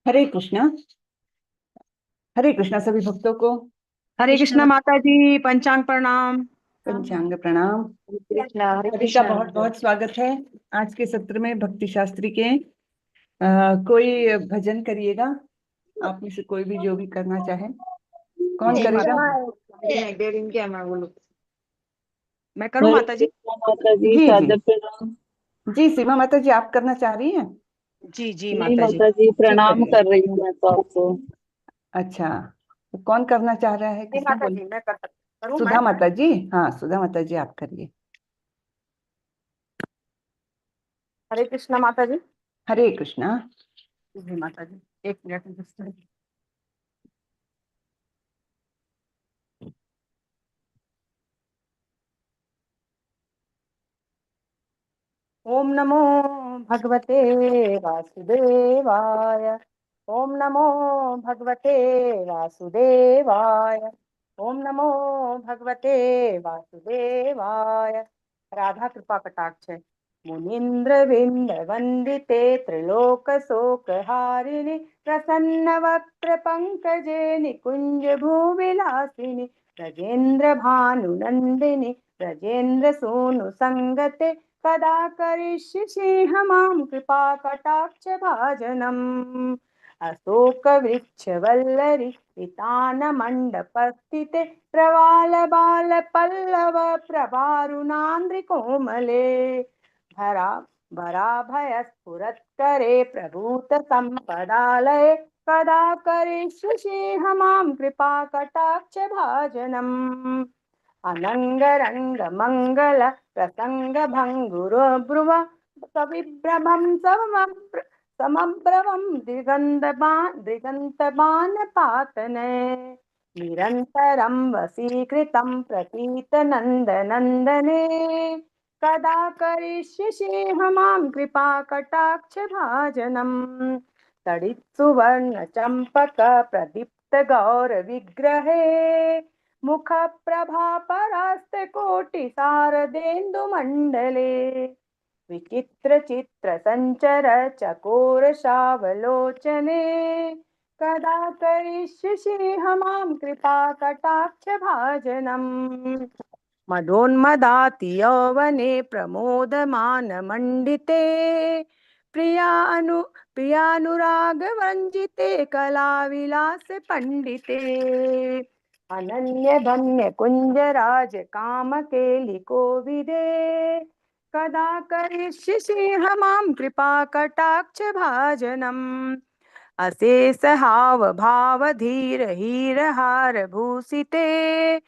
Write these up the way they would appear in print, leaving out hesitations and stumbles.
हरे कृष्णा। हरे कृष्णा सभी भक्तों को। हरे कृष्ण कृष्णा माता जी। पंचांग प्रणाम। पंचांग प्रणाम। कृष्णा हरे सभी का कृष्णा। बहुत बहुत स्वागत है। आज के सत्र में भक्ति शास्त्री के कोई भजन करिएगा। आप में से कोई भी जो भी करना चाहे, कौन जी करेगा? माता जी। दे दिन क्या मैं बोलूं। मैं करूं हरे माता जी। कृष्णा माता जी, जी जी। सादर प्रणाम। जी सीमा माता जी, आप करना चाह रही हैं? जी जी नहीं माता जी। माता जी, जी प्रणाम करिए। कर रही हूँ मैं तो आपको। अच्छा, तो कौन करना चाह रहा है? जी किसने माता बोल? जी मैं करूं मैं। सुधा माता जी। हाँ सुधा माता जी, आप करिए। हरे कृष्णा माता जी। हरे कृष्णा। जी माता जी। एक मिनट। ओम नमो भगवते वासुदेवाय। ओम नमो भगवते वासुदेवाय। ओम नमो भगवते वासुदेवाय। राधा कृपा कटाक्ष। मुनीन्द्र विंद वंदिते त्रिलोक शोक हारिणि प्रसन्न वक्त्र पंकजे निकुंज भूविलासिनि ब्रजेन्द्र भानुनंदिनि ब्रजेन्द्र सोनु संगते कदा करिष्यसि मां कृपा कटाक्ष भाजनम्। अशोक वृक्ष वल्लरी वितान मंडपस्थिते प्रवाल बाल पल्लव प्रभारुणान्द्रि कोमले भरा भराभय स्फुरत्करे प्रभूत संपदालये कदा करिष्यसि मां कृपा कटाक्ष भाजनम्। अनंगरंग मंगल प्रसंग भंगुरो ब्रुव कविभ्रमं समभ्रमं दिगंतबान पातने निरन्तरं वशीकृतं प्रतीत नंद नंदने कदा करिष्यसि मां कृपा कटाक्ष भाजनम्। तडित् सुवर्ण चंपक प्रदीप्त गौर विग्रहे मुख प्रभा परास्त कोटि शारदेन्दु मंडले विचित्र चित्र संचर चकोर शावलोचने कदा करिष्यसि मां कृपा कटाक्ष भाजनम्। मदोन्मदाति यौवने प्रमोदमान मंडिते प्रियानुराग वंजिते कला विलास पंडिते अनन्य धन्य कुंज राज काम केलि कोविदे कदा करिष्यसि मां कृपा कटाक्ष भाजनम्। अशेष हाव भाव धीर हीर हार भूषिते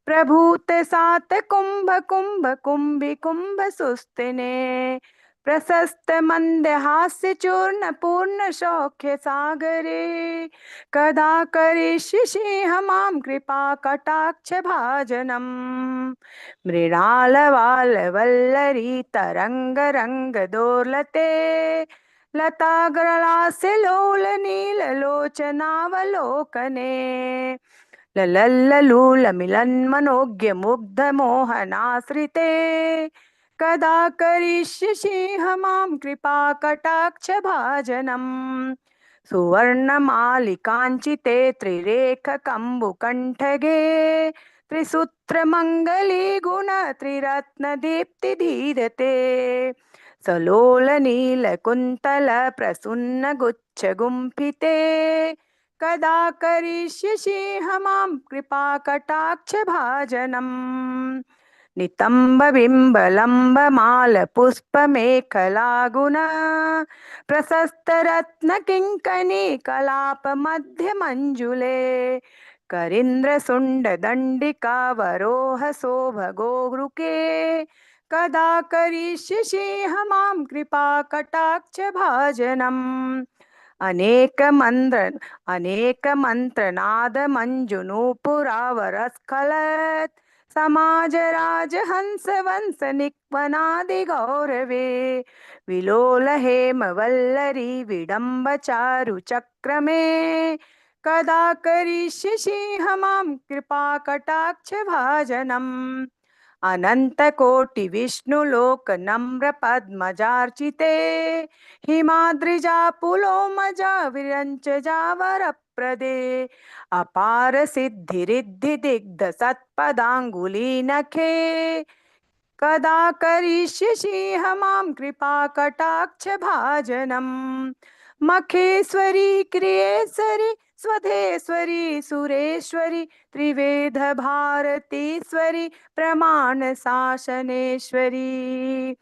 प्रभूत सात कुंभ कुंभ कुंभी कुंभ सुस्तिने प्रशस्त मंद हास्य चूर्ण पूर्ण सौख्य सागरे कदा करिष्यसि मां कृपा कटाक्ष भाजनम्। मृणाल वाल वल्लरी तरंग रंग दोलते लताग्रलास्य लोल नील लोचनावलोकने ललल्लूल मिलन मनोज्ञ मुग्ध मोहनाश्रिते कदा करिष्यसि मां कृपा कटाक्ष भाजनम्। सुवर्णमालिकाञ्चिते त्रिरेख कम्बुकण्ठगे त्रिसूत्र मंगली गुण त्रिरत्न दीप्ति धीरते सलोल नील कुंतल प्रसन्न गुच्छ गुंफिते कदा करिष्यसि मां कृपा कटाक्ष भाजनम्। नितंब बिंब लंब माल पुष्प मेखला गुण प्रशस्त रत्न किंकनी कलाप मध्य मंजुले करींद्र सुंड दंडिका वरोह शोभगो गृके कदा करिष्यसि मां कृपा कटाक्ष भाजनम्। अनेक मंत्र नाद मंजुनूपुरावरस्खलत् समाज राज हंस वंश निक्वनादि गौरवे विलोल हेम वल्लरी विडम्ब चारु चक्रमे कदा करिष्यसि मां कृपा कटाक्ष भाजनम्। अनंत कोटि विष्णु लोक नम्र पद्मजार्चिते हिमाद्रिजा पुलोमजा विरंच जावर प्रदे अपार सिद्धि रिद्धि दिग्ध सत्पदांगुली नखे कदा करिष्यसि मां कृपा कटाक्ष भाजनम् मखेश्वरी क्रियेश्वरी स्वधेश्वरी सुरेश्वरी त्रिवेद भारतीश्वरी प्रमाण शासनेश्वरी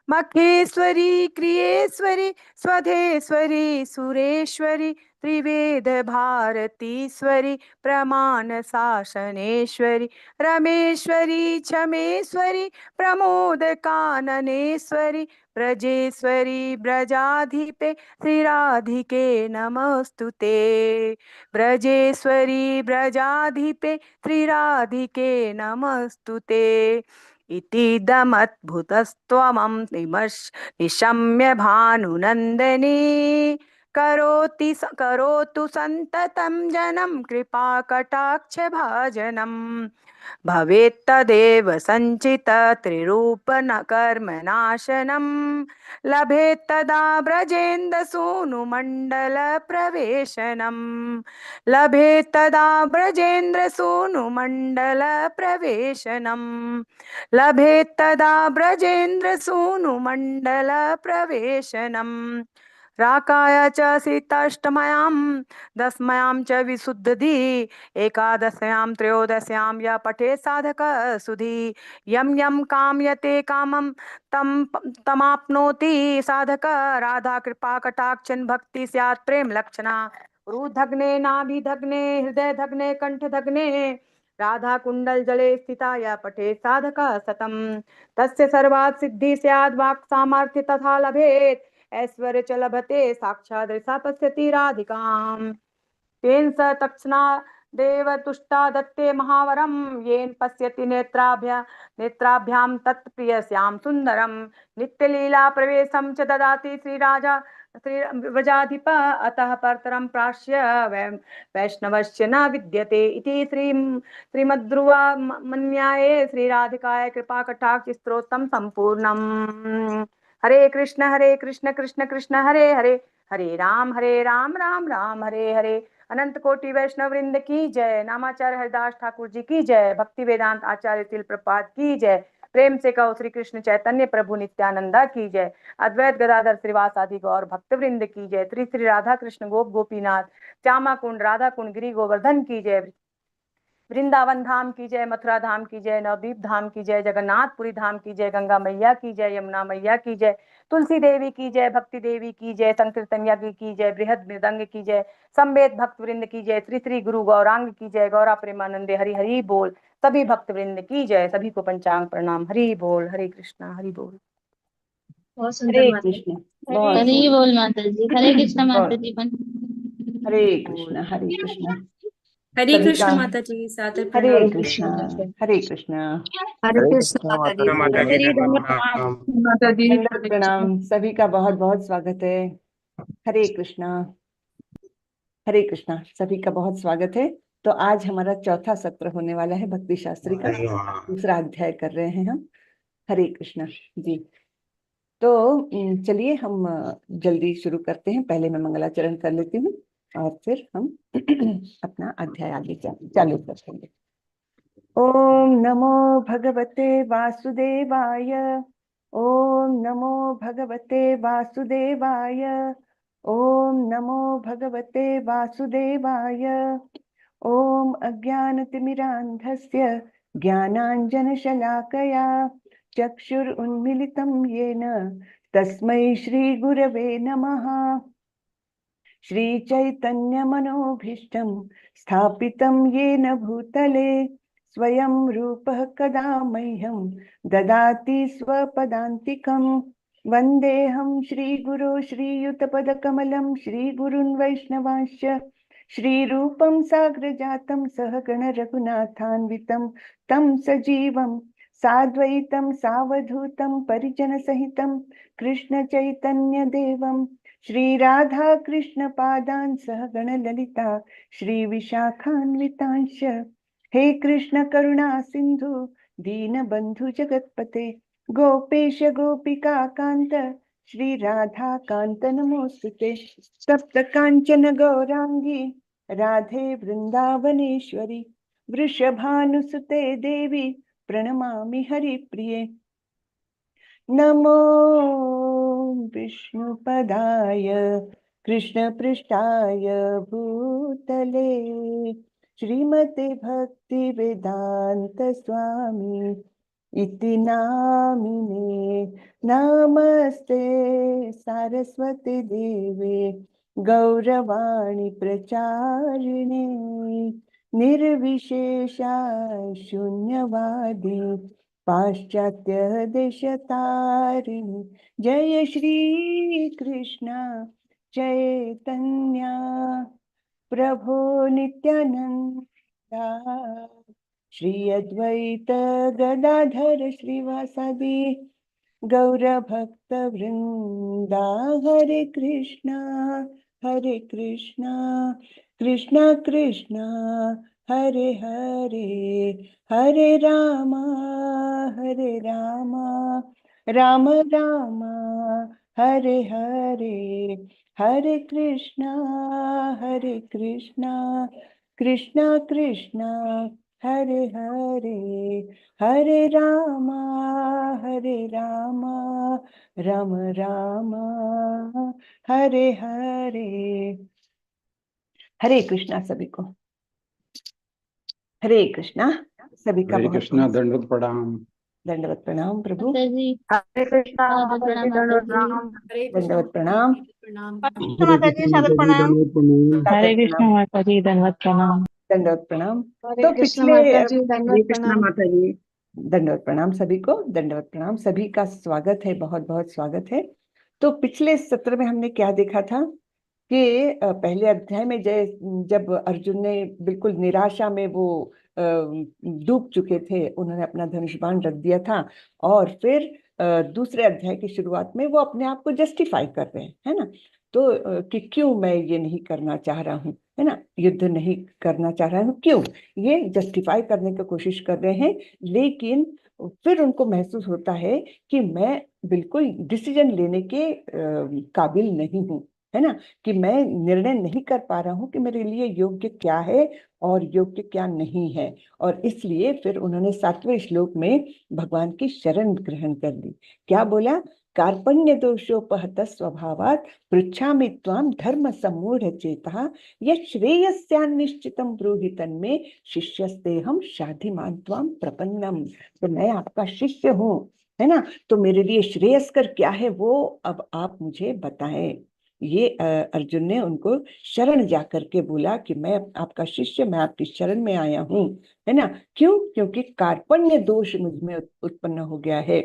मखेश्वरी क्रियेश्वरी स्वधेश्वरी सुरेश्वरी त्रिवेद भारतीश्वरी प्रमाण शासनेश्वरी रमेश्वरी क्षमेश्वरी प्रमोद काननेश्वरी ब्रजेश्वरी ब्रजाधिपे श्रीराधिके नमस्तुते ब्रजेश्वरी ब्रजाधिपे श्रीराधिके नमस्तुते इतीदमद्भुतस्त्वमं निशम्य भानुनन्दिनी करोतु संततं जनं कृपा कटाक्ष भाजनम् भवेत्तदेव संचित त्रिरूपन कर्मनाशनं लभेत्तदा ब्रजेन्द्र सूनुमण्डल प्रवेशनं लभेत्तदा ब्रजेन्द्र सूनुमण्डल प्रवेशनं लभेत्तदा ब्रजेन्द्र सूनुमण्डल प्रवेशनं राकाय च सीताष्टम्यां दशम्यां च विशुद्धि एकादश्यां त्रयोदश्यां य पठे साधक सुधि यं यं कामयते कामं तमाप्नोति साधक राधा कृपा कटाक्षन भक्ति स्यात् प्रेम लक्षणा रुधग्ने नाभिधग्ने हृदय धग्ने कंठ धग्ने राधा कुंडल जले स्थिता या पठे साधक सतम तस्य सर्वात् सिद्धि स्याद् वाक् सामर्थ्य तथा लभेत् ऐश्वर्य च लभते साक्षात् सा पश्यति राधिकाम् तेन स तक्षणा देव तुष्टा दत्ते महावरम येन पश्यति नेत्राभ्याम तत्प्रियस्याम सुंदरम नित्यलीला प्रवेशम च ददाति श्री व्रजाधिप अतः परतरम प्राश्य वैष्णवस्य न विद्यते इति श्रीमद्ध्रुवा मन्याये श्रीराधिकाय कृपा कटाक्ष स्तोत्रम संपूर्णम। हरे कृष्ण कृष्ण कृष्ण हरे हरे हरे राम राम राम हरे हरे। अनंत कोटि वैष्णव वृंद की जय। नामाचार्य हरिदास ठाकुर जी की जय। भक्ति वेदांत आचार्य तिल प्रपात की जय। प्रेम से कहो श्री कृष्ण चैतन्य प्रभु नित्यानंदा की जय। अद्वैत गदाधर श्रीवास आदि गौर भक्त वृंद की जय। श्री श्री राधा कृष्ण गोप गोपीनाथ श्यामा कुंड राधा कुंड गिरी गोवर्धन की जय। वृंदावन धाम की जय। मथुरा धाम की जय। नवदीप धाम की जय। जगन्नाथपुरी धाम की जय। गंगा मैया की जय। यमुना मैया की जय। तुलसी देवी की जय। भक्ति देवी की जय। संकीर्तन यज्ञ की जय। बृहद मृदंग की जय। संवेद भक्त वृंद की जय। श्री श्री गुरु गौरांग की जय। गौरा प्रेमानंदे हरि हरि बोल। सभी भक्त वृंद की जय। सभी को पंचांग प्रणाम। हरि बोल। हरे कृष्णा हरि बोल। बहुत सुंदर हरे माता जी। कृष्ण। बहुत हरे सुंदर। बोल माता जी। हरे कृष्ण माता बहुत। जी। हरे कृष्ण हरे कृष्ण। हरे सभी का कृष्ण माता जी, सादर हरे प्रणाम। कृष्ण हरे कृष्ण। हरे हरे कृष्ण कृष्णा माता माता जी। जी। माता जी हरे दंडवत प्रणाम प्रणाम। माता जी। दंडवत प्रणाम। सभी का बहुत बहुत स्वागत है। हरे कृष्णा हरे कृष्णा। सभी का बहुत स्वागत है। तो आज हमारा चौथा सत्र होने वाला है भक्ति शास्त्री का। हरि वाह। दूसरा अध्याय कर रहे हैं हम। हरे कृष्णा जी। तो चलिए हम जल्दी शुरू करते हैं। पहले मैं मंगलाचरण कर लेती हूँ और फिर हम अपना अध्याय आगे चालू करेंगे। ओम नमो भगवते वासुदेवाय। ओम नमो भगवते वासुदेवाय। ओम नमो भगवते वासुदेवाय। ओम अज्ञानतिमिरान्धस्य ज्ञानाञ्जनशलाकया चक्षुरुन्मिलितं येन तस्मै श्रीगुरवे नमः। श्रीचैतन्यमनोभीष्टं स्थापितं येन भूतले स्वयं रूपः कदा मह्यं ददाति स्वपदान्तिकं। वन्देऽहं श्रीगुरो श्रीयुतपदकमलं श्रीगुरुन् वैष्णवांश्च श्रीरूपं साग्रजातं सहगण रघुनाथान्वितं तं सजीवं साद्वैतं सावधूतं परिजनसहितं कृष्णचैतन्यदेवं श्री राधा कृष्ण पादान् सहगण ललिता श्री विशाखान्वितांश। हे कृष्ण करुणा सिंधु दीन बंधु जगतपते गोपेश गोपिका कांत श्री राधा कांत नमोस्तुते। तप्त कांचन गौरांगी राधे वृंदावनेश्वरी वृषभानुसुते देवी प्रणमामि हरिप्रिये। नमो विष्णुपदाय कृष्णपृष्ठाय भूतले श्रीमते भक्ति वेदांत स्वामी इति नामिने। नमस्ते सारस्वती देवे गौरवाणी प्रचारिणे निर्विशेषा शून्यवादी पाश्चात्य देशतारिणी। जय श्री कृष्ण चैतन्य प्रभो नित्यानंदा श्री अद्वैत गदाधर श्रीवासादि गौर भक्त वृंदा। हरे कृष्णा कृष्णा कृष्णा हरे हरे हरे रामा राम राम हरे हरे हरे कृष्णा कृष्णा कृष्णा हरे हरे हरे रामा राम राम हरे हरे। हरे कृष्णा सभी को। हरे कृष्णा सभी का हरे बहुत कृष्णा। बहुत दंडवत प्रणाम। दंडवत प्रणाम प्रभु। माता जी हरे कृष्णा सादर माता जी, प्रणाम माता दंडवत जी। प्रणाम। हरे कृष्ण दंडवत प्रणाम। प्रणाम। कृष्ण माता जी, सादर प्रणाम। हरे कृष्णा माता जी दंडवत प्रणाम। दंडवत प्रणाम। हरे तो कृष्ण पिछले माता जी, दंडवत प्रणाम। माता जी। दंडवत प्रणाम सभी को। दंडवत प्रणाम सभी का स्वागत है, बहुत बहुत स्वागत है। तो पिछले सत्र में हमने क्या देखा था कि पहले अध्याय में जब अर्जुन ने बिल्कुल निराशा में वो डूब चुके थे, उन्होंने अपना धनुष बाण रख दिया था और फिर दूसरे अध्याय की शुरुआत में वो अपने आप को जस्टिफाई कर रहे हैं, है ना। तो कि क्यों मैं ये नहीं करना चाह रहा हूँ, है ना, युद्ध नहीं करना चाह रहा हूँ, क्यों, ये जस्टिफाई करने की कोशिश कर रहे हैं। लेकिन फिर उनको महसूस होता है कि मैं बिल्कुल डिसीजन लेने के काबिल नहीं हूँ, है ना, कि मैं निर्णय नहीं कर पा रहा हूँ कि मेरे लिए योग्य क्या है और योग्य क्या नहीं है। और इसलिए फिर उन्होंने 7वें श्लोक में भगवान की शरण ग्रहण कर ली। क्या बोला? कार्पण्य दोषोपहत स्वभावात् पृच्छामि त्वां धर्म सम्मूढ़ चेतः यत् श्रेयस्यान्निश्चितं ब्रूहि तन्मे शिष्यस्तेहं शाधिमान् त्वां प्रपन्नम। तो मैं आपका शिष्य हूँ, है ना, तो मेरे लिए श्रेयस्कर क्या है वो अब आप मुझे बताएं। ये अर्जुन ने उनको शरण जा करके बोला कि मैं आपका शिष्य, मैं आपकी शरण में आया हूँ, है ना। क्यों? क्योंकि कार्पण्य दोष मुझ में उत्पन्न हो गया है।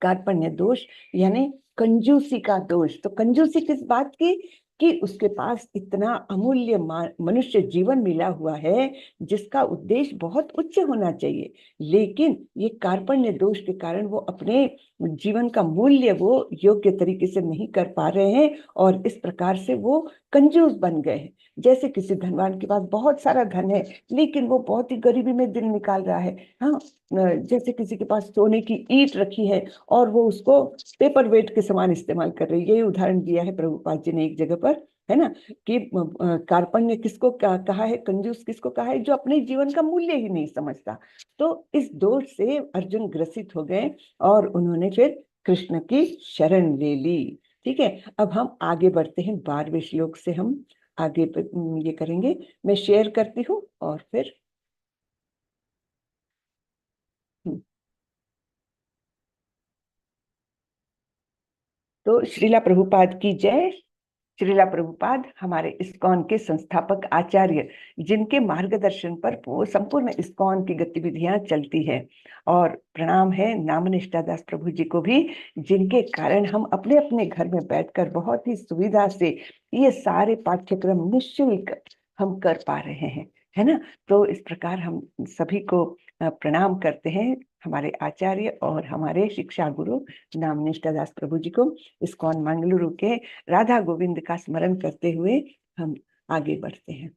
कार्पण्य दोष यानी कंजूसी का दोष। तो कंजूसी किस बात की? कि उसके पास इतना अमूल्य मनुष्य जीवन मिला हुआ है जिसका उद्देश्य बहुत उच्च होना चाहिए, लेकिन ये कार्पण्य दोष के कारण वो अपने जीवन का मूल्य वो योग्य तरीके से नहीं कर पा रहे हैं और इस प्रकार से वो कंजूस बन गए हैं। जैसे किसी धनवान के पास बहुत सारा धन है लेकिन वो बहुत ही गरीबी में दिन निकाल रहा है। हाँ, जैसे किसी के पास सोने की ईंट रखी है और वो उसको पेपर वेट के समान इस्तेमाल कर रही है। यही उदाहरण दिया है प्रभुपाद जी ने एक जगह पर, है ना, कि कार्पण्य किसको कहा है, कंजूस किसको कहा है? जो अपने जीवन का मूल्य ही नहीं समझता। तो इस दोष से अर्जुन ग्रसित हो गए और उन्होंने फिर कृष्ण की शरण ले ली। ठीक है, अब हम आगे बढ़ते हैं। 12वें श्लोक से हम आगे ये करेंगे। मैं शेयर करती हूँ और फिर तो श्रीला प्रभुपाद की जय। श्रीला प्रभुपाद हमारे इस्कॉन के संस्थापक आचार्य, जिनके मार्गदर्शन पर संपूर्ण इस्कॉन की गतिविधियां चलती है। और प्रणाम है नामनिष्ठा दास प्रभु जी को भी, जिनके कारण हम अपने अपने घर में बैठकर बहुत ही सुविधा से ये सारे पाठ्यक्रम निःशुल्क हम कर पा रहे हैं, है ना। तो इस प्रकार हम सभी को प्रणाम करते हैं, हमारे आचार्य और हमारे शिक्षा गुरु नामनिष्ठा दास प्रभु जी को। इस्कॉन मंगलुरु के राधा गोविंद का स्मरण करते हुए हम आगे बढ़ते हैं।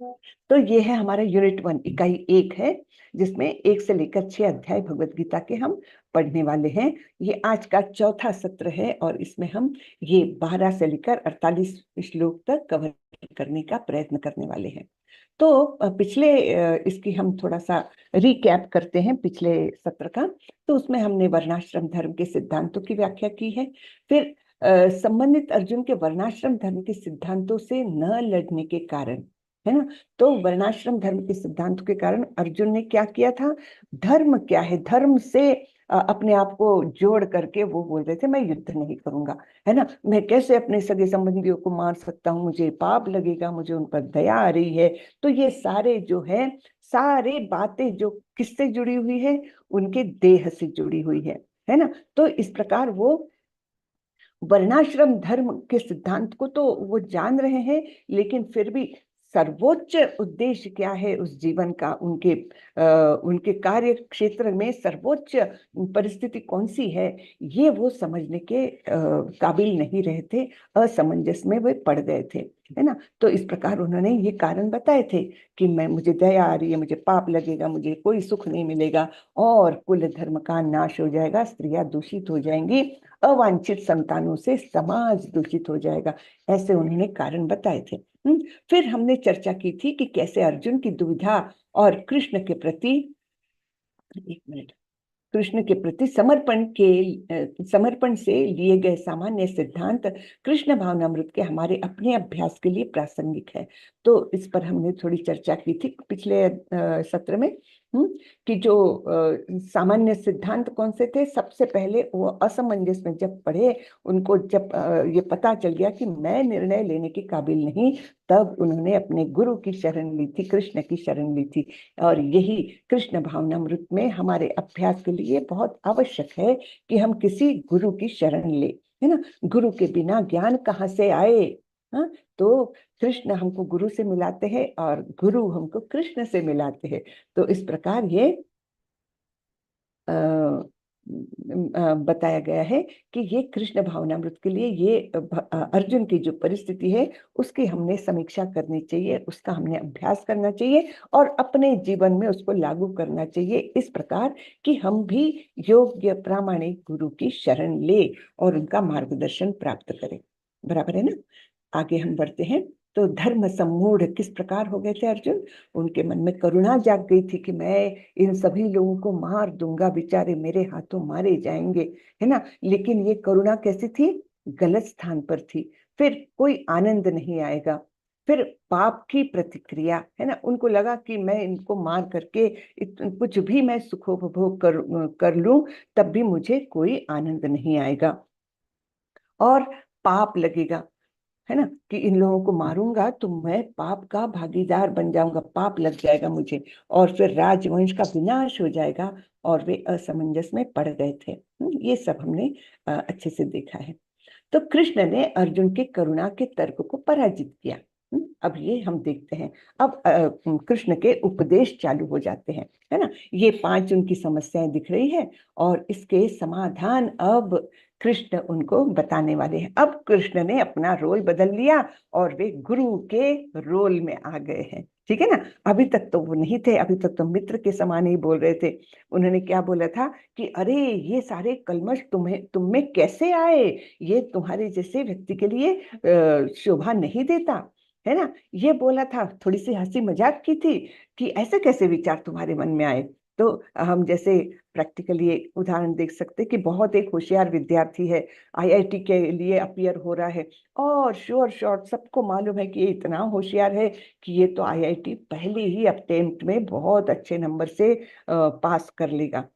तो ये है हमारा यूनिट 1, इकाई 1 है, जिसमें 1 से लेकर 6 अध्याय भगवत गीता के हम पढ़ने वाले हैं। ये आज का चौथा सत्र है और इसमें हम ये 12 से लेकर 48 श्लोक तक कवर करने का प्रयत्न करने वाले हैं। तो पिछले इसकी हम थोड़ा सा रिकैप करते हैं पिछले सत्र का। तो उसमें हमने वर्णाश्रम धर्म के सिद्धांतों की व्याख्या की है। फिर संबंधित अर्जुन के वर्णाश्रम धर्म के सिद्धांतों से न लड़ने के कारण, है ना, तो वर्णाश्रम धर्म के सिद्धांतों के कारण अर्जुन ने क्या किया था, धर्म क्या है, धर्म से अपने आप को जोड़ करके वो बोल रहे थे मैं युद्ध नहीं करूंगा, है ना, मैं कैसे अपने सगे संबंधियों को मार सकता हूँ, मुझे पाप लगेगा, मुझे उन पर दया आ रही है। तो ये सारे जो है, सारे बातें जो किससे जुड़ी हुई है, उनके देह से जुड़ी हुई है ना। तो इस प्रकार वो वर्णाश्रम धर्म के सिद्धांत को तो वो जान रहे हैं, लेकिन फिर भी सर्वोच्च उद्देश्य क्या है उस जीवन का, उनके कार्य क्षेत्र में सर्वोच्च परिस्थिति कौन सी है, ये वो समझने के काबिल नहीं रहे थे, असमंजस में वे पड़ गए थे, है ना। तो इस प्रकार उन्होंने ये कारण बताए थे कि मुझे दया आ रही है, मुझे पाप लगेगा, मुझे कोई सुख नहीं मिलेगा और कुल धर्म का नाश हो जाएगा, स्त्रियां दूषित हो जाएंगी, अवांछित संतानों से समाज दूषित हो जाएगा, ऐसे उन्होंने कारण बताए थे। फिर हमने चर्चा की थी कि कैसे अर्जुन की दुविधा और कृष्ण के प्रति, एक मिनट, कृष्ण के प्रति समर्पण से लिए गए सामान्य सिद्धांत कृष्ण भावनामृत के हमारे अपने अभ्यास के लिए प्रासंगिक है। तो इस पर हमने थोड़ी चर्चा की थी पिछले सत्र में, कि जो सामान्य सिद्धांत कौन से थे। सबसे पहले वो असमंजस में जब पढ़े, उनको जब ये पता चल गया कि मैं निर्णय लेने के काबिल नहीं, तब उन्होंने अपने गुरु की शरण ली थी, कृष्ण की शरण ली थी। और यही कृष्ण भावनामृत में हमारे अभ्यास के लिए बहुत आवश्यक है कि हम किसी गुरु की शरण ले, है ना। गुरु के बिना ज्ञान कहाँ से आए, हाँ। तो कृष्ण हमको गुरु से मिलाते हैं और गुरु हमको कृष्ण से मिलाते हैं। तो इस प्रकार ये बताया गया है कि ये कृष्ण भावनामृत के लिए ये अर्जुन की जो परिस्थिति है उसकी हमने समीक्षा करनी चाहिए, उसका हमने अभ्यास करना चाहिए और अपने जीवन में उसको लागू करना चाहिए, इस प्रकार कि हम भी योग्य प्रामाणिक गुरु की शरण ले और उनका मार्गदर्शन प्राप्त करें। बराबर है ना। आगे हम बढ़ते हैं। तो धर्म सम्मूढ़ किस प्रकार हो गए थे अर्जुन, उनके मन में करुणा जाग गई थी कि मैं इन सभी लोगों को मार दूंगा, बेचारे मेरे हाथों मारे जाएंगे, है ना। लेकिन ये करुणा कैसी थी, गलत स्थान पर थी। फिर कोई आनंद नहीं आएगा, फिर पाप की प्रतिक्रिया, है ना। उनको लगा कि मैं इनको मार करके कुछ भी मैं सुखोपभोग कर लूं, तब भी मुझे कोई आनंद नहीं आएगा और पाप लगेगा, है ना, कि इन लोगों को मारूंगा तो मैं पाप का भागीदार बन जाऊंगा, पाप लग जाएगा मुझे और फिर राजवंश का विनाश हो जाएगा। और वे असमंजस में पड़ गए थे। ये सब हमने अच्छे से देखा है। तो कृष्ण ने अर्जुन के करुणा के तर्क को पराजित किया। अब ये हम देखते हैं। अब कृष्ण के उपदेश चालू हो जाते हैं, है ना। ये 5 उनकी समस्याएं दिख रही है और इसके समाधान अब कृष्ण उनको बताने वाले हैं। अब कृष्ण ने अपना रोल बदल लिया और वे गुरु के रोल में आ गए हैं, ठीक है ना। अभी तक तो वो नहीं थे, अभी तक तो मित्र के समान ही बोल रहे थे। उन्होंने क्या बोला था कि अरे ये सारे कलमश तुम में कैसे आए, ये तुम्हारे जैसे व्यक्ति के लिए शोभा नहीं देता, है ना। ये बोला था, थोड़ी सी हंसी मजाक की थी कि ऐसे कैसे विचार तुम्हारे मन में आए। तो हम जैसे प्रैक्टिकली एक उदाहरण देख सकते कि बहुत एक होशियार विद्यार्थी है, आईआईटी के लिए अपीयर हो रहा है और श्योर शॉर्ट सबको मालूम है कि ये इतना होशियार है कि ये तो आईआईटी पहले ही अटेम्प्ट में बहुत अच्छे नंबर से पास कर लेगा।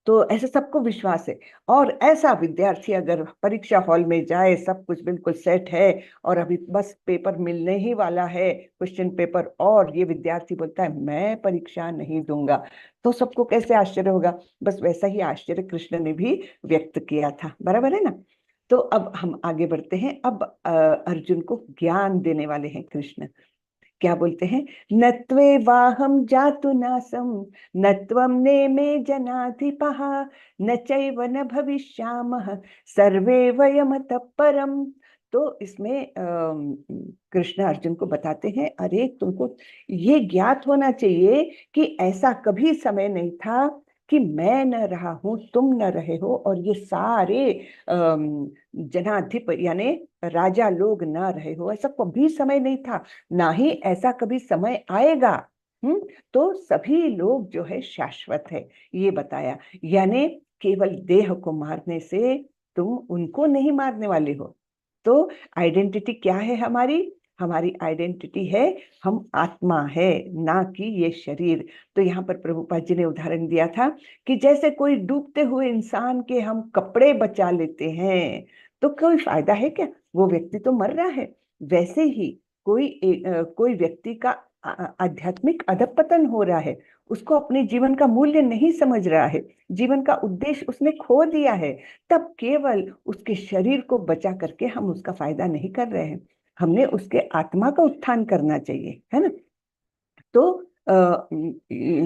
तो ऐसे सबको विश्वास है। और ऐसा विद्यार्थी अगर परीक्षा हॉल में जाए, सब कुछ बिल्कुल सेट है और अभी बस पेपर मिलने ही वाला है, क्वेश्चन पेपर, और ये विद्यार्थी बोलता है मैं परीक्षा नहीं दूंगा, तो सबको कैसे आश्चर्य होगा। बस वैसा ही आश्चर्य कृष्ण ने भी व्यक्त किया था, बराबर है ना। तो अब हम आगे बढ़ते हैं। अब अर्जुन को ज्ञान देने वाले हैं कृष्ण। क्या बोलते हैं, न त्वेवाहं जातु नासं न त्वं नेमे जनाधिपः न चैव न भविष्यामः सर्वे वयमतः परम् तो इसमें कृष्ण अर्जुन को बताते हैं, अरे तुमको ये ज्ञात होना चाहिए कि ऐसा कभी समय नहीं था कि मैं न रहा हूं, तुम न रहे हो, और ये सारे जनाधिप यानी राजा लोग न रहे हो, ऐसा कभी समय नहीं था, ना ही ऐसा कभी समय आएगा। तो सभी लोग जो है शाश्वत है, ये बताया। यानी केवल देह को मारने से तुम उनको नहीं मारने वाले हो। तो आइडेंटिटी क्या है हमारी? हमारी आइडेंटिटी है हम आत्मा है, ना कि ये शरीर। तो यहाँ पर प्रभुपाद जी ने उदाहरण दिया था कि जैसे कोई डूबते हुए इंसान के हम कपड़े बचा लेते हैं तो कोई फायदा है क्या? वो व्यक्ति तो मर रहा है। वैसे ही कोई व्यक्ति का आध्यात्मिक अधपतन हो रहा है, उसको अपने जीवन का मूल्य नहीं समझ रहा है, जीवन का उद्देश्य उसने खो दिया है, तब केवल उसके शरीर को बचा करके हम उसका फायदा नहीं कर रहे हैं, हमने उसके आत्मा का उत्थान करना चाहिए, है ना। तो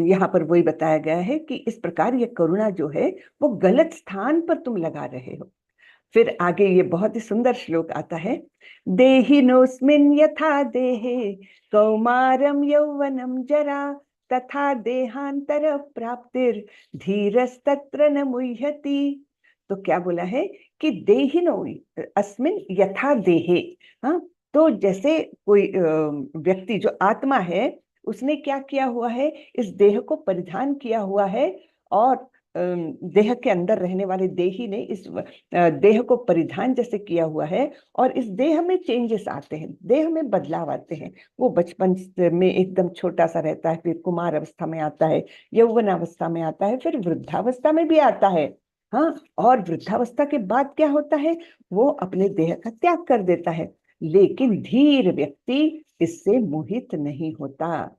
यहाँ पर वही बताया गया है कि इस प्रकार ये करुणा जो है वो गलत स्थान पर तुम लगा रहे हो। फिर आगे ये बहुत ही सुंदर श्लोक आता है, देहिनोस्मिन् यथा देहे कौमारम यौवनम जरा तथा देहांतर प्राप्तिर धीरस्तत्र न मुह्यति। तो क्या बोला है कि देहिनो अस्मिन् यथा देहे। हाँ, तो जैसे कोई व्यक्ति जो आत्मा है उसने क्या किया हुआ है, इस देह को परिधान किया हुआ है, और देह के अंदर रहने वाले देही ने इस देह को परिधान जैसे किया हुआ है, और इस देह में चेंजेस आते हैं, देह में बदलाव आते हैं। वो बचपन में एकदम छोटा सा रहता है, फिर कुमार अवस्था में आता है, यौवन अवस्था में आता है, फिर वृद्धावस्था में भी आता है। हाँ, और वृद्धावस्था के बाद क्या होता है, वो अपने देह का त्याग कर देता है। लेकिन धीर व्यक्ति इससे मोहित नहीं होता।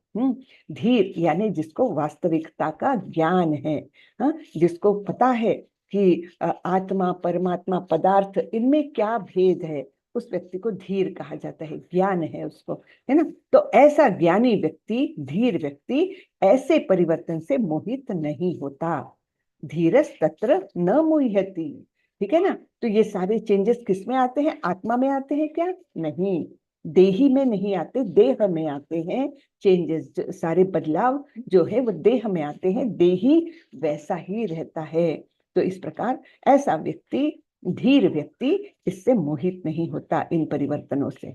धीर यानी जिसको वास्तविकता का ज्ञान है, हाँ, जिसको पता है कि आत्मा परमात्मा पदार्थ इनमें क्या भेद है, उस व्यक्ति को धीर कहा जाता है, ज्ञान है उसको, है ना। तो ऐसा ज्ञानी व्यक्ति, धीर व्यक्ति ऐसे परिवर्तन से मोहित नहीं होता। धीरस तत्र न मुह्यति, ठीक है ना। तो ये सारे चेंजेस किस में आते हैं? आत्मा में आते हैं क्या? नहीं, देही में नहीं आते, देह में आते हैं। चेंजेस, सारे बदलाव जो है वो देह में आते हैं, देही वैसा ही रहता है। तो इस प्रकार ऐसा व्यक्ति, धीर व्यक्ति इससे मोहित नहीं होता, इन परिवर्तनों से।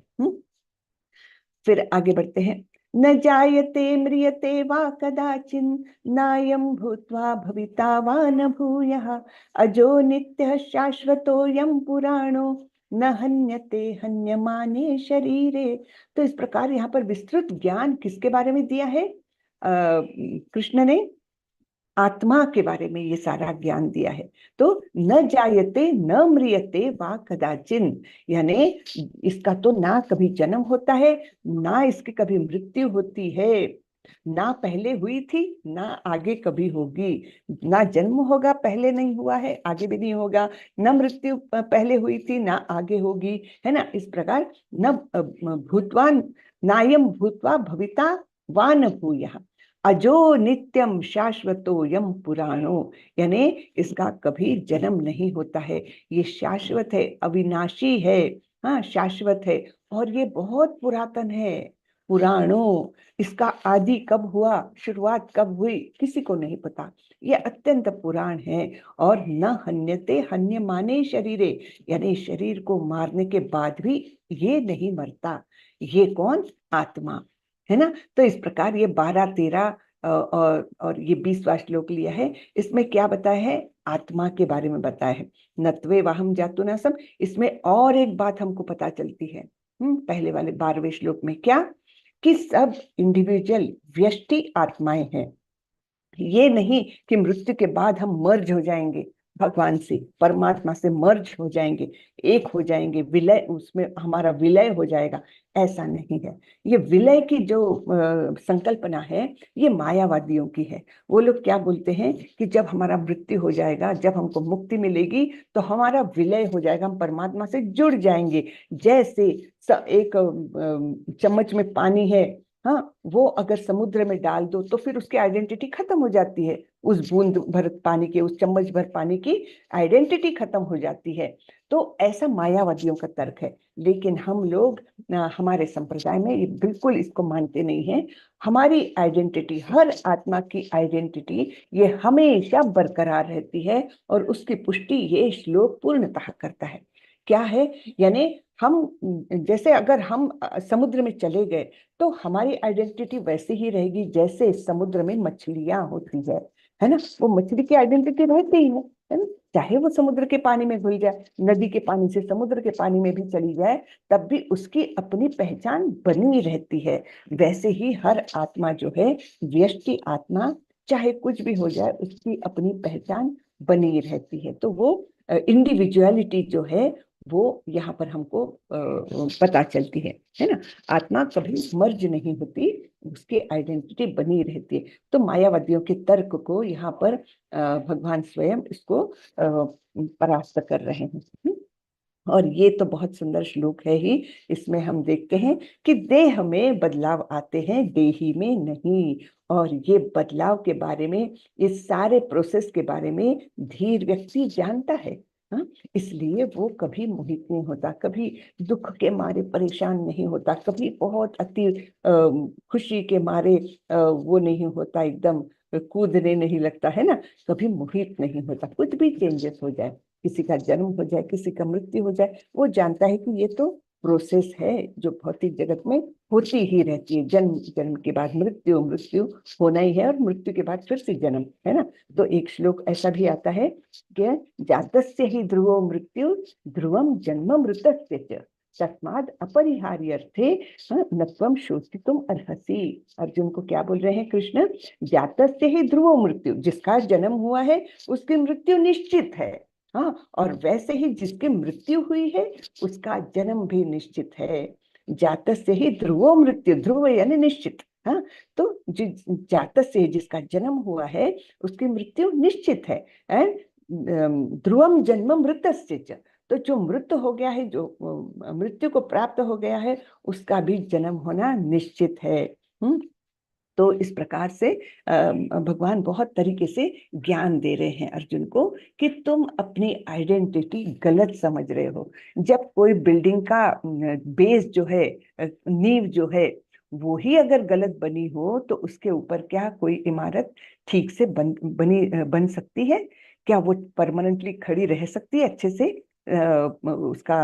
फिर आगे बढ़ते हैं, न जायते म्रियते वा कदाचिन नायं भूत्वा भविता वा न भूयः अजो नित्यः शाश्वतोऽयं पुराणो न हन्यते हन्यमाने शरीरे। तो इस प्रकार यहाँ पर विस्तृत ज्ञान किसके बारे में दिया है? कृष्ण ने आत्मा के बारे में ये सारा ज्ञान दिया है। तो न जायते न म्रियते वा कदाचिन, यानी इसका तो ना कभी जन्म होता है, ना इसकी कभी मृत्यु होती है, ना पहले हुई थी ना आगे कभी होगी। ना जन्म होगा, पहले नहीं हुआ है, आगे भी नहीं होगा, न मृत्यु पहले हुई थी ना आगे होगी, है ना। इस प्रकार न भूतवा नायम भूतवा भविता वा न भूयः अजो नित्यम शाश्वतो यम पुराणो, यानी इसका कभी जन्म नहीं होता है, ये शाश्वत है, अविनाशी है, हाँ शाश्वत है, और ये बहुत पुरातन है। पुराणो, इसका आदि कब हुआ, शुरुआत कब हुई, किसी को नहीं पता, ये अत्यंत पुराण है। और न हन्यते हन्यमाने शरीरे, यानी शरीर को मारने के बाद भी ये नहीं मरता। ये कौन? आत्मा, है ना। तो इस प्रकार ये 12, 13 और ये 20वां श्लोक लिया है। इसमें क्या बताया है? आत्मा के बारे में बताया है। नत्वे वाहम जातु न सम। इसमें और एक बात हमको पता चलती है, पहले वाले 12वें श्लोक में, क्या कि सब इंडिविजुअल व्यष्टि आत्माएं हैं। ये नहीं कि मृत्यु के बाद हम मर्ज हो जाएंगे, भगवान से, परमात्मा से मर्ज हो जाएंगे, एक हो जाएंगे, विलय, उसमें हमारा विलय हो जाएगा, ऐसा नहीं है। ये विलय की जो संकल्पना है ये मायावादियों की है। वो लोग क्या बोलते हैं कि जब हमारा मृत्यु हो जाएगा, जब हमको मुक्ति मिलेगी तो हमारा विलय हो जाएगा, हम परमात्मा से जुड़ जाएंगे। जैसे एक चम्मच में पानी है, हाँ, वो अगर समुद्र में डाल दो तो फिर उसकी आइडेंटिटी खत्म हो जाती है, उस बूंद भर पानी के, उस चम्मच भर पानी की आइडेंटिटी खत्म हो जाती है। तो ऐसा मायावादियों का तर्क है, लेकिन हम लोग हमारे संप्रदाय में ये बिल्कुल इसको मानते नहीं है। हमारी आइडेंटिटी, हर आत्मा की आइडेंटिटी ये हमेशा बरकरार रहती है, और उसकी पुष्टि ये श्लोक पूर्णतः करता है। क्या है? यानी हम जैसे अगर हम समुद्र में चले गए तो हमारी आइडेंटिटी वैसे ही रहेगी जैसे समुद्र में मछलियां होती है ना। वो मछली की आइडेंटिटी रहती ही है ना, चाहे वो समुद्र के पानी में घुल जाए, नदी के पानी से समुद्र के पानी में भी चली जाए, तब भी उसकी अपनी पहचान बनी रहती है। वैसे ही हर आत्मा जो है, व्यष्टि आत्मा, चाहे कुछ भी हो जाए, उसकी अपनी पहचान बनी रहती है। तो वो इंडिविजुअलिटी जो है वो यहाँ पर हमको पता चलती है ना। आत्मा कभी मर्ज नहीं होती, उसकी आइडेंटिटी बनी रहती है। तो मायावादियों के तर्क को यहाँ पर भगवान स्वयं इसको परास्त कर रहे हैं। और ये तो बहुत सुंदर श्लोक है ही। इसमें हम देखते हैं कि देह में बदलाव आते हैं, देही में नहीं। और ये बदलाव के बारे में, इस सारे प्रोसेस के बारे में धीर व्यक्ति जानता है। हाँ, इसलिए वो कभी मोहित नहीं होता, कभी दुख के मारे परेशान नहीं होता, कभी बहुत अति खुशी के मारे वो नहीं होता, एकदम कूदने नहीं लगता है ना, कभी मोहित नहीं होता। कुछ भी चेंजेस हो जाए, किसी का जन्म हो जाए, किसी का मृत्यु हो जाए, वो जानता है कि ये तो प्रोसेस है जो भौतिक जगत में होती ही रहती है। जन्म, जन्म के बाद मृत्यु, मृत्यु होना ही है, और मृत्यु के बाद फिर से जन्म, है ना। तो एक श्लोक ऐसा भी आता है कि जातस्य ही ध्रुवो मृत्यु ध्रुवम जन्म मृतस्य च तस्माद अपरिहार्यर्थे न त्वं शोचितुम अर्हसि। अर्जुन को क्या बोल रहे हैं कृष्ण? जातस्य ही ध्रुवो मृत्यु, जिसका जन्म हुआ है उसकी मृत्यु निश्चित है। हाँ, और वैसे ही जिसकी मृत्यु हुई है उसका जन्म भी निश्चित है। जातस्य ही ध्रुवो मृत्यु, ध्रुव यानी निश्चित। हाँ, तो जातस्य जिसका जन्म हुआ है उसकी मृत्यु निश्चित है। एंड ध्रुवम जन्म मृतस्य च, तो जो मृत हो गया है, जो मृत्यु को प्राप्त हो गया है, उसका भी जन्म होना निश्चित है। तो इस प्रकार से भगवान बहुत तरीके से ज्ञान दे रहे हैं अर्जुन को कि तुम अपनी आइडेंटिटी गलत समझ रहे हो। जब कोई बिल्डिंग का बेस जो है, नींव जो है, वो ही अगर गलत बनी हो तो उसके ऊपर क्या कोई इमारत ठीक से बन सकती है? क्या वो परमानेंटली खड़ी रह सकती है अच्छे से? उसका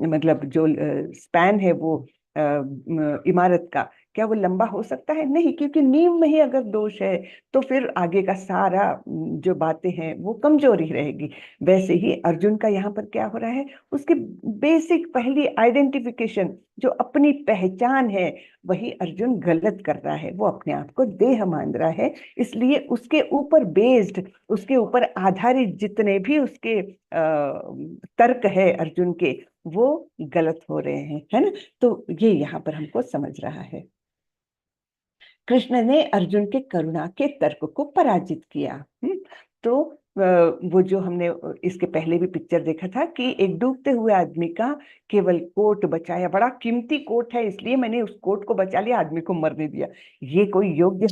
मतलब जो स्पैन है वो इमारत का, क्या वो लंबा हो सकता है? नहीं, क्योंकि नींव में ही अगर दोष है तो फिर आगे का सारा जो बातें हैं वो कमजोरी रहेगी। वैसे ही अर्जुन का यहाँ पर क्या हो रहा है, उसकी बेसिक पहली आइडेंटिफिकेशन, जो अपनी पहचान है, वही अर्जुन गलत कर रहा है। वो अपने आप को देह मान रहा है, इसलिए उसके ऊपर बेस्ड, उसके ऊपर आधारित जितने भी उसके तर्क है अर्जुन के, वो गलत हो रहे हैं, है ना। तो ये यहाँ पर हमको समझ रहा है। कृष्ण ने अर्जुन के करुणा के तर्क को पराजित किया। तो वो जो हमने इसके पहले भी पिक्चर देखा था कि एक डूबते हुए आदमी का केवल कोट बचाया, बड़ा कीमती कोट है इसलिए मैंने उस कोट को बचा लिया, आदमी को मरने दिया। ये कोई योग्य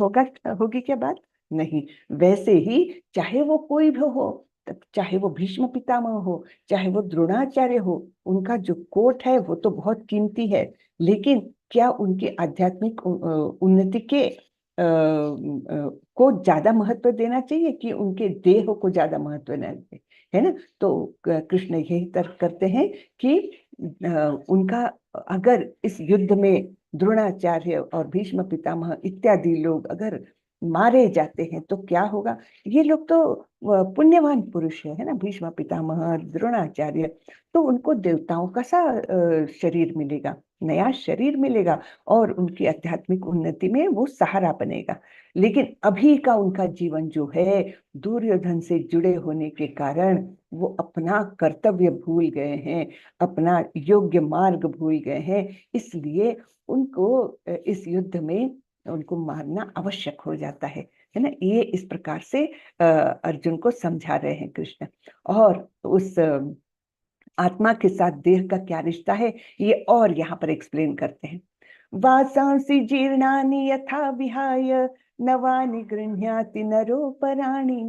होगी क्या बात? नहीं। वैसे ही चाहे वो कोई भी हो, चाहे वो भीष्म पितामह हो, चाहे वो द्रोणाचार्य हो, उनका जो कोट है वो तो बहुत कीमती है, लेकिन क्या उनके आध्यात्मिक उन्नति के को ज्यादा महत्व देना चाहिए कि उनके देह को ज्यादा महत्व देना चाहिए, है ना। तो कृष्ण यही तर्क करते हैं कि उनका, अगर इस युद्ध में द्रोणाचार्य और भीष्म पितामह इत्यादि लोग अगर मारे जाते हैं तो क्या होगा? ये लोग तो पुण्यवान पुरुष है ना, भीष्म पितामह, द्रोणाचार्य, तो उनको देवताओं का सा शरीर मिलेगा, नया शरीर मिलेगा, और उनकी आध्यात्मिक उन्नति में वो सहारा बनेगा। लेकिन अभी का उनका जीवन जो है, दुर्योधन से जुड़े होने के कारण वो अपना कर्तव्य भूल गए हैं, अपना योग्य मार्ग भूल गए हैं, इसलिए उनको इस युद्ध में उनको मारना आवश्यक हो जाता है ना। ये इस प्रकार से अर्जुन को समझा रहे हैं कृष्ण। और उस आत्मा के साथ देह का क्या रिश्ता है, ये और यहाँ पर एक्सप्लेन करते हैं। वासांसि जीर्णानि यथा विहाय नवानि गृह्णाति नरो पराणि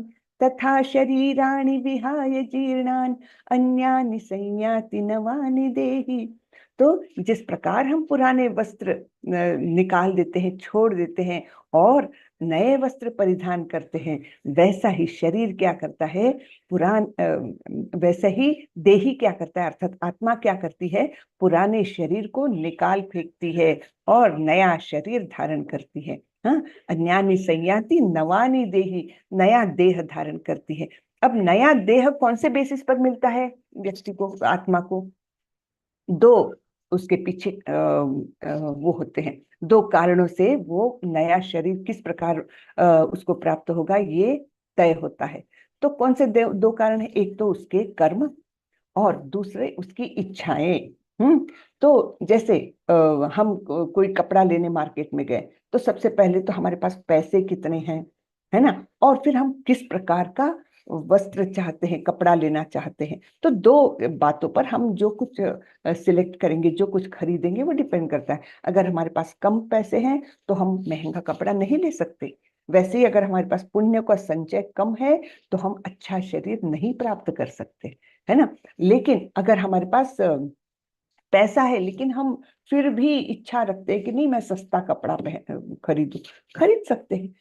तथा शरीराणि विहाय जीर्णान् अन्यानि संयाति नवानि देहि। तो जिस प्रकार हम पुराने वस्त्र निकाल देते हैं, छोड़ देते हैं और नए वस्त्र परिधान करते हैं, वैसा ही शरीर क्या करता है, वैसा ही देही क्या करता है, अर्थात आत्मा क्या करती है, पुराने शरीर को निकाल फेंकती है और नया शरीर धारण करती है। हाँ, अन्यानि संयाति नवानि देहि, नया देह धारण करती है। अब नया देह कौन से बेसिस पर मिलता है व्यक्ति को, आत्मा को? दो उसके पीछे वो होते हैं, दो कारणों से वो नया शरीर किस प्रकार उसको प्राप्त होगा ये तय होता है। तो कौन से दो कारण है? एक तो उसके कर्म और दूसरे उसकी इच्छाएं। तो जैसे हम कोई कपड़ा लेने मार्केट में गए तो सबसे पहले तो हमारे पास पैसे कितने हैं, है ना, और फिर हम किस प्रकार का वस्त्र चाहते हैं, कपड़ा लेना चाहते हैं। तो दो बातों पर हम जो कुछ सिलेक्ट करेंगे, जो कुछ खरीदेंगे वो डिपेंड करता है। अगर हमारे पास कम पैसे हैं तो हम महंगा कपड़ा नहीं ले सकते। वैसे ही अगर हमारे पास पुण्य का संचय कम है तो हम अच्छा शरीर नहीं प्राप्त कर सकते, है ना। लेकिन अगर हमारे पास पैसा है लेकिन हम फिर भी इच्छा रखते हैं कि नहीं मैं सस्ता कपड़ा खरीदूं, खरीद सकते हैं।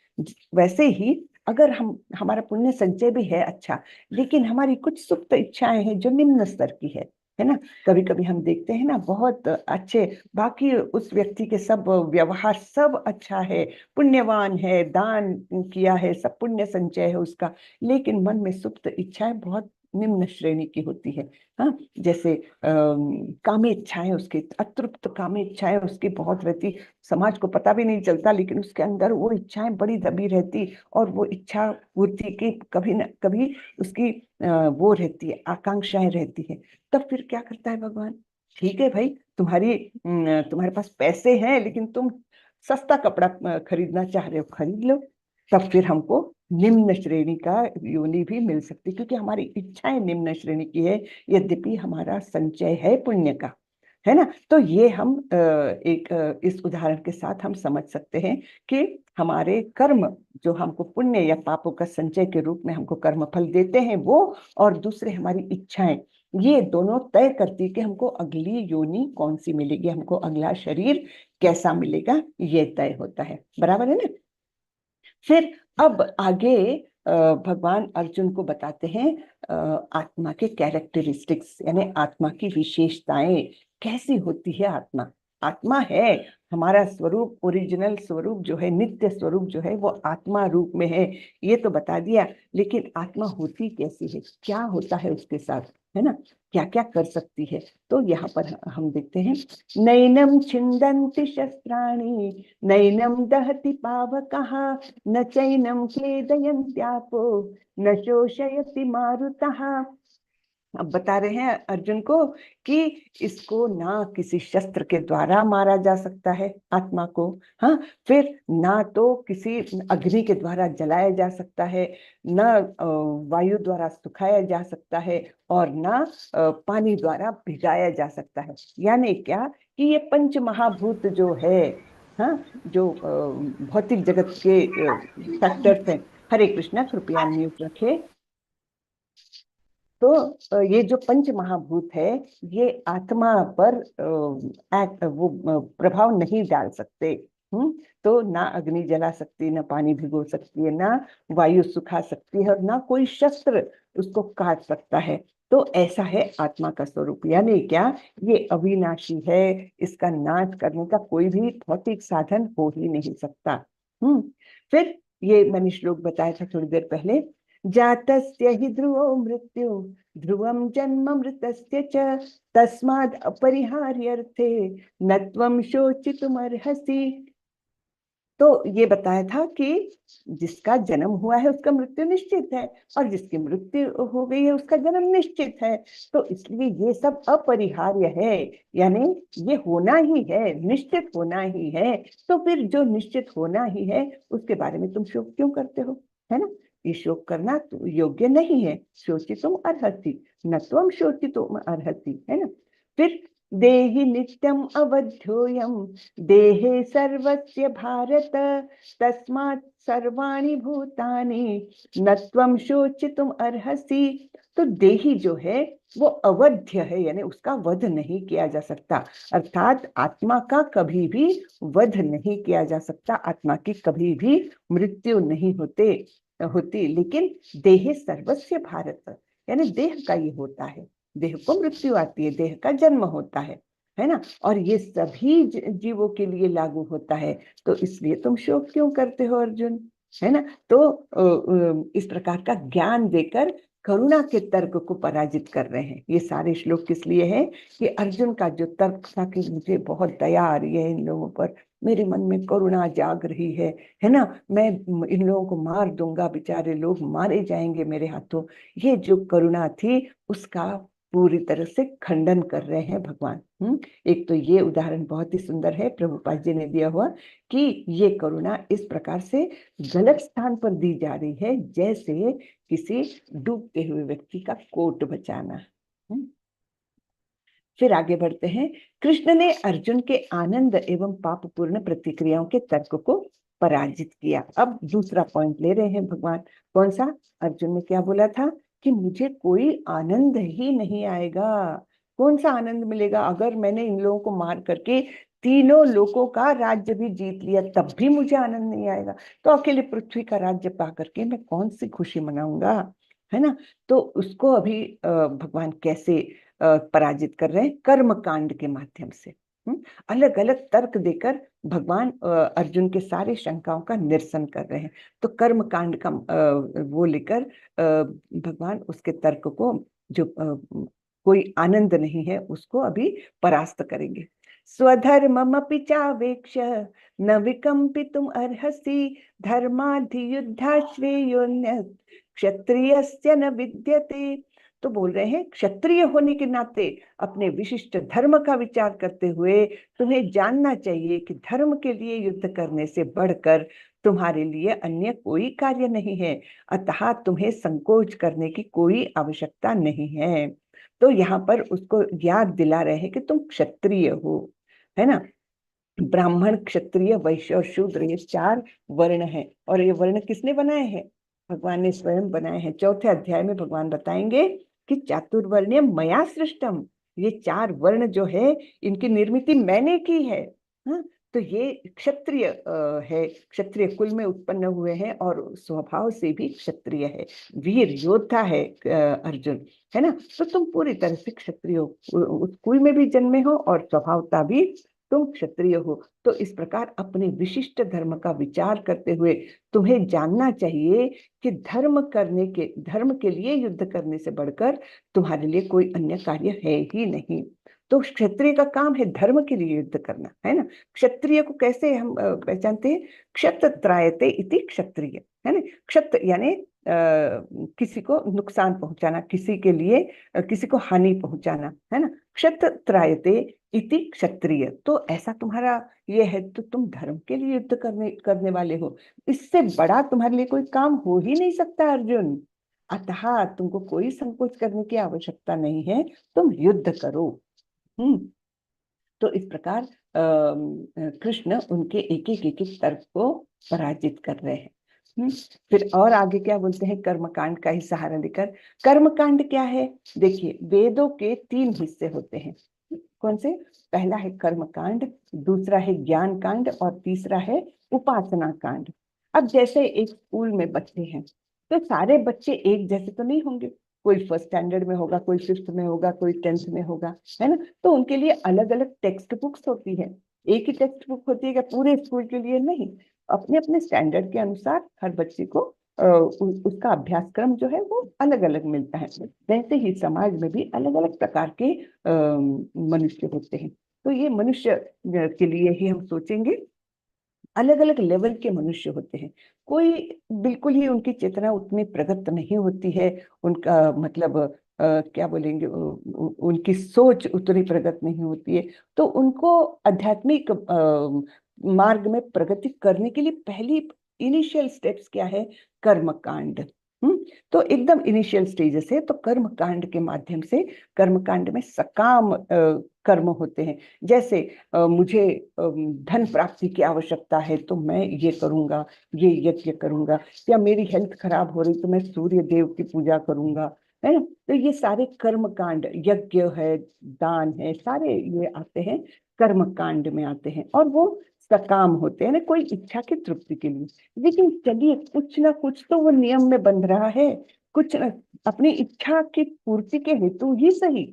वैसे ही अगर हमारा पुण्य संचय भी है अच्छा, लेकिन हमारी कुछ सुप्त इच्छाएं हैं जो निम्न स्तर की है ना। कभी कभी हम देखते हैं ना, बहुत अच्छे, बाकी उस व्यक्ति के सब व्यवहार सब अच्छा है, पुण्यवान है, दान किया है, सब पुण्य संचय है उसका, लेकिन मन में सुप्त इच्छाएं बहुत निम्न श्रेणी की होती है। हाँ, जैसे कामी इच्छाएं, उसके अतृप्त कामी इच्छाएं उसकी बहुत रहती, समाज को पता भी नहीं चलता, लेकिन उसके अंदर वो इच्छाएं बड़ी दबी रहती और वो इच्छा पूर्ति की कभी न कभी उसकी वो रहती है, आकांक्षाएं रहती है। तब फिर क्या करता है भगवान? ठीक है भाई, तुम्हारे पास पैसे हैं लेकिन तुम सस्ता कपड़ा खरीदना चाह रहे हो, खरीद लो। तब फिर हमको निम्न श्रेणी का योनि भी मिल सकती, क्योंकि हमारी इच्छाएं निम्न श्रेणी की है, यद्यपि हमारा संचय है पुण्य का, है ना। तो ये हम इस उदाहरण के साथ हम समझ सकते हैं कि हमारे कर्म जो हमको पुण्य या पापों का संचय के रूप में हमको कर्म फल देते हैं वो, और दूसरे हमारी इच्छाएं, ये दोनों तय करती है कि हमको अगली योनि कौन सी मिलेगी, हमको अगला शरीर कैसा मिलेगा, ये तय होता है। बराबर है ना। फिर अब आगे भगवान अर्जुन को बताते हैं आत्मा के कैरेक्टरिस्टिक्स, यानी आत्मा की विशेषताएं कैसी होती है। आत्मा आत्मा है, हमारा स्वरूप, ओरिजिनल स्वरूप जो है, नित्य स्वरूप जो है वो आत्मा रूप में है, ये तो बता दिया। लेकिन आत्मा होती कैसी है, क्या होता है उसके साथ, है ना, क्या क्या कर सकती है। तो यहाँ पर हम देखते हैं, नैनम छिन्दन्ति शस्त्राणि नैनम दहति पावकः न चैनम क्लेदयन्त्यापो न शोषयति मारुतः। अब बता रहे हैं अर्जुन को कि इसको ना किसी शस्त्र के द्वारा मारा जा सकता है आत्मा को, हाँ, फिर ना तो किसी अग्नि के द्वारा जलाया जा सकता है, ना वायु द्वारा सुखाया जा सकता है, और ना पानी द्वारा भिगाया जा सकता है। यानी क्या कि ये पंच महाभूत जो है, हाँ, जो भौतिक जगत के फैक्टर्स हैं। हरे कृष्णा, कृपया म्यूट रखे। तो ये जो पंच महाभूत है ये आत्मा पर प्रभाव नहीं डाल सकते। तो ना अग्नि जला सकती, ना पानी भिगो सकती है, ना वायु सुखा सकती है, और ना कोई शस्त्र उसको काट सकता है। तो ऐसा है आत्मा का स्वरूप। यानी क्या, ये अविनाशी है, इसका नाश करने का कोई भी भौतिक साधन हो ही नहीं सकता। फिर ये मैंने श्लोक बताया था थोड़ी देर पहले, जातस्य हि ध्रुवो मृत्यु ध्रुवम जन्म मृतस्य च तस्माद् अपरिहार्यर्थे न त्वं शोचितुमर्हसि। तो ये बताया था कि जिसका जन्म हुआ है उसका मृत्यु निश्चित है, और जिसकी मृत्यु हो गई है उसका जन्म निश्चित है। तो इसलिए ये सब अपरिहार्य है, यानी ये होना ही है, निश्चित होना ही है। तो फिर जो निश्चित होना ही है उसके बारे में तुम शोक क्यों करते हो, है ना। ये शोक करना तो योग्य नहीं है। शोचितुम अर्हसि न त्वं शोचितुम अर्हसि, है ना। फिर देहि नित्यम अवध्योयम देहे सर्वस्य भारत तस्मात् सर्वाणि भूतानि न त्वं शोचितुम अर्हसि। तो देही जो है वो अवध्य है, यानी उसका वध नहीं किया जा सकता, अर्थात आत्मा का कभी भी वध नहीं किया जा सकता, आत्मा की कभी भी मृत्यु नहीं होती। लेकिन देह सर्वस्य भारत, यानी देह का ये होता है, देह को मृत्यु आती है, देह का जन्म होता है ना, और ये सभी जीवों के लिए लागू होता है। तो इसलिए तुम शोक क्यों करते हो अर्जुन, है ना। तो इस प्रकार का ज्ञान देकर करुणा के तर्क को पराजित कर रहे हैं। ये सारे श्लोक किस लिए है कि अर्जुन का जो तर्क था कि मुझे बहुत दया आ रही है इन लोगों पर, मेरे मन में करुणा जाग रही है ना, मैं इन लोगों को मार दूंगा, बेचारे लोग मारे जाएंगे मेरे हाथों, ये जो करुणा थी उसका पूरी तरह से खंडन कर रहे हैं भगवान। एक तो ये उदाहरण बहुत ही सुंदर है प्रभुपाद जी ने दिया हुआ कि ये करुणा इस प्रकार से गलत स्थान पर दी जा रही है जैसे किसी डूबते हुए व्यक्ति का कोट बचाना। फिर आगे बढ़ते हैं। कृष्ण ने अर्जुन के आनंद एवं पापपूर्ण प्रतिक्रियाओं के तर्क को पराजित किया। अब दूसरा पॉइंट ले रहे हैं भगवान। कौन सा? अर्जुन ने क्या बोला था कि मुझे कोई आनंद ही नहीं आएगा। कौन सा आनंद मिलेगा अगर मैंने इन लोगों को मार करके तीनों लोगों का राज्य भी जीत लिया, तब भी मुझे आनंद नहीं आएगा। तो अकेले पृथ्वी का राज्य पा करके मैं कौन सी खुशी मनाऊंगा, है ना। तो उसको अभी भगवान कैसे पराजित कर रहे हैं? कर्म कांड के माध्यम से अलग अलग तर्क देकर भगवान अर्जुन के सारे शंकाओं का निरसन कर रहे हैं। तो कर्म कांड का वो लेकर भगवान उसके तर्क को, जो कोई आनंद नहीं है, उसको अभी परास्त करेंगे। स्वधर्ममपि चावेक्ष न विकम्पितुम अर्हसि धर्माधियुद्धा श्रेयोन्यत् क्षत्रियस्य न विद्यते। तो बोल रहे हैं क्षत्रिय होने के नाते अपने विशिष्ट धर्म का विचार करते हुए तुम्हें जानना चाहिए कि धर्म के लिए युद्ध करने से बढ़कर तुम्हारे लिए अन्य कोई कार्य नहीं है, अतः तुम्हें संकोच करने की कोई आवश्यकता नहीं है। तो यहाँ पर उसको याद दिला रहे हैं कि तुम क्षत्रिय हो, है ना। ब्राह्मण, क्षत्रिय, वैश्य और शूद्र, ये 4 वर्ण हैं। और ये वर्ण किसने बनाए हैं? भगवान ने स्वयं बनाए हैं। 4थे अध्याय में भगवान बताएंगे कि चातुर्वर्ण्यम मया सृष्टम, ये 4 वर्ण जो है इनकी निर्मित मैंने की है। हाँ, तो ये क्षत्रिय है, क्षत्रिय कुल में उत्पन्न हुए हैं और स्वभाव से भी क्षत्रिय है, वीर योद्धा है अर्जुन, है ना। तो तुम पूरी तरह से क्षत्रिय हो, उस कुल में भी जन्मे हो और स्वभावता भी तुम क्षत्रिय हो। तो इस प्रकार अपने विशिष्ट धर्म का विचार करते हुए तुम्हें जानना चाहिए कि धर्म के लिए युद्ध करने से बढ़कर तुम्हारे लिए कोई अन्य कार्य है ही नहीं। तो क्षत्रिय का काम है धर्म के लिए युद्ध करना, है ना। क्षत्रिय को कैसे हम पहचानते हैं? क्षत्र त्रायते इति क्षत्रिय, है ना। क्षत्र यानी किसी को नुकसान पहुंचाना, किसी के लिए किसी को हानि पहुंचाना, है ना। क्षत्र त्रायते इति क्षत्रिय। तो ऐसा तुम्हारा ये है, तो तुम धर्म के लिए युद्ध करने वाले हो। इससे बड़ा तुम्हारे लिए कोई काम हो ही नहीं सकता अर्जुन, अतः तुमको कोई संकोच करने की आवश्यकता नहीं है, तुम युद्ध करो। तो इस प्रकार कृष्ण उनके एक एक तर्क को पराजित कर रहे हैं। फिर और आगे क्या बोलते हैं? कर्मकांड का ही सहारा लेकर। कर्मकांड क्या है? देखिए, वेदों के 3 हिस्से होते हैं। कौन से? पहला है कर्मकांड, दूसरा है ज्ञान कांड और तीसरा है उपासना कांड। अब जैसे एक स्कूल में बच्चे हैं, तो सारे बच्चे एक जैसे तो नहीं होंगे, कोई 1st स्टैंडर्ड में होगा, कोई 5th में होगा, कोई 10th में होगा, है ना। तो उनके लिए अलग अलग टेक्स्ट बुक्स होती है। एक ही टेक्स्ट बुक होती है क्या पूरे स्कूल के लिए? नहीं, अपने अपने स्टैंडर्ड के अनुसार हर बच्चे को उसका अभ्यासक्रम जो है वो अलग अलग मिलता है। वैसे ही समाज में भी अलग अलग प्रकार के मनुष्य होते हैं। तो ये मनुष्य के लिए ही हम सोचेंगे, अलग अलग लेवल के मनुष्य होते हैं। कोई बिल्कुल ही उनकी चेतना उतनी प्रगत नहीं होती है, उनका मतलब क्या बोलेंगे, उनकी सोच उतनी प्रगत नहीं होती है। तो उनको आध्यात्मिक मार्ग में प्रगति करने के लिए पहली इनिशियल स्टेप्स क्या है? कर्मकांड। तो एकदम इनिशियल स्टेजेस है। तो कर्म कांड के माध्यम से, कर्म कांड में सकाम कर्म होते हैं। जैसे मुझे धन प्राप्ति की आवश्यकता है तो मैं ये करूंगा, ये यज्ञ करूंगा, या मेरी हेल्थ खराब हो रही तो मैं सूर्य देव की पूजा करूंगा, है ना। तो ये सारे कर्म कांड, यज्ञ है, दान है, सारे ये आते हैं कर्म कांड में आते हैं, और वो सकाम होते हैं ना, कोई इच्छा की तृप्ति के लिए। लेकिन चलिए, कुछ ना कुछ तो वो नियम में बंध रहा है, कुछ न, अपनी इच्छा की पूर्ति के हेतु ही सही,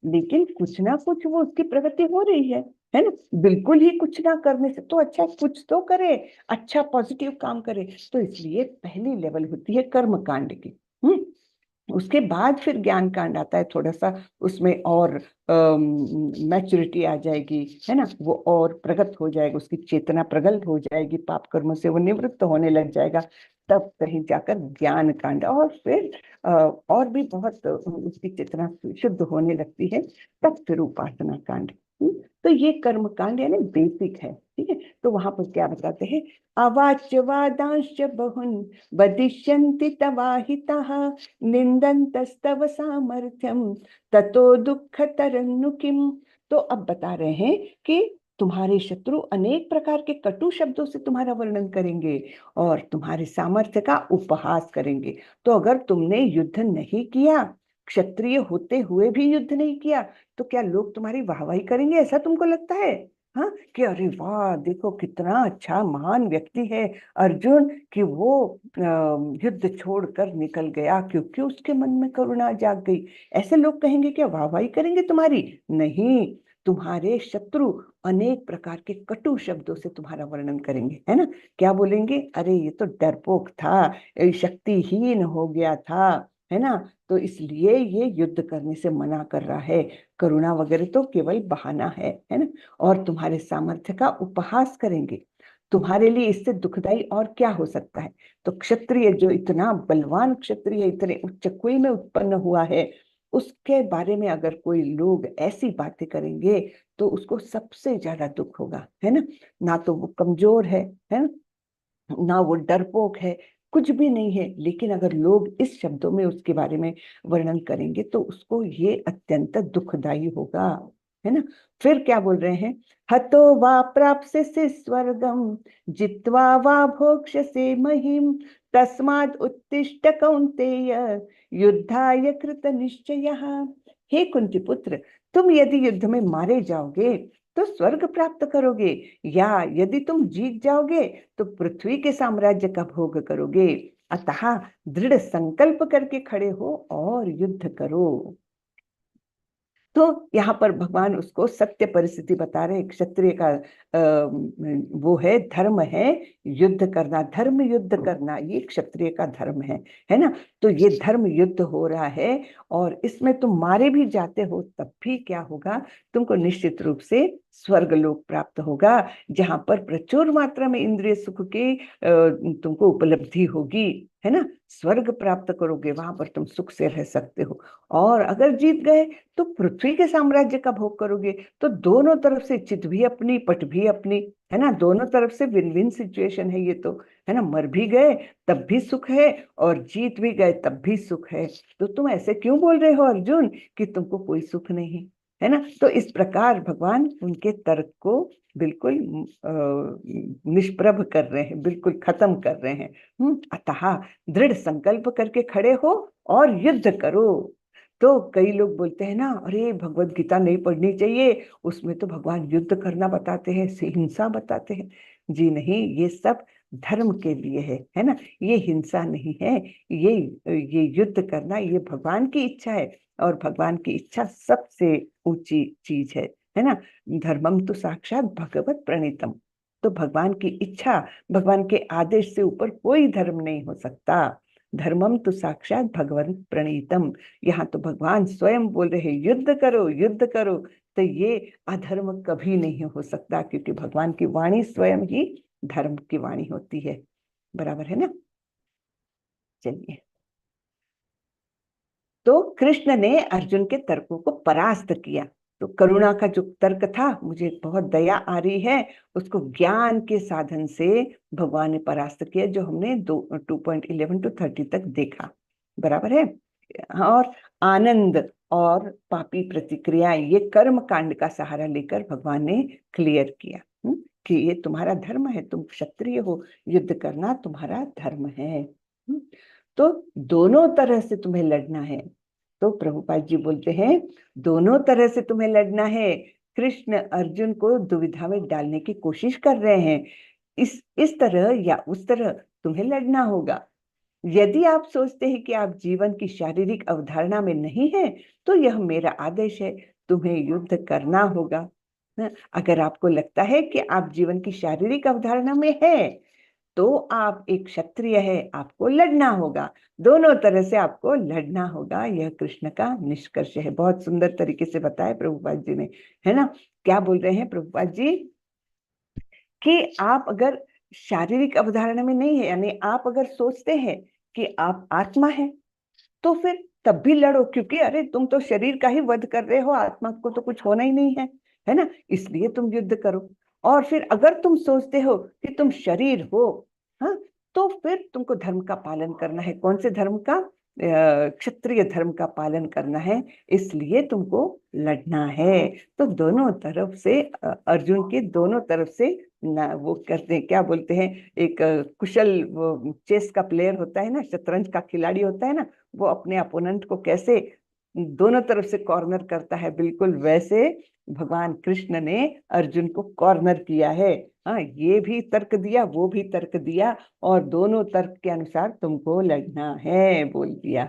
लेकिन कुछ ना कुछ वो उसकी प्रगति हो रही है ना। बिल्कुल ही कुछ ना करने से तो अच्छा कुछ तो करे, अच्छा पॉजिटिव काम करे। तो इसलिए पहली लेवल होती है कर्म कांड की। उसके बाद फिर ज्ञान कांड आता है, थोड़ा सा उसमें और मैच्योरिटी आ जाएगी, है ना, वो और प्रगत हो जाएगा, उसकी चेतना प्रगल्भ हो जाएगी, पाप कर्मों से वो निवृत्त होने लग जाएगा। तब कहीं जाकर ज्ञान कांड, और फिर और भी बहुत उसकी चेतना शुद्ध होने लगती है, तब फिर उपासना कांड। तो ये कर्म कांड यानी बेसिक है, ठीक है। तो वहां पर क्या बताते हैं, अवाच्य वादांश बहुन वदिष्यन्ति तवाहिताः निंदन्तस्तव सामर्थ्यम ततो दुःख तरन्नु किम। तो अब बता रहे हैं कि तुम्हारे शत्रु अनेक प्रकार के कटु शब्दों से तुम्हारा वर्णन करेंगे और तुम्हारे सामर्थ्य का उपहास करेंगे। तो अगर तुमने युद्ध नहीं किया, क्षत्रिय होते हुए भी युद्ध नहीं किया, तो क्या लोग तुम्हारी वाहवाही करेंगे? ऐसा तुमको लगता है? हाँ, कि अरे वाह, देखो कितना अच्छा महान व्यक्ति है अर्जुन, कि वो युद्ध छोड़कर निकल गया क्योंकि उसके मन में करुणा जाग गई। ऐसे लोग कहेंगे क्या? वाहवाही करेंगे तुम्हारी? नहीं, तुम्हारे शत्रु अनेक प्रकार के कटु शब्दों से तुम्हारा वर्णन करेंगे, है ना। क्या बोलेंगे? अरे ये तो डरपोक था, शक्तिहीन हो गया था, है ना, तो इसलिए ये युद्ध करने से मना कर रहा है, करुणा वगैरह तो केवल बहाना है ना। और तुम्हारे सामर्थ्य का उपहास करेंगे। तुम्हारे लिए इससे दुखदाई और क्या हो सकता है? तो क्षत्रिय, जो इतना बलवान क्षत्रिय, इतने उच्च कुल में उत्पन्न हुआ है, उसके बारे में अगर कोई लोग ऐसी बातें करेंगे तो उसको सबसे ज्यादा दुख होगा, है ना। ना तो वो कमजोर है ना, ना वो डरपोक है, कुछ भी नहीं है, लेकिन अगर लोग इस शब्दों में उसके बारे में वर्णन करेंगे तो उसको ये अत्यंत दुखदाई होगा, है ना। फिर क्या बोल रहे हैं, हतो वा प्राप्स्यसि स्वर्गम जित्वा वा भोक्ष्यसे महिम तस्माद् उत्तिष्ठ कौन्तेय युद्धाय कृत निश्चयः। हे कुंती पुत्र, तुम यदि युद्ध में मारे जाओगे तो स्वर्ग प्राप्त करोगे, या यदि तुम जीत जाओगे तो पृथ्वी के साम्राज्य का भोग करोगे। अतः दृढ़ संकल्प करके खड़े हो और युद्ध करो। तो यहाँ पर भगवान उसको सत्य परिस्थिति बता रहे। क्षत्रिय का वो है, धर्म है युद्ध करना, धर्म युद्ध करना, ये क्षत्रिय का धर्म है ना। तो ये धर्म युद्ध हो रहा है, और इसमें तुम मारे भी जाते हो तब भी क्या होगा, तुमको निश्चित रूप से स्वर्ग लोक प्राप्त होगा, जहां पर प्रचुर मात्रा में इंद्रिय सुख की तुमको उपलब्धि होगी, है ना। स्वर्ग प्राप्त करोगे, वहां पर तुम सुख से रह सकते हो। और अगर जीत गए तो पृथ्वी के साम्राज्य का भोग करोगे। तो दोनों तरफ से चित भी अपनी, पट भी अपनी, है ना। दोनों तरफ से विन विन सिचुएशन है ये तो, है ना। मर भी गए तब भी सुख है, और जीत भी गए तब भी सुख है। तो तुम ऐसे क्यों बोल रहे हो अर्जुन कि तुमको कोई सुख नहीं, है ना। तो इस प्रकार भगवान उनके तर्क को बिल्कुल निष्प्रभ कर रहे हैं, बिल्कुल खत्म कर रहे हैं। अतः दृढ़ संकल्प करके खड़े हो और युद्ध करो। तो कई लोग बोलते हैं ना, अरे भगवत गीता नहीं पढ़नी चाहिए, उसमें तो भगवान युद्ध करना बताते हैं, हिंसा बताते हैं। जी नहीं, ये सब धर्म के लिए है ना, ये हिंसा नहीं है। ये युद्ध करना ये भगवान की इच्छा है, और भगवान की इच्छा सबसे ऊंची चीज है ना। धर्मम तो साक्षात भगवत प्रणीतम। तो भगवान की इच्छा, भगवान के आदेश से ऊपर कोई धर्म नहीं हो सकता। धर्मम तो साक्षात भगवत प्रणीतम। यहाँ तो भगवान स्वयं बोल रहे हैं युद्ध करो, युद्ध करो। तो ये अधर्म कभी नहीं हो सकता, क्योंकि भगवान की वाणी स्वयं ही धर्म की वाणी होती है। बराबर है ना। चलिए, तो कृष्ण ने अर्जुन के तर्कों को परास्त किया। तो करुणा का जो तर्क था, मुझे बहुत दया आ रही है, उसको ज्ञान के साधन से भगवान ने परास्त किया, जो हमने 2.11 to 30 तक देखा, बराबर है। और आनंद और पापी प्रतिक्रिया, ये कर्म कांड का सहारा लेकर भगवान ने क्लियर किया कि ये तुम्हारा धर्म है, तुम क्षत्रिय हो, युद्ध करना तुम्हारा धर्म है। तो दोनों तरह से तुम्हें लड़ना है। तो प्रभुपाद जी बोलते हैं दोनों तरह से तुम्हें लड़ना है। कृष्ण अर्जुन को दुविधा में डालने की कोशिश कर रहे हैं, इस तरह या उस तरह तुम्हें लड़ना होगा। यदि आप सोचते हैं कि आप जीवन की शारीरिक अवधारणा में नहीं है, तो यह मेरा आदेश है, तुम्हें युद्ध करना होगा। अगर आपको लगता है कि आप जीवन की शारीरिक अवधारणा में है, तो आप एक क्षत्रिय है, आपको लड़ना होगा। दोनों तरह से आपको लड़ना होगा। यह कृष्ण का निष्कर्ष है। बहुत सुंदर तरीके से बताया प्रभुपाद जी ने, है ना। क्या बोल रहे हैं प्रभुपाद जी कि आप अगर शारीरिक अवधारणा में नहीं है, यानी आप अगर सोचते हैं कि आप आत्मा है, तो फिर तब भी लड़ो, क्योंकि अरे तुम तो शरीर का ही वध कर रहे हो, आत्मा को तो कुछ होना ही नहीं है ना, इसलिए तुम युद्ध करो। और फिर अगर तुम सोचते हो कि तुम शरीर हो, हाँ, तो फिर तुमको धर्म का पालन करना है। कौन से धर्म का? क्षत्रिय धर्म का पालन करना है, इसलिए तुमको लड़ना है। तो दोनों तरफ से अर्जुन के दोनों तरफ से ना वो करते हैं, क्या बोलते हैं, एक कुशल चेस का प्लेयर होता है ना, शतरंज का खिलाड़ी होता है ना, वो अपने अपोनेंट को कैसे दोनों तरफ से कॉर्नर करता है, बिल्कुल वैसे भगवान कृष्ण ने अर्जुन को कॉर्नर किया है। हाँ, ये भी तर्क दिया, वो भी तर्क दिया, और दोनों तर्क के अनुसार तुमको लड़ना है, बोल दिया।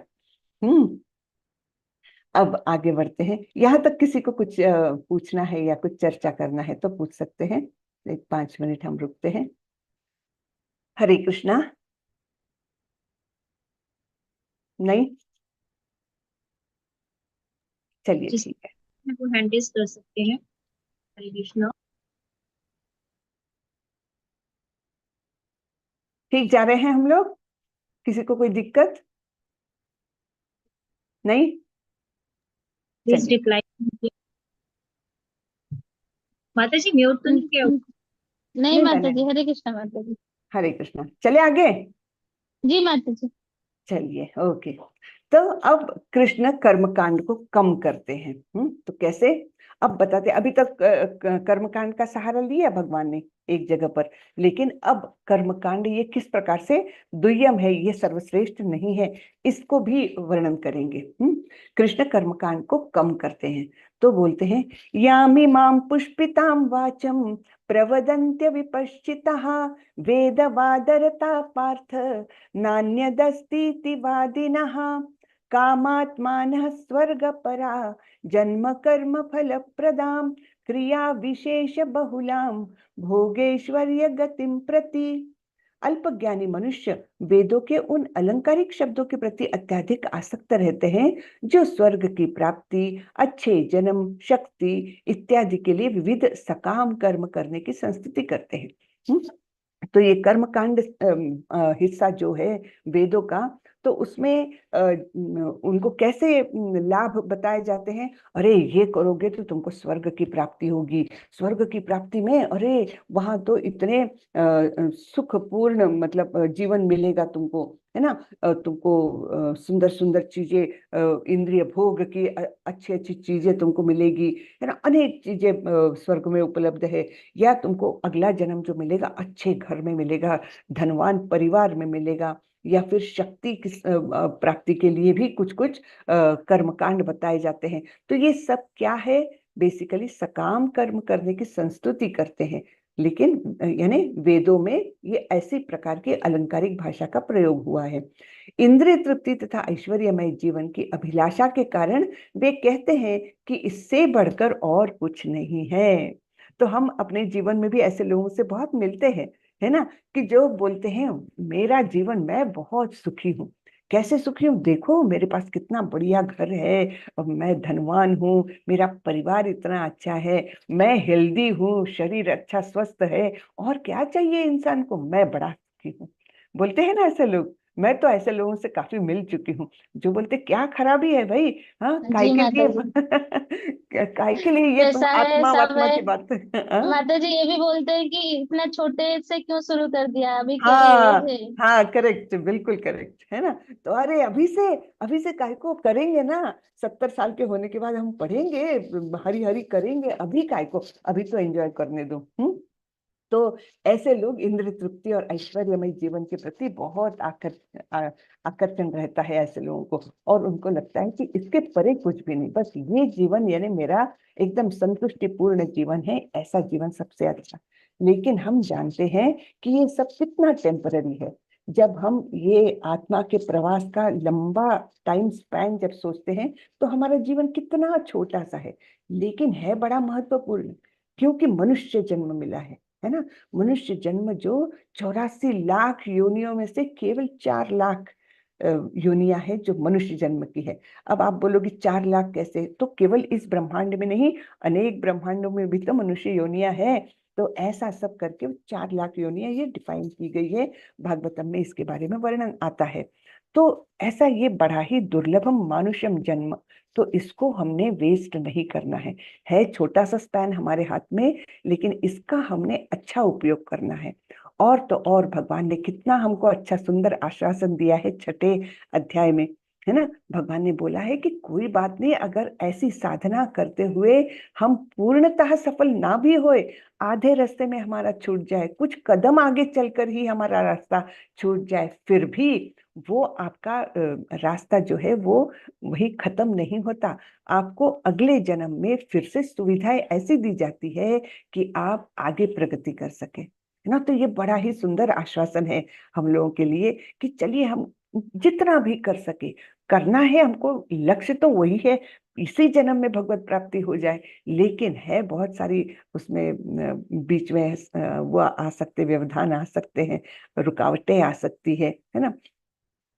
अब आगे बढ़ते हैं। यहाँ तक किसी को कुछ पूछना है या कुछ चर्चा करना है तो पूछ सकते हैं। 5 मिनट हम रुकते हैं। हरे कृष्णा। नहीं, चलिए जिस ठीक है। वो हैंड रेज कर सकते हैं। हरे कृष्णा। ठीक जा रहे हैं हम लोग? किसी को कोई दिक्कत नहीं? प्लीज चलिए। रिप्लाई। माता जी म्यूट तो नहीं किया? नहीं नहीं, माता मैंने। जी, हरे कृष्णा माता जी। हरे कृष्णा, चले आगे। जी माता जी। चलिए, ओके। तो अब कृष्ण कर्मकांड को कम करते हैं। तो कैसे? अब बताते। अभी तक कर्मकांड का सहारा लिया भगवान ने एक जगह पर, लेकिन अब कर्मकांड ये किस प्रकार से दुय्यम है, ये सर्वश्रेष्ठ नहीं है, इसको भी वर्णन करेंगे। कृष्ण कर्मकांड को कम करते हैं, तो बोलते हैं यामि माम पुष्पिताम वाचम प्रवदन्त्य विपश्चितः वेदवादरता पार्थ नान्यदस्तीति वादिनः कामात्मानः स्वर्गपरा जन्म कर्म फलप्रदां क्रिया विशेष बहुलां भोगेश्वर्य गतिं प्रति। अल्पज्ञानी मनुष्य वेदों के उन अलंकारिक शब्दों के प्रति अत्यधिक आसक्त रहते हैं जो स्वर्ग की प्राप्ति, अच्छे जन्म, शक्ति इत्यादि के लिए विविध सकाम कर्म करने की संस्तुति करते हैं। तो ये कर्म कांड हिस्सा जो है वेदों का, तो उसमें उनको कैसे लाभ बताए जाते हैं। अरे ये करोगे तो तुमको स्वर्ग की प्राप्ति होगी, स्वर्ग की प्राप्ति में अरे वहां तो इतने सुखपूर्ण मतलब जीवन मिलेगा तुमको, है ना। तुमको सुंदर सुंदर चीजें, इंद्रिय भोग की अच्छी अच्छी चीजें तुमको मिलेगी, है ना। अनेक चीजें स्वर्ग में उपलब्ध है। या तुमको अगला जन्म जो मिलेगा अच्छे घर में मिलेगा, धनवान परिवार में मिलेगा, या फिर शक्ति की प्राप्ति के लिए भी कुछ कुछ कर्मकांड बताए जाते हैं। तो ये सब क्या है? बेसिकली सकाम कर्म करने की संस्तुति करते हैं, लेकिन यानी वेदों में ये ऐसी प्रकार की अलंकारिक भाषा का प्रयोग हुआ है। इंद्रिय तृप्ति तथा ऐश्वर्यमय जीवन की अभिलाषा के कारण वे कहते हैं कि इससे बढ़कर और कुछ नहीं है। तो हम अपने जीवन में भी ऐसे लोगों से बहुत मिलते हैं, है ना, कि जो बोलते हैं मेरा जीवन, मैं बहुत सुखी हूँ। कैसे सुखी हूँ? देखो मेरे पास कितना बढ़िया घर है, और मैं धनवान हूँ, मेरा परिवार इतना अच्छा है, मैं हेल्दी हूँ, शरीर अच्छा स्वस्थ है, और क्या चाहिए इंसान को, मैं बड़ा सुखी हूँ। बोलते हैं ना ऐसे लोग, मैं तो ऐसे लोगों से काफी मिल चुकी हूँ जो बोलते क्या खराबी है भाई, हाँ काय जी के माता लिए जी। काय के लिए ये तुम ऐसा है आत्मा सब वात्मा है। की बात हाँ माता जी ये भी बोलते हैं कि इतना छोटे से क्यों शुरू कर दिया, अभी क्या हाँ एज है। हाँ, करेक्ट, बिल्कुल करेक्ट है ना। तो अरे अभी से काय को करेंगे ना, 70 साल के होने के बाद हम पढ़ेंगे, हरी हरी करेंगे, अभी काय को, अभी तो एंजॉय करने दो। तो ऐसे लोग इंद्र तृप्ति और ऐश्वर्यमय जीवन के प्रति बहुत आकर्षण रहता है ऐसे लोगों को, और उनको लगता है कि इसके परे कुछ भी नहीं, बस ये जीवन यानी मेरा एकदम संतुष्टिपूर्ण जीवन है, ऐसा जीवन सबसे अच्छा। लेकिन हम जानते हैं कि ये सब कितना टेम्पररी है। जब हम ये आत्मा के प्रवास का लंबा टाइम स्पैन जब सोचते हैं तो हमारा जीवन कितना छोटा सा है, लेकिन है बड़ा महत्वपूर्ण, क्योंकि मनुष्य जन्म मिला है ना। मनुष्य जन्म जो 84 लाख योनियों में से केवल 4 लाख योनियां है जो मनुष्य जन्म की है। अब आप बोलोगे 4 लाख कैसे, तो केवल इस ब्रह्मांड में नहीं, अनेक ब्रह्मांडों में भी तो मनुष्य योनियां है। तो ऐसा सब करके 4 लाख योनियां ये डिफाइन की गई है, भागवतम में इसके बारे में वर्णन आता है। तो ऐसा ये बड़ा ही दुर्लभम मानुषम जन्म, तो इसको हमने वेस्ट नहीं करना है छोटा सा स्पैन हमारे हाथ में, लेकिन इसका हमने अच्छा उपयोग करना है। और तो और भगवान ने कितना हमको अच्छा सुंदर आश्वासन दिया है 6 अध्याय में, है ना। भगवान ने बोला है कि कोई बात नहीं, अगर ऐसी साधना करते हुए हम पूर्णतः सफल ना भी होए, आधे रास्ते में हमारा छूट जाए, कुछ कदम आगे चलकर ही हमारा रास्ता छूट जाए, फिर भी वो आपका रास्ता जो है वो वही खत्म नहीं होता। आपको अगले जन्म में फिर से सुविधाएं ऐसी दी जाती है कि आप आगे प्रगति कर सके, है ना। तो ये बड़ा ही सुंदर आश्वासन है हम लोगों के लिए कि चलिए हम जितना भी कर सके करना है, हमको लक्ष्य तो वही है, इसी जन्म में भगवत प्राप्ति हो जाए। लेकिन है बहुत सारी उसमें बीच में वो आ सकते, व्यवधान आ सकते हैं, रुकावटें आ सकती है ना।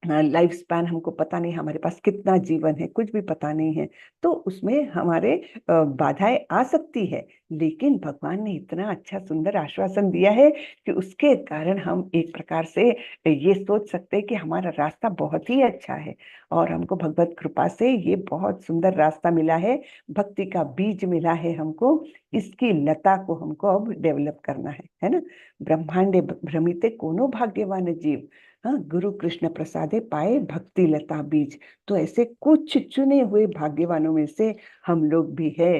लाइफ स्पैन हमको पता नहीं, हमारे पास कितना जीवन है कुछ भी पता नहीं है, तो उसमें हमारे बाधाएं आ सकती है। लेकिन भगवान ने इतना अच्छा सुंदर आश्वासन दिया है कि उसके कारण हम एक प्रकार से ये सोच सकते हैं कि हमारा रास्ता बहुत ही अच्छा है, और हमको भगवत कृपा से ये बहुत सुंदर रास्ता मिला है, भक्ति का बीज मिला है हमको। इसकी लता को हमको अब डेवलप करना है ना। ब्रह्मांडे भ्रमिते कोनो भाग्यवान जीव, हाँ, गुरु कृष्ण प्रसादे पाए भक्ति लता बीज। तो ऐसे कुछ चुने हुए भाग्यवानों में से हम लोग भी है।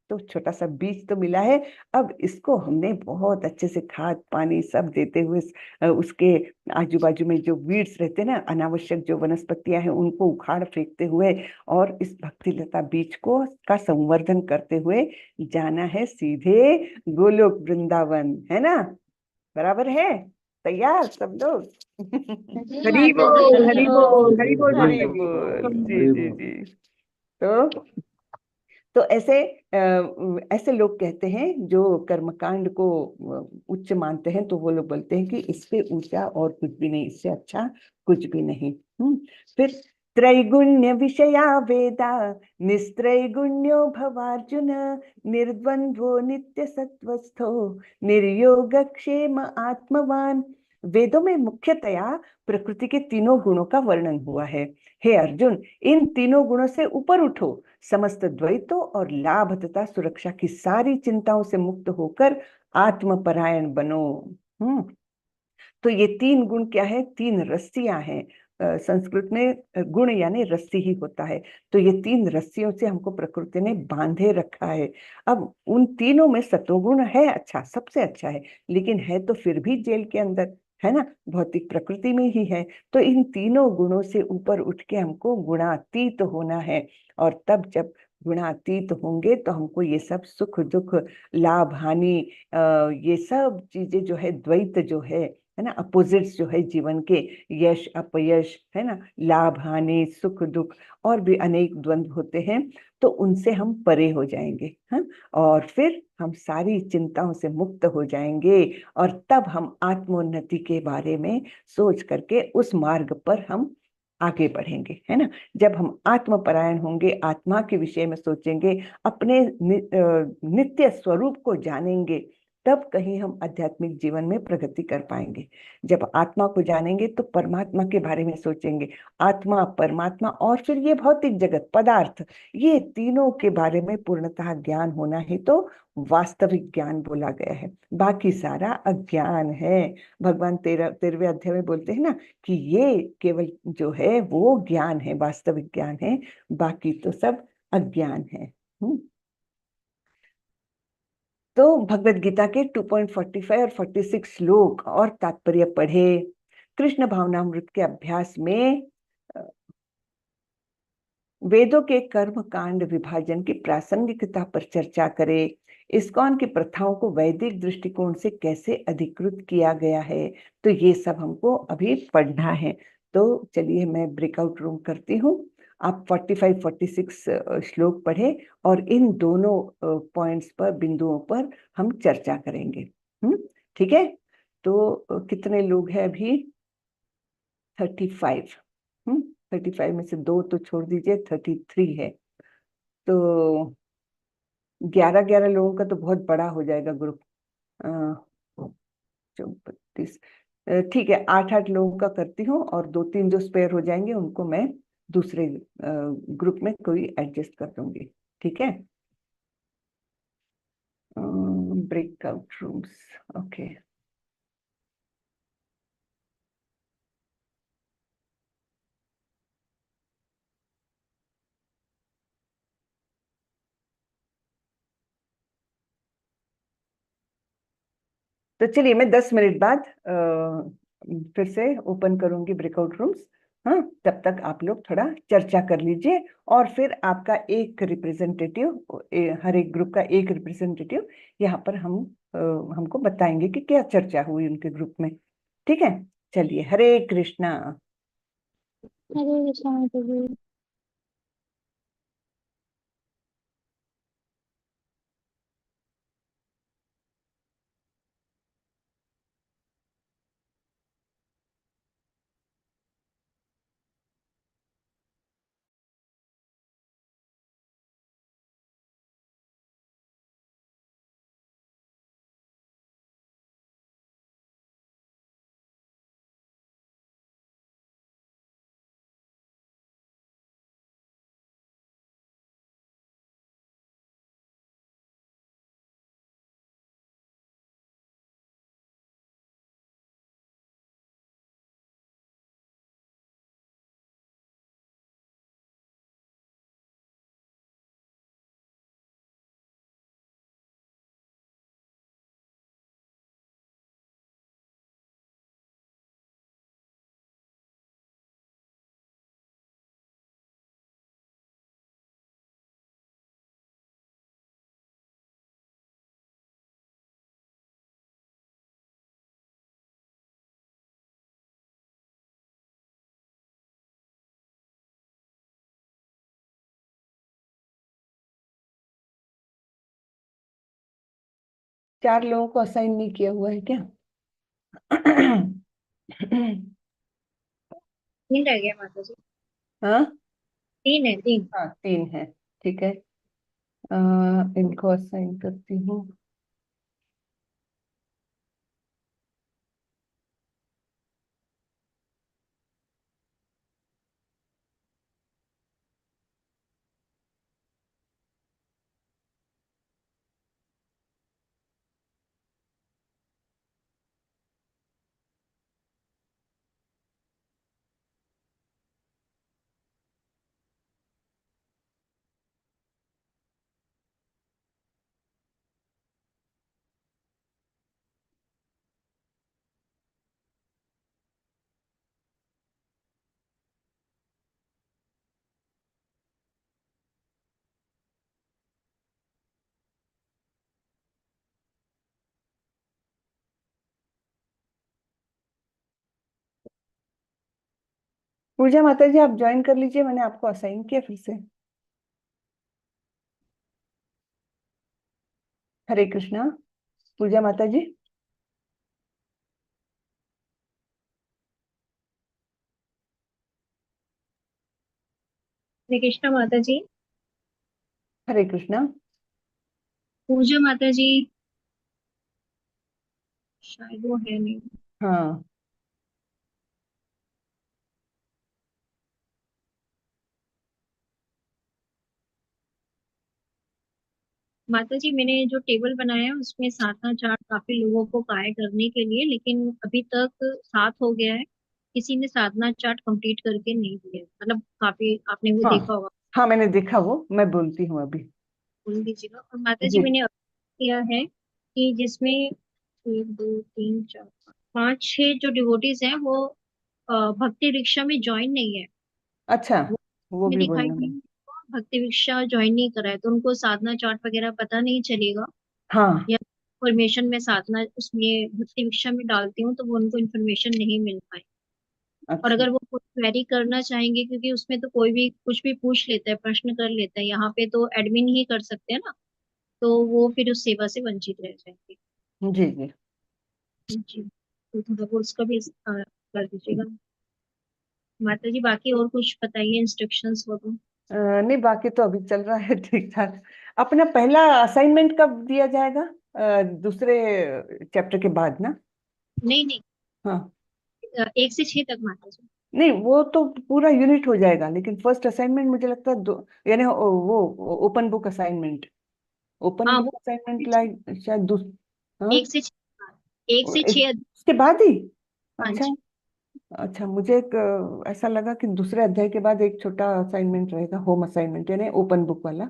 तो छोटा सा बीज तो मिला है, अब इसको हमने बहुत अच्छे से खाद पानी सब देते हुए उसके आजू बाजू में जो वीड्स रहते हैं ना, अनावश्यक जो वनस्पतियां हैं, उनको उखाड़ फेंकते हुए और इस भक्ति लता बीज को का संवर्धन करते हुए जाना है सीधे गोलोक वृंदावन, है ना। बराबर है, तैयार सब लोग? जी हरी माता जी। बोल हरी बोल हरी बोल हरि माता जी। बोल, जी जी जी। तो ऐसे ऐसे लोग कहते हैं जो कर्मकांड को उच्च मानते हैं, तो वो लोग बोलते हैं कि इससे ऊंचा और कुछ भी नहीं, इससे अच्छा कुछ भी नहीं। फिर त्रैगुण्य विषया वेदा निस्त्रैगुण्यो भवार्जुन, निर्द्वंद्वो नित्य सत्वस्थो निर्योगक्षेम आत्मवान। वेदों में मुख्यतया प्रकृति के तीनों गुणों का वर्णन हुआ है। हे अर्जुन, इन तीनों गुणों से ऊपर उठो, समस्त द्वैतों और लाभ तथा सुरक्षा की सारी चिंताओं से मुक्त होकर आत्मपरायण बनो। तो ये 3 गुण क्या है? 3 रस्सियां हैं। संस्कृत में गुण यानी रस्सी ही होता है। तो ये 3 रस्सियों से हमको प्रकृति ने बांधे रखा है। अब उन तीनों में सत्वगुण है अच्छा, सबसे अच्छा है, लेकिन है तो फिर भी जेल के अंदर, है ना, भौतिक प्रकृति में ही है। तो इन तीनों गुणों से ऊपर उठ के हमको गुणातीत होना है, और तब जब गुणातीत होंगे तो हमको ये सब सुख दुख लाभ हानि ये सब चीजें जो है, द्वैत जो है ना, अपोजिट्स जो है जीवन के, यश अपयश, है ना, लाभ हानि सुख दुख, और भी अनेक द्वंद्व होते हैं, तो उनसे हम परे हो जाएंगे, हाँ। और फिर हम सारी चिंताओं से मुक्त हो जाएंगे, और तब हम आत्मोन्नति के बारे में सोच करके उस मार्ग पर हम आगे बढ़ेंगे, है ना। जब हम आत्मपरायण होंगे, आत्मा के विषय में सोचेंगे, अपने नित्य स्वरूप को जानेंगे, तब कहीं हम आध्यात्मिक जीवन में प्रगति कर पाएंगे। जब आत्मा को जानेंगे तो परमात्मा के बारे में सोचेंगे। आत्मा, परमात्मा और फिर ये भौतिक जगत, पदार्थ, ये तीनों के बारे में पूर्णतः ज्ञान होना ही तो वास्तविक ज्ञान बोला गया है। बाकी सारा अज्ञान है। भगवान 13वें अध्याय में बोलते हैं ना कि ये केवल जो है वो ज्ञान है, वास्तविक ज्ञान है, बाकी तो सब अज्ञान है। तो भगवत गीता के 2.45 और 46 श्लोक और तात्पर्य पढ़े। कृष्ण भावनामृत के अभ्यास में वेदों के कर्म कांड विभाजन की प्रासंगिकता पर चर्चा करें। इस्कॉन की प्रथाओं को वैदिक दृष्टिकोण से कैसे अधिकृत किया गया है, तो ये सब हमको अभी पढ़ना है। तो चलिए मैं ब्रेकआउट रूम करती हूँ। आप 45-46 श्लोक पढ़े और इन दोनों पॉइंट्स पर, बिंदुओं पर हम चर्चा करेंगे। ठीक है। तो कितने लोग हैं अभी? 35। 35 में से 2 तो छोड़ दीजिए, 33 है। तो 11-11 लोगों का तो बहुत बड़ा हो जाएगा ग्रुप। 34, ठीक है, 8-8 लोगों का करती हूँ और 2-3 जो स्पेयर हो जाएंगे उनको मैं दूसरे ग्रुप में कोई एडजस्ट कर दूंगी। ठीक है। Breakout rooms, okay. तो चलिए मैं 10 मिनट बाद फिर से ओपन करूंगी ब्रेकआउट रूम्स। हाँ, तब तक आप लोग थोड़ा चर्चा कर लीजिए और फिर आपका एक रिप्रेजेंटेटिव, हर एक ग्रुप का एक रिप्रेजेंटेटिव यहाँ पर हमको बताएंगे कि क्या चर्चा हुई उनके ग्रुप में। ठीक है। चलिए, हरे कृष्णा। हरे कृष्णा माता जी। 4 लोगों को असाइन नहीं किया हुआ है क्या? 3 रह गया माता जी। हाँ 3 है, 3। हाँ, 3 है। ठीक है। इनको असाइन करती हूँ। पूजा माता जी, आप ज्वाइन कर लीजिए, मैंने आपको असाइन किया फिर से। हरे कृष्णा। पूजा माता जी। हरे कृष्णा माता जी। हरे कृष्णा। पूजा माता जी। शायद वो है नहीं। हाँ माता जी, मैंने जो टेबल बनाया है उसमें साधना चार्ट काफी लोगों को काय करने के लिए, लेकिन अभी तक 7 हो गया है। किसी ने साधना चार्ट कंप्लीट करके नहीं दिया है। मतलब काफी आपने वो हाँ देखा होगा। हाँ, मैंने देखा, वो मैं बोलती हूँ अभी। बोल दीजिएगा। और माता जी, जी। मैंने किया है कि जिसमें 1 2 3 4 5 6 जो डिवोटीज हैं वो भक्ति रिक्शा में ज्वाइन नहीं है। अच्छा, वो वो में भी दिखाई बोलना नहीं, है। भक्ति रिक्शा ज्वाइन नहीं करा है, तो उनको साधना चार्ट वगैरह पता नहीं चलेगा। हाँ। या इंफॉर्मेशन में साधना उसमें भक्ति रिक्शा में डालती हूँ तो वो उनको इन्फॉर्मेशन नहीं मिल पाई। और अच्छा अगर वो कुछ क्वेरी करना चाहेंगे, क्योंकि उसमें तो कोई भी कुछ भी पूछ लेता है, प्रश्न कर लेता है, यहाँ पे तो एडमिन ही कर सकते हैं ना, तो वो फिर उस सेवा से वंचित रह जाएंगे। जी जी। जी, तो थोड़ा वो उसका भी कर दीजिएगा माता जी। बाकी और कुछ बताइए, इंस्ट्रक्शंस हो तो। नहीं, बाकी तो अभी चल रहा है ठीक ठाक। अपना पहला असाइनमेंट कब दिया जाएगा? दूसरे चैप्टर के बाद ना? नहीं नहीं, हाँ। 1 से 6 तक माता जी। नहीं, वो तो पूरा यूनिट हो जाएगा, लेकिन फर्स्ट असाइनमेंट मुझे लगता है दो, यानी वो ओपन बुक असाइनमेंट। ओपन हाँ बुक वो असाइनमेंट लाइक शायद हाँ, 1 से 6, 1 से 6। उसके बाद ही। हाँ अच्छा। जी। अच्छा, मुझे एक ऐसा लगा कि दूसरे अध्याय के बाद एक छोटा असाइनमेंट रहेगा, होम असाइनमेंट, यानी ओपन बुक वाला।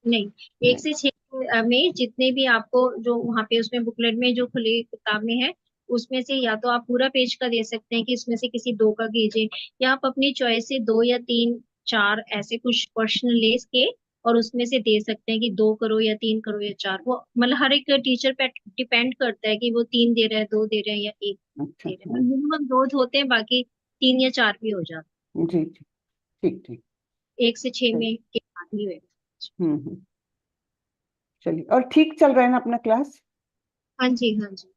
नहीं, एक नहीं। से छह में जितने भी आपको जो वहाँ पे उसमें बुकलेट में जो खुली किताब में है, उसमें से या तो आप पूरा पेज का दे सकते हैं कि इसमें से किसी दो का कीजिए, या आप अपनी चॉइस से 2 या 3 4 ऐसे कुछ क्वेश्चन ले के और उसमें से दे सकते हैं कि 2 करो या 3 करो या 4। वो मतलब हर एक टीचर पे डिपेंड करता है कि वो 3 दे रहे हैं, 2 दे रहे हैं या 1 अच्छा। दे रहे हैं। मिनिमम 2 होते हैं, बाकी 3 या 4 भी हो जाते जी जी। ठीक ठीक। हैं। 1 से 6 चलिए। में के बाद ही होगा। हम्म। चलिए, और ठीक चल रहा है ना अपना क्लास? हाँ जी, हाँ जी। है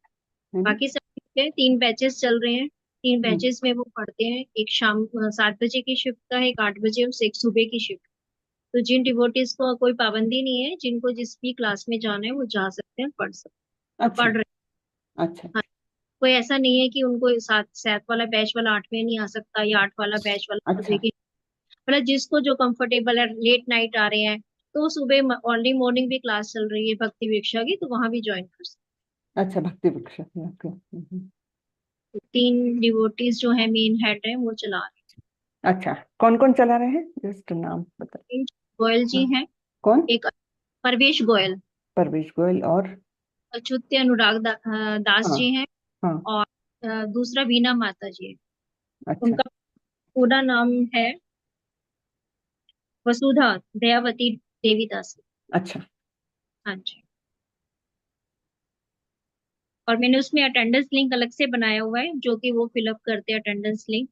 ना? बाकी सब ठीक है। 3 बैचेस चल रहे हैं। तीन हम्म। बैचेस में वो पढ़ते हैं, एक शाम 7 बजे की शिफ्ट का है, एक 8 बजे और एक सुबह की शिफ्ट। तो जिन डिवोटीज को कोई पाबंदी नहीं है, जिनको जिस भी क्लास में जाना है वो जा सकते हैं, पढ़ सकते हैं, अच्छा पढ़ रहे अच्छा। हैं। हाँ, कोई ऐसा नहीं है कि उनको 7 वाला बैच वाला 8 में नहीं आ सकता, या 8 वाला बैच वाला सुबह अच्छा की। मतलब जिसको जो कंफर्टेबल है, लेट नाइट आ रहे हैं तो सुबह अर्ली मॉर्निंग भी क्लास चल रही है भक्ति भिक्षा की, तो वहां भी ज्वाइन कर सकते अच्छा, भक्ति वृक्ष, ओके। हैं। 3 डिवोटीज जो है मेन हेड है वो चला अच्छा, कौन कौन चला रहे हैं, जस्ट नाम बता। रहे हैं। गोयल जी हाँ। हैं, कौन? एक परवेश गोयल, परवेश गोयल और? अच्युत्य अनुराग दास हाँ जी हैं, हाँ। और दूसरा बीना माता जी है। अच्छा उनका पूरा नाम है वसुधा दयावती देवी दास। अच्छा। हाँ जी। और मैंने उसमें अटेंडेंस लिंक अलग से बनाया हुआ है, जो कि वो फिलअप करते हैं अटेंडेंस लिंक।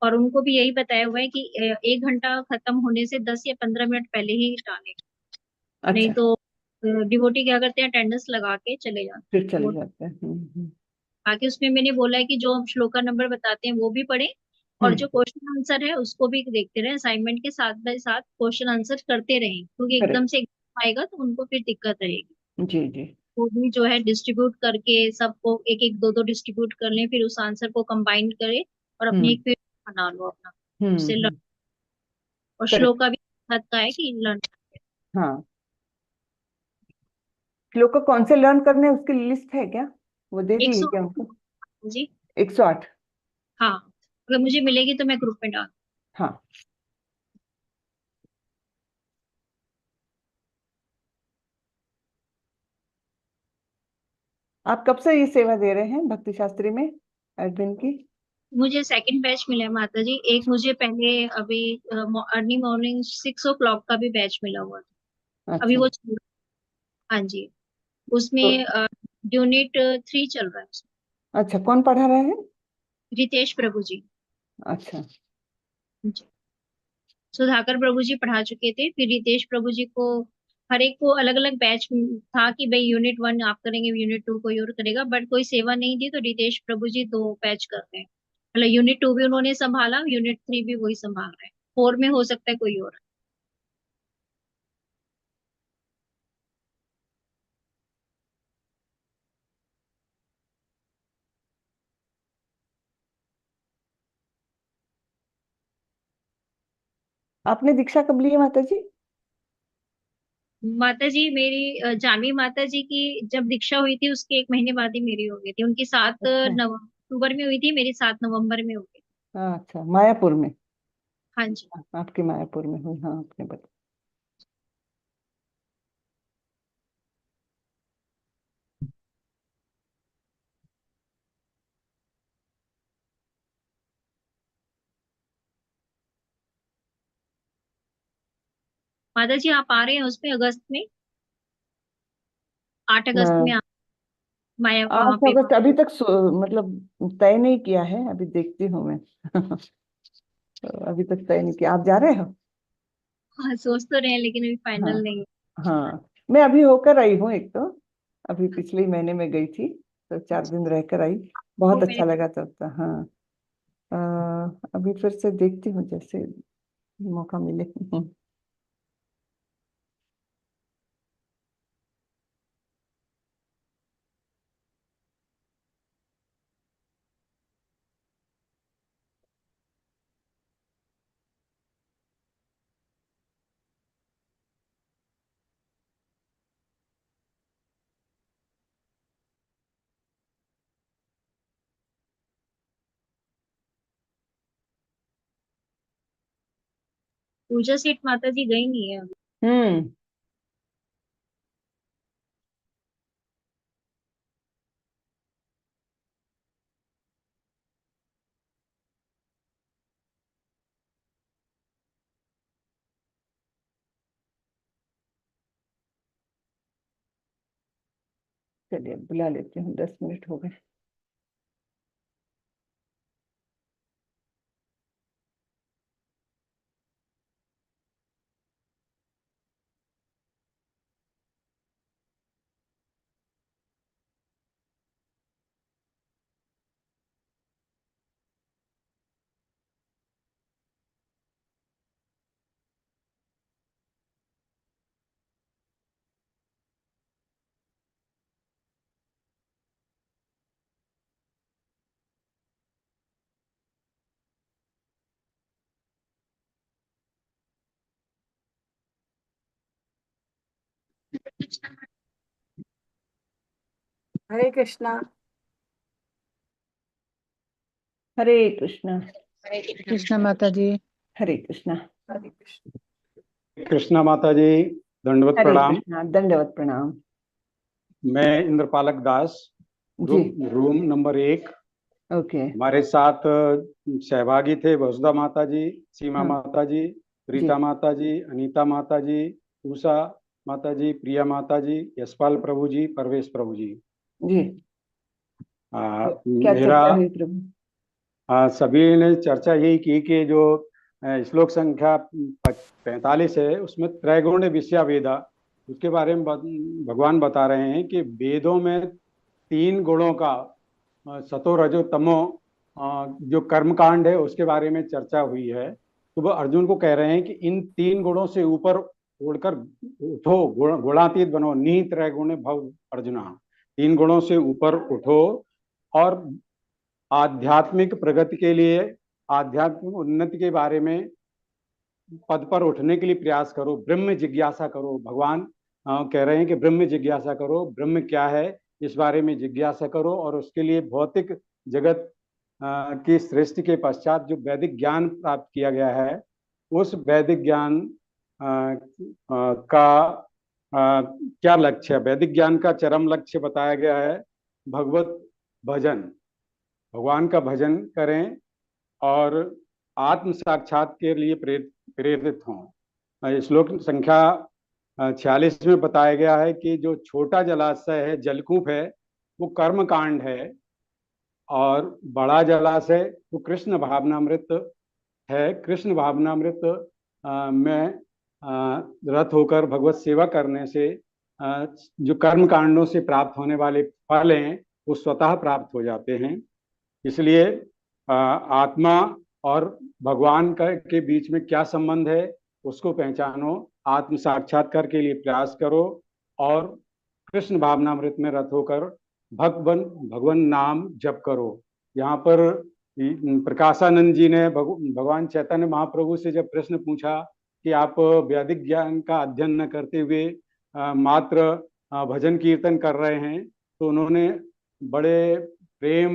और उनको भी यही बताया हुआ है कि 1 घंटा खत्म होने से 10 या 15 मिनट पहले ही डालें, नहीं अच्छा, तो डिवोटी क्या करते हैं, अटेंडेंस लगा के चले जाते फिर हैं चले वो। जाते हैं। बाकी उसमें मैंने बोला है कि जो हम श्लोका नंबर बताते हैं वो भी पढ़ें, और हम्म। जो क्वेश्चन आंसर है उसको भी देखते रहे, असाइनमेंट के साथ बाय साथ क्वेश्चन आंसर करते रहें, क्योंकि एकदम करेक्ट। से एग्जाम आएगा तो उनको फिर दिक्कत रहेगी। जी जी। वो भी जो है डिस्ट्रीब्यूट करके सबको एक एक दो दो डिस्ट्रीब्यूट कर लें, फिर उस आंसर को कंबाइन करें और अपने हम्म एक पेज बना लो अपना, उससे लर्न। हम्म। और करेक्ट। श्लोका भी हद का है कि लर्न। हाँ, श्लोक को कौन से लर्न करने हैं, उसकी लिस्ट है क्या? वो दे दी एक है सौ क्या हमको? जी। 108? हाँ, अगर मुझे मिलेगी तो मैं ग्रुप में डाल। हाँ। आप कब से ये सेवा दे रहे हैं भक्ति शास्त्री में, एडमिन की? मुझे सेकंड बैच मिला है माता जी। एक मुझे पहले अभी अर्ली मॉर्निंग 6 o'clock का भी बैच मिला हुआ था, अभी अच्छा। वो चल रहा है। हाँ जी, उसमें तो यूनिट 3 चल रहा है उसमें। अच्छा, कौन पढ़ा रहे हैं? रितेश प्रभु जी। अच्छा जी, सुधाकर प्रभु जी पढ़ा चुके थे, फिर रितेश प्रभु जी को हर एक को अलग अलग बैच था कि भाई यूनिट 1 आप करेंगे, यूनिट 2 कोई और करेगा, बट कोई सेवा नहीं थी, तो रितेश प्रभु जी 2 बैच कर रहे हैं। मतलब यूनिट 2 भी उन्होंने संभाला, यूनिट 3 भी वही संभाल रहे हैं, 4 में हो सकता है कोई और। आपने दीक्षा कब ली है माता जी? माता जी मेरी जानवी माता जी की जब दीक्षा हुई थी उसके 1 महीने बाद ही मेरी हो गई थी। उनकी 7 अच्छा। अक्टूबर में हुई थी, मेरी 7 नवंबर में हो गई। हाँ, अच्छा, मायापुर में। हाँ जी। आपकी मायापुर में हुई, हाँ आपने बता। माता जी आप आ रहे हैं उसमें अगस्त में, 8 अगस्त में हाँ, माया वहां 8 अगस्त अभी तक मतलब तय नहीं किया है, अभी देखती हूँ मैं। तो अभी तक तय नहीं किया। आप जा रहे हो? हाँ सोच तो रहे हैं लेकिन अभी हाँ, फाइनल नहीं। हाँ, मैं अभी होकर आई हूँ एक तो, अभी पिछले ही महीने में गई थी, तो 4 दिन रहकर आई। वो बहुत मेरे अच्छा लगा तब तो, हाँ। अभी फिर से देखती हूँ जैसे मौका मिले। पूजा सेठ माता जी गई नहीं है अभी। हम्म। चलिए बुला लेती हूँ, 10 मिनट हो गए। हरे कृष्णा। हरे कृष्णा। कृष्णा माता जी। हरे कृष्णा। हरे कृष्णा। कृष्णा माता जी, दंडवत हरे प्रणाम। कृष्णा, दंडवत प्रणाम। मैं Indrapalak Das, ji. Room number 1। Okay. हमारे साथ सहभागी थे वसुधा माता जी, सीमा हाँ माता जी, जी। प्रीता माता जी, अनीता माता जी, उषा माता जी, प्रिया माता जी, यशपाल प्रभु जी, परवेश प्रभु जी। जी, तो क्या मेरा चर्चा हुई प्रभु? सभी ने चर्चा यही की कि जो श्लोक संख्या 45 है उसमें त्रैगुण विषया वेदा, उसके बारे में भगवान बता रहे हैं कि वेदों में 3 गुणों का सतो रजो तमो जो कर्म कांड है उसके बारे में चर्चा हुई है। तो वो अर्जुन को कह रहे हैं कि इन 3 गुणों से ऊपर उड़कर उठो, गुणातीत बनो, निहित त्रैगुण भव अर्जुना। 3 गुणों से ऊपर उठो और आध्यात्मिक प्रगति के लिए, आध्यात्मिक उन्नति के बारे में पद पर उठने के लिए प्रयास करो, ब्रह्म जिज्ञासा करो। भगवान कह रहे हैं कि ब्रह्म जिज्ञासा करो, ब्रह्म क्या है इस बारे में जिज्ञासा करो, और उसके लिए भौतिक जगत की सृष्टि के पश्चात जो वैदिक ज्ञान प्राप्त किया गया है उस वैदिक ज्ञान का क्या लक्ष्य है। वैदिक ज्ञान का चरम लक्ष्य बताया गया है भगवत भजन, भगवान का भजन करें और आत्म साक्षात के लिए प्रेरित हों। श्लोक संख्या 46 में बताया गया है कि जो छोटा जलाशय है, जलकूप है, वो कर्म कांड है, और बड़ा जलाशय वो कृष्ण भावनामृत है। कृष्ण भावनामृत में रत होकर भगवत सेवा करने से जो कर्म कांडों से प्राप्त होने वाले फल हैं वो स्वतः प्राप्त हो जाते हैं। इसलिए आत्मा और भगवान के बीच में क्या संबंध है उसको पहचानो, आत्म साक्षात्कार के लिए प्रयास करो और कृष्ण भावनामृत में रत होकर भगवान नाम जप करो। यहाँ पर प्रकाशानंद जी ने भगवान चैतन्य महाप्रभु से जब प्रश्न पूछा कि आप वैदिक ज्ञान का अध्ययन न करते हुए मात्र भजन कीर्तन कर रहे हैं, तो उन्होंने बड़े प्रेम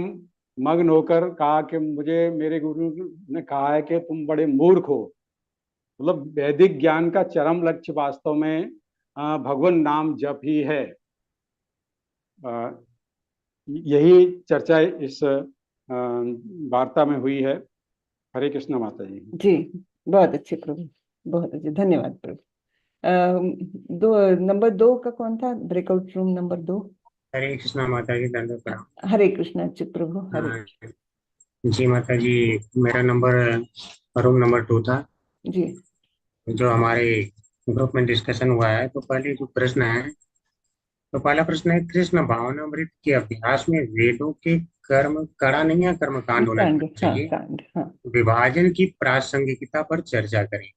मग्न होकर कहा कि मुझे मेरे गुरु ने कहा है कि तुम बड़े मूर्ख हो। मतलब वैदिक ज्ञान का चरम लक्ष्य वास्तव में भगवान नाम जप ही है। यही चर्चा इस वार्ता में हुई है। हरे कृष्ण माता जी। जी, बहुत अच्छे प्रभु, बहुत अच्छे, धन्यवाद प्रभु। नंबर 2 का कौन था? Breakout room number 2। हरे कृष्णा माता जी, दंडवत प्रणाम। हरे कृष्णा चित प्रभु, हरे। जी माता जी, मेरा नंबर रूम नंबर 2 था। जी जो हमारे ग्रुप में डिस्कशन हुआ है, तो पहले जो प्रश्न है, तो पहला प्रश्न है, कृष्ण भावनामृत के अभ्यास में वेदों के कर्म कड़ा नहीं है, कर्म कांड होना कांड, हाँ चाहिए। कांड, हाँ। विभाजन की प्रासंगिकता पर चर्चा करें।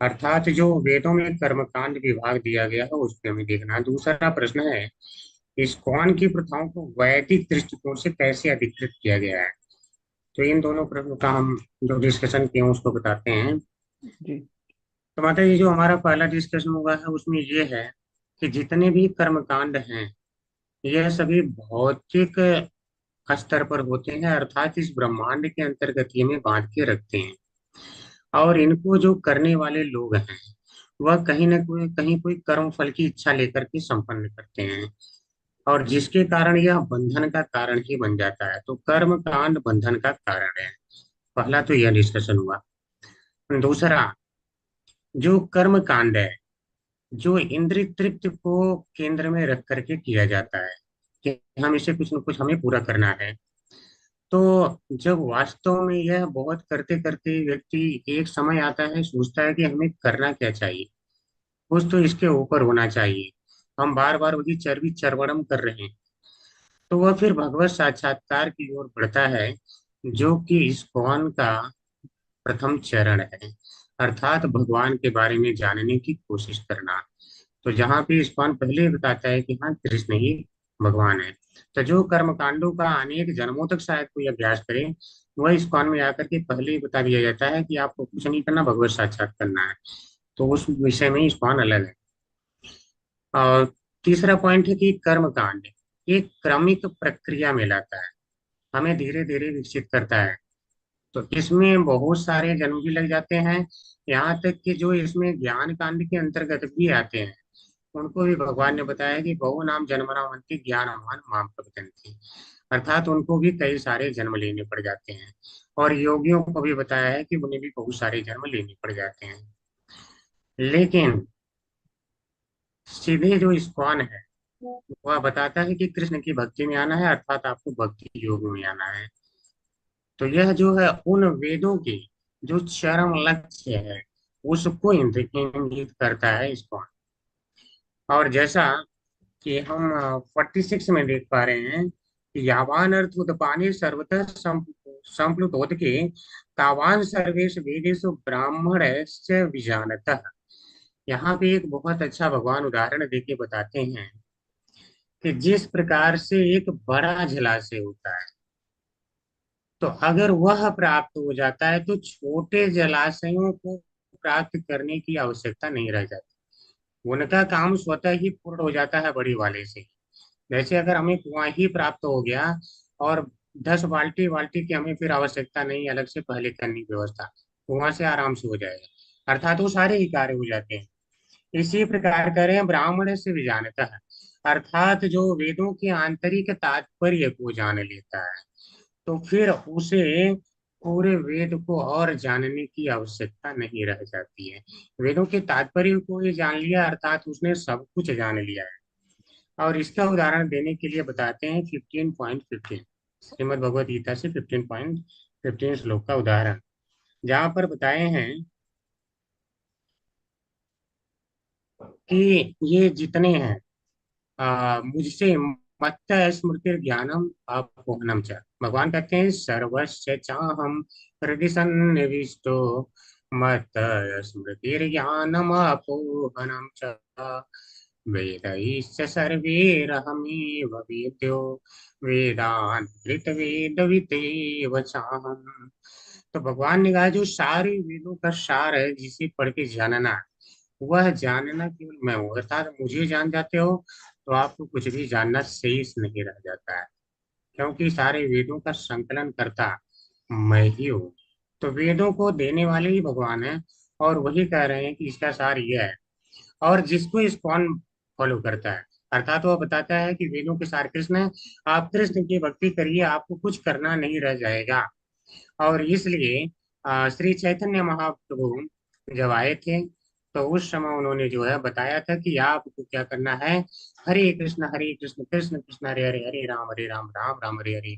अर्थात जो वेदों में कर्मकांड विभाग दिया गया है उसमें हमें देखना है। दूसरा प्रश्न है, इस्कॉन की प्रथाओं को वैदिक दृष्टिकोण से कैसे अधिकृत किया गया है। तो इन दोनों प्रश्नों का हम जो डिस्कशन किए हैं उसको बताते हैं। जी तो माता जी, जो हमारा पहला डिस्कशन हुआ है उसमें ये है कि जितने भी कर्मकांड हैं यह सभी भौतिक स्तर पर होते हैं, अर्थात इस ब्रह्मांड के अंतर्गत ये में बांध के रखते हैं। और इनको जो करने वाले लोग हैं वह कहीं ना कहीं कोई कर्म फल की इच्छा लेकर के संपन्न करते हैं, और जिसके कारण यह बंधन का कारण ही बन जाता है। तो कर्म कांड बंधन का कारण है। पहला तो यह डिस्कशन हुआ। दूसरा, जो कर्म कांड है जो इंद्रिय तृप्ति को केंद्र में रख करके किया जाता है कि हम इसे कुछ न कुछ हमें पूरा करना है, तो जब वास्तव में यह बहुत करते करते व्यक्ति एक समय आता है, सोचता है कि हमें करना क्या चाहिए, कुछ तो इसके ऊपर होना चाहिए, हम बार बार वही चर्वी चरवड़म कर रहे हैं, तो वह फिर भगवत साक्षात्कार की ओर बढ़ता है, जो कि इस्कॉन का प्रथम चरण है। अर्थात भगवान के बारे में जानने की कोशिश करना। तो जहाँ पे इस्कॉन पहले बताता है कि हाँ, कृष्ण ही भगवान है, तो जो कर्म कांडों का अनेक जन्मों तक शायद कोई अभ्यास करे, वह इस्कॉन में आकर के पहले ही बता दिया जाता है कि आपको कुछ नहीं करना, भगवत साक्षात करना है। तो उस विषय में इस्कॉन अलग है। और तीसरा पॉइंट है कि कर्म कांड एक क्रमिक प्रक्रिया में लाता है, हमें धीरे धीरे विकसित करता है। तो इसमें बहुत सारे जन्म भी लग जाते हैं, यहाँ तक कि जो इसमें ज्ञान कांड के अंतर्गत भी आते हैं उनको भी भगवान ने बताया कि बहु नाम जन्मनावंती ज्ञानवान माम प्रवदन्ति। अर्थात उनको भी कई सारे जन्म लेने पड़ जाते हैं, और योगियों को भी बताया है कि उन्हें भी बहुत सारे जन्म लेने पड़ जाते हैं। लेकिन सीधे जो इस्कॉन है वह बताता है कि कृष्ण की भक्ति में आना है, अर्थात आपको भक्ति योग में आना है। तो यह जो है उन वेदों की जो चरम लक्ष्य है उसको इंगित करता है इस्कॉन। और जैसा कि हम 46 में देख पा रहे हैं कि यावान अर्थ उदपाने सर्वतः संप्लुत के तावान सर्वेश वेदेषु ब्राह्मण विजानतः। यहाँ पे एक बहुत अच्छा भगवान उदाहरण देके बताते हैं कि जिस प्रकार से एक बड़ा जलाशय होता है, तो अगर वह प्राप्त हो जाता है तो छोटे जलाशयों को प्राप्त करने की आवश्यकता नहीं रह जाती, उनका काम स्वतः ही पूर्ण हो जाता है बड़ी वाले से। जैसे अगर हमें कुआं ही प्राप्त हो गया और 10 बाल्टी बाल्टी की हमें फिर आवश्यकता नहीं अलग से पहले करने की व्यवस्था, कुआं से आराम से हो जाएगा, अर्थात वो सारे ही कार्य हो जाते हैं। इसी प्रकार करें ब्राह्मण से भी जानता है, अर्थात जो वेदों के आंतरिक तात्पर्य को जान लेता है, तो फिर उसे पूरे वेद को और जानने की आवश्यकता नहीं रह जाती है। वेदों के तात्पर्य को ही जान लिया, अर्थात उसने सब कुछ जान लिया है। और इसका उदाहरण देने के लिए बताते हैं 15.15 श्रीमद् भगवद गीता से 15.15 श्लोक का उदाहरण, जहाँ पर बताए हैं कि ये जितने हैं मुझसे मत्त स्मृति ज्ञानम अपोहनम च। भगवान कहते हैं सर्वस्य चाहम हृदय सन्निविष्टो मत्त स्मृति ज्ञानम अपोहनम च। वेदैश्च सर्वैरहमेव वेद्यो वेदान् कृतवेदवितेव चाहम्। तो भगवान ने कहा जो सारे वेदों का सार है, जिसे पढ़ के जानना, वह जानना केवल मैं हूँ। अर्थात मुझे जान जाते हो तो आपको कुछ भी जानना शेष नहीं रह जाता है, क्योंकि सारे वेदों का संकलन करता मैं ही हूँ। तो वेदों को देने वाले ही भगवान है, और वही कह रहे हैं कि इसका सार यह है। और जिसको इस्कॉन फॉलो करता है, अर्थात वो बताता है कि वेदों के सार कृष्ण है, आप कृष्ण की भक्ति करिए, आपको कुछ करना नहीं रह जाएगा। और इसलिए श्री चैतन्य महाप्रभु जब आए थे तो उस समय उन्होंने जो है बताया था कि आपको क्या करना है, हरे कृष्ण कृष्ण कृष्ण हरे हरे, हरे राम राम राम हरे हरे।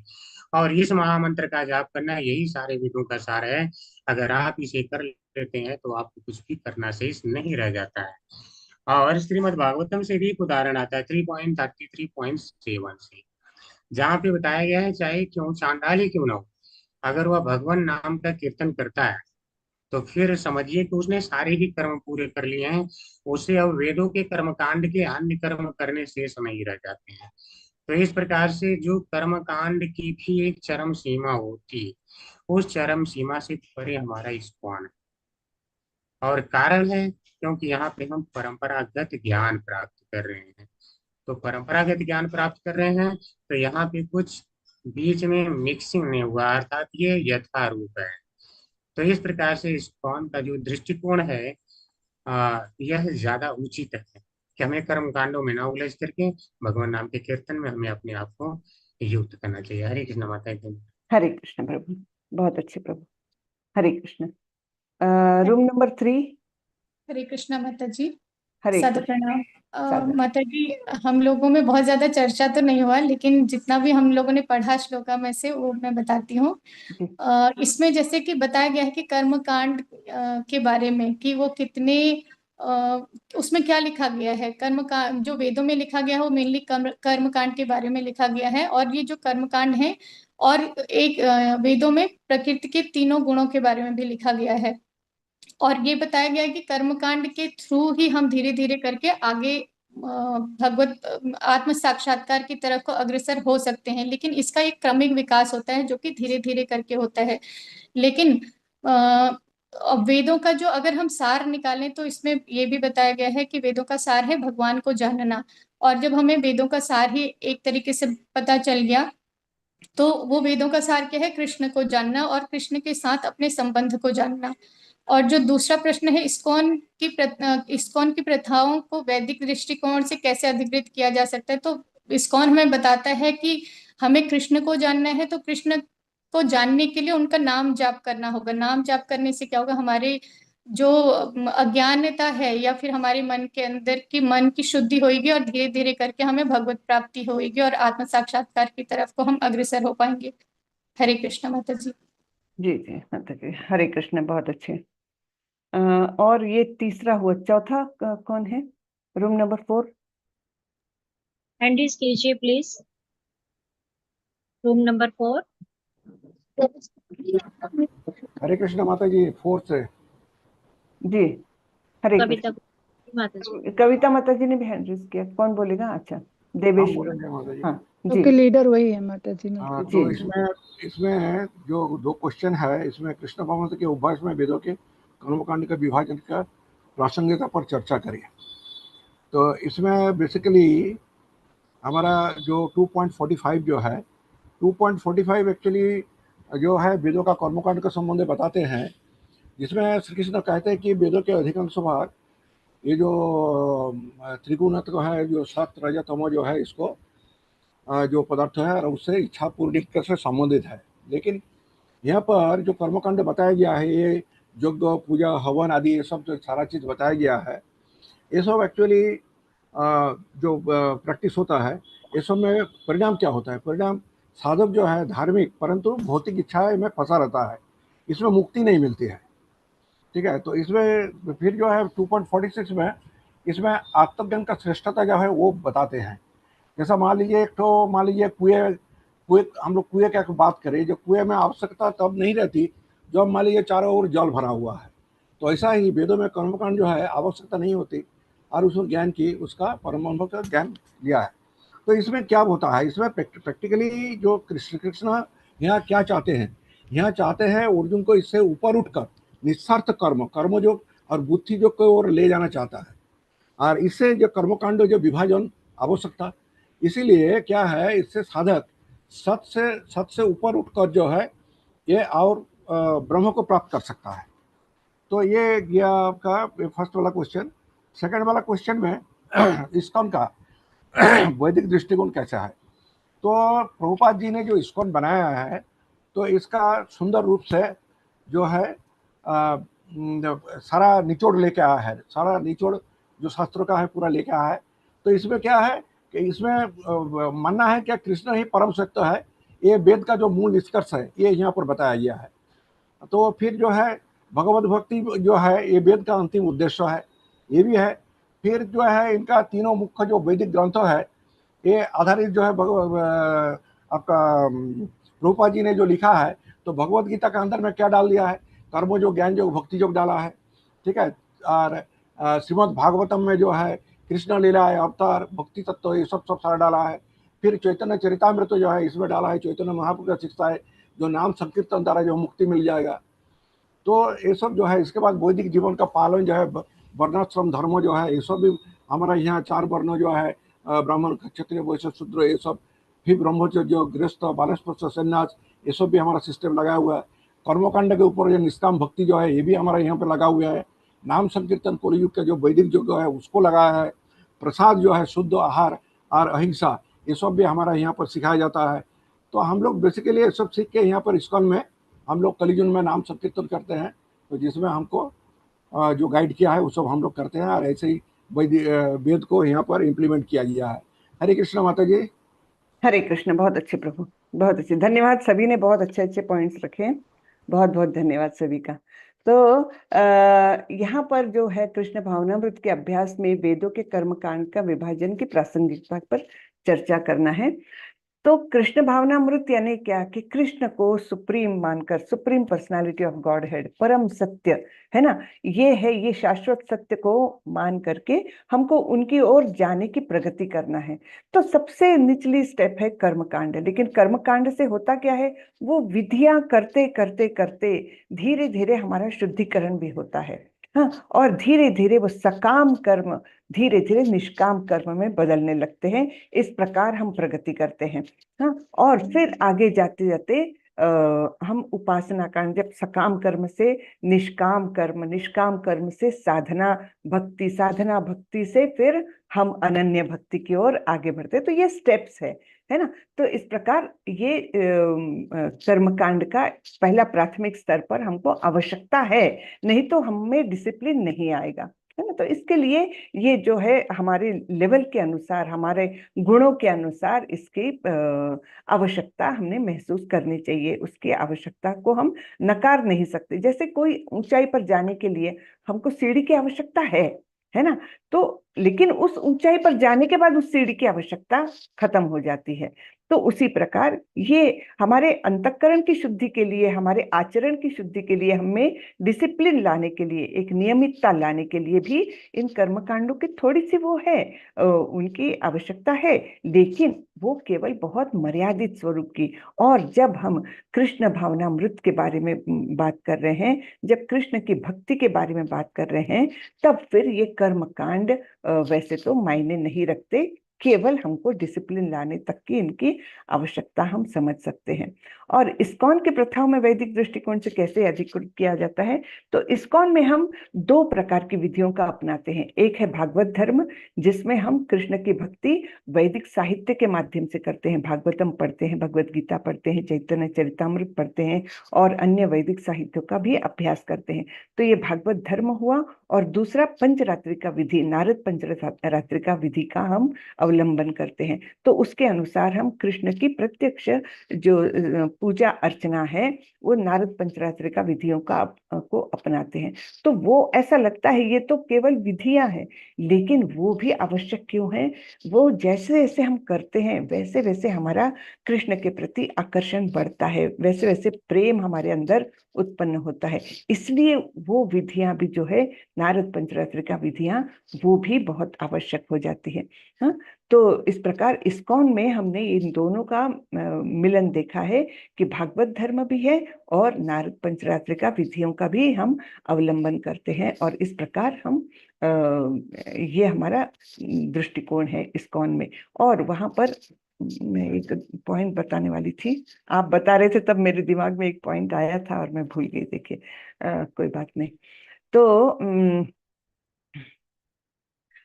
और इस महामंत्र का जाप करना है, यही सारे वेदों का सार है। अगर आप इसे कर लेते हैं तो आपको कुछ भी करना शेष नहीं रह जाता है। और श्रीमद् भागवतम से भी एक उदाहरण आता है 3.33.7 से, जहाँ पे बताया गया है चाहे क्यों चांडाल ही क्यों ना हो, अगर वह भगवान नाम का कीर्तन करता है तो फिर समझिए कि उसने सारे ही कर्म पूरे कर लिए हैं। उसे अब वेदों के कर्म कांड के अन्य कर्म करने शेष नहीं रह जाते हैं। तो इस प्रकार से जो कर्म कांड की भी एक चरम सीमा होती है, उस चरम सीमा से परे हमारा इस्कॉन है। और कारण है क्योंकि यहाँ पे हम परंपरागत ज्ञान प्राप्त कर रहे हैं। तो परंपरागत ज्ञान प्राप्त कर रहे हैं तो यहाँ पे कुछ बीच में मिक्सिंग नहीं हुआ, अर्थात ये यथारूप है। तो इस प्रकार से इस्कॉन का जो दृष्टिकोण है यह ज्यादा उचित है कि हमें कर्म कांडों में ना उलझ करके भगवान नाम के कीर्तन में हमें अपने आप को युक्त करना चाहिए। हरे कृष्ण माता जी। हरे कृष्ण प्रभु, बहुत अच्छे प्रभु। हरे कृष्ण। Room number 3। हरे कृष्णा माता जी। हरे सादर कृष्ण। प्रणाम। सादर। माता जी, हम लोगों में बहुत ज्यादा चर्चा तो नहीं हुआ, लेकिन जितना भी हम लोगों ने पढ़ा श्लोका में से वो मैं बताती हूँ। जी। इसमें जैसे कि बताया गया है कि कर्म कांड के बारे में कि वो कितने उसमें क्या लिखा गया है। कर्म कांड जो वेदों में लिखा गया है वो मेनली कर्म कांड के बारे में लिखा गया है। और ये जो कर्म कांड है, और एक वेदों में प्रकृति के तीनों गुणों के बारे में भी लिखा गया है। और ये बताया गया है कि कर्मकांड के थ्रू ही हम धीरे धीरे करके आगे भगवत आत्म साक्षात्कार की तरफ को अग्रसर हो सकते हैं। लेकिन इसका एक क्रमिक विकास होता है जो कि धीरे धीरे करके होता है। लेकिन वेदों का जो अगर हम सार निकालें तो इसमें ये भी बताया गया है कि वेदों का सार है भगवान को जानना। और जब हमें वेदों का सार ही एक तरीके से पता चल गया तो वो वेदों का सार क्या है, कृष्ण को जानना और कृष्ण के साथ अपने संबंध को जानना। और जो दूसरा प्रश्न है, इस्कॉन की प्रथाओं को वैदिक दृष्टिकोण से कैसे अधिकृत किया जा सकता है, तो इस्कॉन हमें बताता है कि हमें कृष्ण को जानना है तो कृष्ण को जानने के लिए उनका नाम जाप करना होगा। नाम जाप करने से क्या होगा, हमारे जो अज्ञानता है या फिर हमारे मन के अंदर की मन की शुद्धि होगी और धीरे धीरे करके हमें भगवत प्राप्ति होगी और आत्म साक्षात्कार की तरफ को हम अग्रसर हो पाएंगे। हरे कृष्ण माता जी। जी जी माता जी, हरे कृष्ण, बहुत अच्छे। और ये तीसरा हुआ, चौथा कौन है? Room number 4। हैंड रेज कीजिए प्लीज। Room number 4। हरे कृष्ण माता जी, 4th से। जी, हरे कविता कृष्ण। माता जी। कविता माता जी ने भी हैंड रेज किया, कौन बोलेगा? अच्छा, देवेश। हम बोलेंगे माता जी। हाँ जी क्योंकि लीडर वही है माता जी ने। हाँ, जी तो जी। इसमें जो 2 क्वेश्चन है, इसमें कृष्ण भगवंत के उपभाष में वेदों के कर्मकांड का विभाजन का प्रासंगिकता पर चर्चा करिए। तो इसमें बेसिकली हमारा जो 2.45 जो है, 2.45 एक्चुअली जो है वेदों का कर्मकांड का संबंध बताते हैं, जिसमें श्री कृष्ण कहते हैं कि वेदों के अधिकांश भाग ये जो त्रिगुणात्मक है, जो सत रज तमो जो है, इसको जो पदार्थ है और उससे इच्छा पूर्ति से संबंधित है। लेकिन यहाँ पर जो कर्मकांड बताया गया है, ये यज्ञ पूजा हवन आदि ये सब जो सारा चीज़ बताया गया है, ये सब एक्चुअली जो प्रैक्टिस होता है, ये सब में परिणाम क्या होता है? परिणाम साधक जो है धार्मिक परंतु भौतिक इच्छा में फंसा रहता है, इसमें मुक्ति नहीं मिलती है। ठीक है, तो इसमें फिर जो है 2.46 में इसमें आत्मज्ञान का श्रेष्ठता जो है वो बताते हैं। जैसा मान लीजिए कुएं हम लोग कुएं की बात करें, जो कुएं में आवश्यकता तब नहीं रहती जब मान लीजिए चारों ओर जल भरा हुआ है। तो ऐसा ही वेदों में कर्मकांड जो है आवश्यकता नहीं होती और उसमें ज्ञान की उसका परम अनुभव का ज्ञान लिया है। तो इसमें क्या होता है, इसमें प्रैक्टिकली जो कृष्ण यहाँ क्या चाहते हैं यहाँ चाहते हैं अर्जुन को इससे ऊपर उठकर निस्वार्थ कर्म जो और बुद्धि जो को ओर ले जाना चाहता है, और इससे जो कर्मकांड जो विभाजन आवश्यकता, इसीलिए क्या है, इससे साधक सत से ऊपर उठकर जो है ये और ब्रह्म को प्राप्त कर सकता है। तो ये गया आपका फर्स्ट वाला क्वेश्चन। सेकंड वाला क्वेश्चन में इस्कॉन का वैदिक दृष्टिकोण कैसा है, तो प्रभुपाद जी ने जो इस्कॉन बनाया है तो इसका सुंदर रूप से जो है सारा निचोड़ लेके आया है, सारा निचोड़ जो शास्त्रों का है पूरा लेके आया है। तो इसमें क्या है कि इसमें मानना है कि कृष्ण ही परम सत्य है, ये वेद का जो मूल निष्कर्ष है ये यहाँ पर बताया गया है। तो फिर जो है भगवत भक्ति जो है ये वेद का अंतिम उद्देश्य है, ये भी है। फिर जो है इनका तीनों मुख्य जो वैदिक ग्रंथ है ये आधारित जो है आपका प्रभुपाद जी ने जो लिखा है, तो भगवत गीता के अंदर में क्या डाल दिया है, कर्म जो ज्ञान जो भक्ति योग डाला है, ठीक है। और श्रीमद् भागवतम में जो है कृष्ण लीला है, अवतार, भक्ति तत्व, ये सब सारा डाला है। फिर चैतन्य चरितामृत जो है इसमें डाला है, चैतन्य महाप्रभु का शिक्षा है, जो नाम संकीर्तन द्वारा जो मुक्ति मिल जाएगा। तो ये सब जो है, इसके बाद वैदिक जीवन का पालन जो है, वर्णाश्रम धर्म जो है, ये सब भी हमारा यहाँ 4 वर्ण जो है, ब्राह्मण, क्षत्रिय, वैश्य, शूद्र, ये सब, फिर ब्रह्मचर्य, गृहस्थ, बानस्पत्य, सन्यास, ये सब भी हमारा सिस्टम लगा हुआ है। कर्मकांड के ऊपर जो निष्काम भक्ति जो है ये भी हमारा यहाँ पर लगा हुआ है। नाम संकीर्तन कलियुग का जो वैदिक जो है उसको लगाया है। प्रसाद जो है, शुद्ध आहार और अहिंसा, ये सब भी हमारा यहाँ पर सिखाया जाता है। तो हम लोग बेसिकली ये सब सीख के यहाँ पर इस्कॉन में हम लोग कलियुग में नाम संकीर्तन करते हैं, तो जिसमें हमको जो गाइड किया है वो सब हम लोग करते हैं, और ऐसे ही वेद को यहाँ पर इम्प्लीमेंट किया गया है। हरे कृष्ण माता जी। हरे कृष्ण। बहुत अच्छे प्रभु, बहुत अच्छे, धन्यवाद। सभी ने बहुत अच्छे अच्छे पॉइंट्स रखे, बहुत बहुत धन्यवाद सभी का। तो यहाँ पर जो है कृष्ण भावनामृत के अभ्यास में वेदों के कर्मकांड का विभाजन की प्रासंगिकता पर चर्चा करना है। तो कृष्ण भावनामृत यानी क्या, कि कृष्ण को सुप्रीम मानकर, supreme personality of God head, परम सत्य है ना, ये है, ये शाश्वत सत्य को मान करके हमको उनकी ओर जाने की प्रगति करना है। तो सबसे निचली स्टेप है कर्मकांड। लेकिन कर्मकांड से होता क्या है, वो विधियां करते करते करते धीरे धीरे हमारा शुद्धिकरण भी होता है, हाँ, और धीरे धीरे वो सकाम कर्म धीरे धीरे निष्काम कर्म में बदलने लगते हैं। इस प्रकार हम प्रगति करते हैं, हाँ। और फिर आगे जाते जाते हम उपासना कांड, जब सकाम कर्म से निष्काम कर्म, निष्काम कर्म से साधना भक्ति, साधना भक्ति से फिर हम अनन्य भक्ति की ओर आगे बढ़ते हैं। तो ये स्टेप्स है ना। तो इस प्रकार ये कर्मकांड का पहला प्राथमिक स्तर पर हमको आवश्यकता है, नहीं तो हमें डिसिप्लिन नहीं आएगा, है ना। तो इसके लिए ये जो है हमारे लेवल के अनुसार, हमारे गुणों के अनुसार इसकी आवश्यकता हमने महसूस करनी चाहिए। उसकी आवश्यकता को हम नकार नहीं सकते। जैसे कोई ऊंचाई पर जाने के लिए हमको सीढ़ी की आवश्यकता है ना। तो लेकिन उस ऊंचाई पर जाने के बाद उस सीढ़ी की आवश्यकता खत्म हो जाती है। तो उसी प्रकार ये हमारे अंतःकरण की शुद्धि के लिए, हमारे आचरण की शुद्धि के लिए, हमें डिसिप्लिन लाने के लिए, एक नियमितता लाने के लिए भी इन कर्मकांडों की थोड़ी सी वो है, उनकी आवश्यकता है, लेकिन वो केवल बहुत मर्यादित स्वरूप की। और जब हम कृष्ण भावनामृत के बारे में बात कर रहे हैं, जब कृष्ण की भक्ति के बारे में बात कर रहे हैं, तब फिर ये कर्मकांड वैसे तो मायने नहीं रखते, केवल हमको डिसिप्लिन लाने तक की इनकी आवश्यकता हम समझ सकते हैं। और इस्कॉन के प्रथाओं में वैदिक दृष्टिकोण से कैसे अधिकृत किया जाता है, तो इस्कॉन में हम 2 प्रकार की विधियों का अपनाते हैं। एक है भागवत धर्म, जिसमें हम कृष्ण की भक्ति वैदिक साहित्य के माध्यम से करते हैं, भागवतम पढ़ते हैं, भगवत गीता पढ़ते हैं, चैतन्य चरितामृत पढ़ते हैं और अन्य वैदिक साहित्यों का भी अभ्यास करते हैं। तो ये भागवत धर्म हुआ। और दूसरा पंचरात्रिका विधि, नारद पंचरात्रिका विधि का हम अवलंबन करते हैं। तो उसके अनुसार हम कृष्ण की प्रत्यक्ष जो पूजा अर्चना है वो नारद पंचरात्रिका विधियों को अपनाते हैं। तो वो ऐसा लगता है ये तो केवल विधियां हैं, लेकिन वो भी आवश्यक क्यों है। वो जैसे जैसे हम करते हैं वैसे वैसे हमारा कृष्ण के प्रति आकर्षण बढ़ता है, वैसे वैसे प्रेम हमारे अंदर उत्पन्न होता है। इसलिए वो विधियां भी जो है, नारद पंचरात्रिका विधियां, वो भी बहुत आवश्यक हो जाती है, हाँ। तो इस प्रकार इस्कॉन में हमने इन दोनों का मिलन देखा है कि भागवत धर्म भी है और नारद पंचरात्रि का विधियों का भी हम अवलंबन करते हैं, और इस प्रकार हम ये हमारा दृष्टिकोण है इस्कॉन में। और वहां पर मैं एक पॉइंट बताने वाली थी, आप बता रहे थे तब मेरे दिमाग में एक पॉइंट आया था और मैं भूल गई, देखिए कोई बात नहीं। तो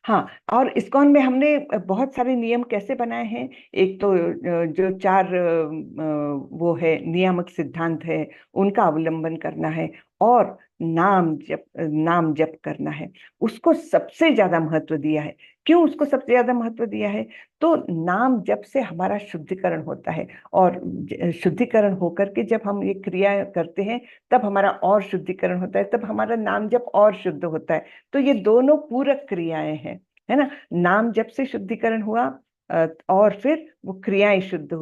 हाँ, और इस्कॉन में हमने बहुत सारे नियम कैसे बनाए हैं। एक तो जो 4 वो है नियामक सिद्धांत है, उनका अवलंबन करना है, और नाम जप करना है, उसको सबसे ज्यादा महत्व दिया है। क्यों उसको सबसे ज्यादा महत्व दिया है? तो नाम जप से हमारा शुद्धिकरण होता है, और शुद्धिकरण होकर के जब हम ये क्रिया करते हैं तब हमारा और शुद्धिकरण होता है, तब हमारा नाम जप और शुद्ध होता है। तो ये दोनों पूरक क्रियाएं हैं, है ना। नाम जप से शुद्धिकरण हुआ, और फिर वो क्रियाएं शुद्ध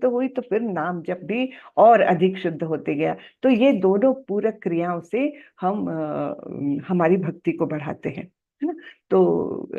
हुई तो फिर नाम जप भी और अधिक शुद्ध होते गया। तो ये दोनों पूरक क्रियाओं से हम हमारी भक्ति को बढ़ाते हैं, है ना। तो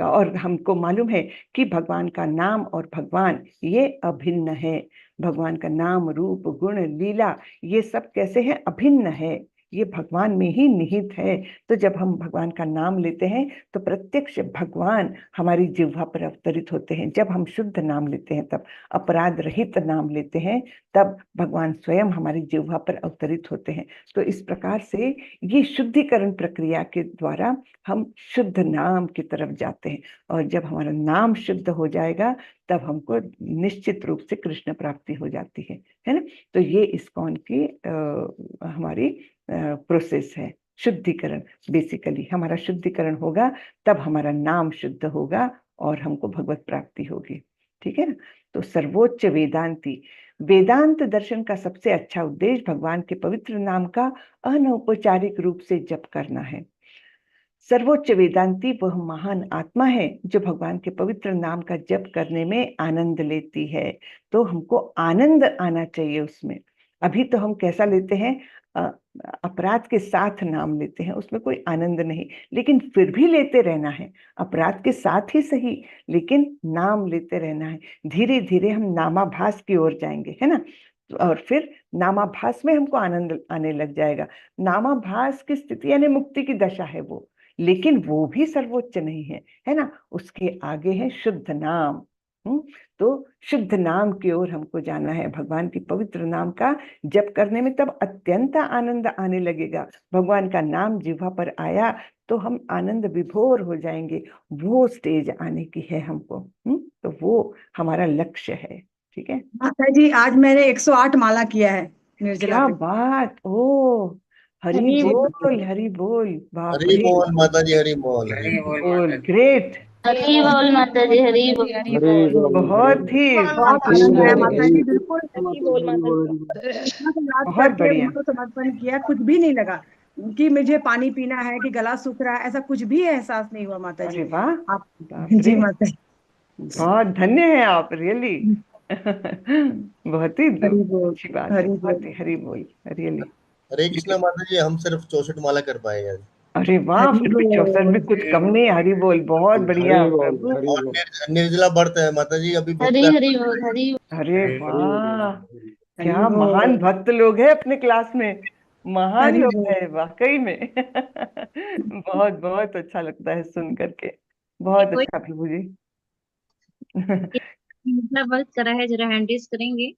और हमको मालूम है कि भगवान का नाम और भगवान ये अभिन्न है। भगवान का नाम, रूप, गुण, लीला ये सब कैसे है? अभिन्न है, ये भगवान में ही निहित है। तो जब हम भगवान का नाम लेते हैं तो प्रत्यक्ष भगवान हमारी जिह्वा पर अवतरित होते हैं। जब हम शुद्ध नाम लेते हैं, तब अपराध रहित नाम लेते हैं, तब भगवान स्वयं हमारी जिह्वा पर अवतरित होते हैं। तो इस प्रकार से ये शुद्धिकरण प्रक्रिया के द्वारा हम शुद्ध नाम की तरफ जाते हैं, और जब हमारा नाम शुद्ध हो जाएगा तब हमको निश्चित रूप से कृष्ण प्राप्ति हो जाती है ना। तो ये इस्कॉन की हमारी प्रोसेस है, शुद्धिकरण। बेसिकली हमारा शुद्धिकरण होगा तब हमारा नाम शुद्ध होगा और हमको भगवत प्राप्ति होगी, ठीक है ना। तो सर्वोच्च वेदांती, वेदांत दर्शन का सबसे अच्छा उद्देश्य भगवान के पवित्र नाम का अनौपचारिक रूप से जप करना है। सर्वोच्च वेदांती वह महान आत्मा है जो भगवान के पवित्र नाम का जप करने में आनंद लेती है। तो हमको आनंद आना चाहिए उसमें। अभी तो हम कैसा लेते हैं, अपराध के साथ नाम लेते हैं, उसमें कोई आनंद नहीं, लेकिन फिर भी लेते रहना है, अपराध के साथ ही सही, लेकिन नाम लेते रहना है। धीरे धीरे हम नामाभास की ओर जाएंगे, है ना। और फिर नामाभास में हमको आनंद आने लग जाएगा। नामाभास की स्थिति यानी मुक्ति की दशा है वो, लेकिन वो भी सर्वोच्च नहीं है ना। उसके आगे है शुद्ध नाम। तो शुद्ध नाम की ओर हमको जाना है, भगवान की पवित्र नाम का जप करने में तब अत्यंत आनंद आने लगेगा। भगवान का नाम जिह्वा पर आया तो हम आनंद विभोर हो जाएंगे। वो स्टेज आने की है हमको, तो वो हमारा लक्ष्य है, ठीक है। माता जी आज मैंने 108 माला किया है निर्जला क्या पे। बात! ओ हरि बोल, हरि बोल, बाप हरि रे, बोल माता जी, हरि बोल। हरि बोल बोल, माता जी। ग्रेट, हरी बोल माता जी, हरी बोल। बहुत ही बहुत आनंद आया माता जी, बिल्कुल बोल माता इतना तो याद बहुत करके बढ़िया। उनको समर्पण किया, कुछ भी नहीं लगा कि मुझे पानी पीना है कि गला सूख रहा है, ऐसा कुछ भी एहसास नहीं हुआ माता जी। अरे वाह, आप बाप जी रे, माता जी, बहुत धन्य है आप, रियली। बहुत ही हरि बोल, अच्छी बात है, हरि बहुत बोल, ही हरि बोल, रियली। हरे कृष्णा माता जी, हम सिर्फ 64 माला कर पाए आज। अरे वाह, हरि फिर भी 64 बोल, में कुछ कम नहीं, हरि बोल, बहुत बढ़िया प्रभु। और निर्जला व्रत है माता जी, अभी भोग हरी का। हरी बोल, हरी अरे वाह, हरि क्या महान बोल, भक्त लोग हैं अपने क्लास में, महान हरि लोग बोल। हैं वाकई में। बहुत बहुत अच्छा लगता है सुन करके, बहुत कोई अच्छा प्रभु जी। निर्जला व्रत करा है, जरा हैंड रेज करेंगे।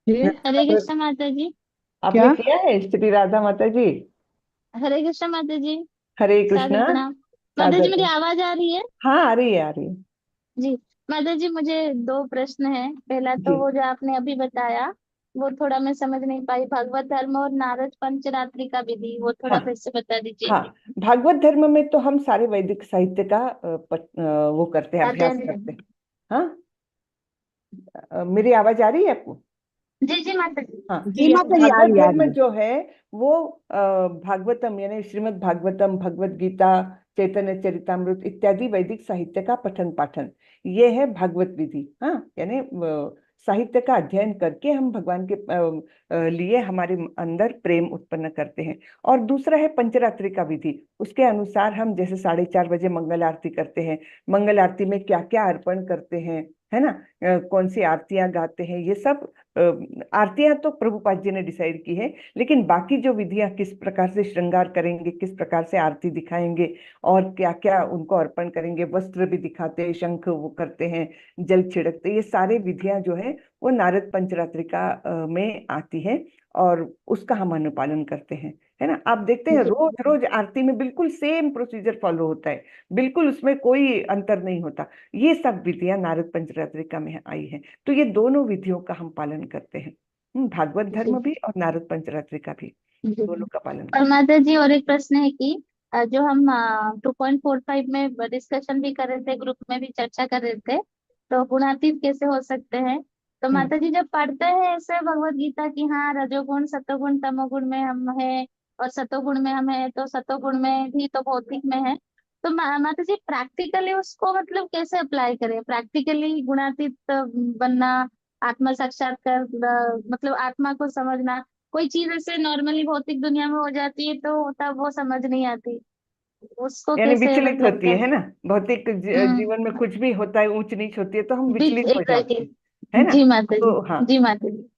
ये हरे कृष्ण माता जी, आपने क्या किया है श्री राधा माता जी? हरे कृष्ण माता जी, हरे सादर कृष्णा, प्रणाम। माता जी मेरी आवाज आ रही है? हाँ आ रही है, आ रही है जी माता जी, मुझे 2 प्रश्न हैं। पहला तो जी। वो जो आपने अभी बताया वो थोड़ा मैं समझ नहीं पाई, भागवत धर्म और नारद पंचरात्रि का विधि, वो थोड़ा हाँ फिर से बता दीजिए। हाँ, भागवत धर्म में तो हम सारे वैदिक साहित्य का वो करते हैं, अभ्यास अध्ययन करते हैं। हाँ, मेरी आवाज आ रही है आपको? जी जी माता जी। हाँ, जी तो माता जी, आ भागवत रही है, आ धर्म रही है। जो है वो भागवतम यानी श्रीमद् भागवतम, भगवत गीता, चैतन्य चरितामृत इत्यादि वैदिक साहित्य का पठन पाठन, ये है भागवत विधि। हाँ, यानी साहित्य का अध्ययन करके हम भगवान के लिए हमारे अंदर प्रेम उत्पन्न करते हैं। और दूसरा है पंचरात्रि का विधि। उसके अनुसार हम जैसे 4:30 बजे मंगल आरती करते हैं, मंगल आरती में क्या क्या अर्पण करते हैं, है ना, कौन सी आरतियां गाते हैं, ये सब आरतियां तो प्रभुपाद जी ने डिसाइड की है, लेकिन बाकी जो विधियां, किस प्रकार से श्रृंगार करेंगे, किस प्रकार से आरती दिखाएंगे और क्या क्या उनको अर्पण करेंगे, वस्त्र भी दिखाते हैं, शंख वो करते हैं, जल छिड़कते, ये सारे विधियां जो है वो नारद पंचरात्रिका में आती है और उसका हम अनुपालन करते हैं, है ना। आप देखते हैं रोज रोज आरती में बिल्कुल सेम प्रोसीजर फॉलो होता है, बिल्कुल उसमें कोई अंतर नहीं होता। ये सब विधियां नारद पंचरात्रिका में आई है, तो ये दोनों विधियों का हम पालन करते हैं, भागवत धर्म भी और नारद पंचरात्रिका भी, दोनों का पालन और माता जी और एक प्रश्न है कि जो हम 2.45 में डिस्कशन भी कर रहे थे, ग्रुप में भी चर्चा कर रहे थे, तो गुणातीत कैसे हो सकते हैं। तो माता जी जब पढ़ते हैं ऐसे भगवत गीता की, हाँ रजोगुण सतोगुण तमोगुण में हम है और सतोगुण में हम है, तो सतोगुण में भी तो भौतिक में है, तो माता जी प्रैक्टिकली उसको मतलब कैसे अप्लाई करें, प्रैक्टिकली गुणातीत बनना, आत्मा साक्षात्कार, मतलब आत्मा को समझना। कोई चीज ऐसे नॉर्मली भौतिक दुनिया में हो जाती है तो तब वो समझ नहीं आती, उसको यानी कैसे विचलित मतलब होती है ना, भौतिक जीवन में कुछ भी होता है, ऊंच नीच होती है तो हम विचलित हो जाते हैं, है ना। जी माता तो जी, हाँ, जी माता जी।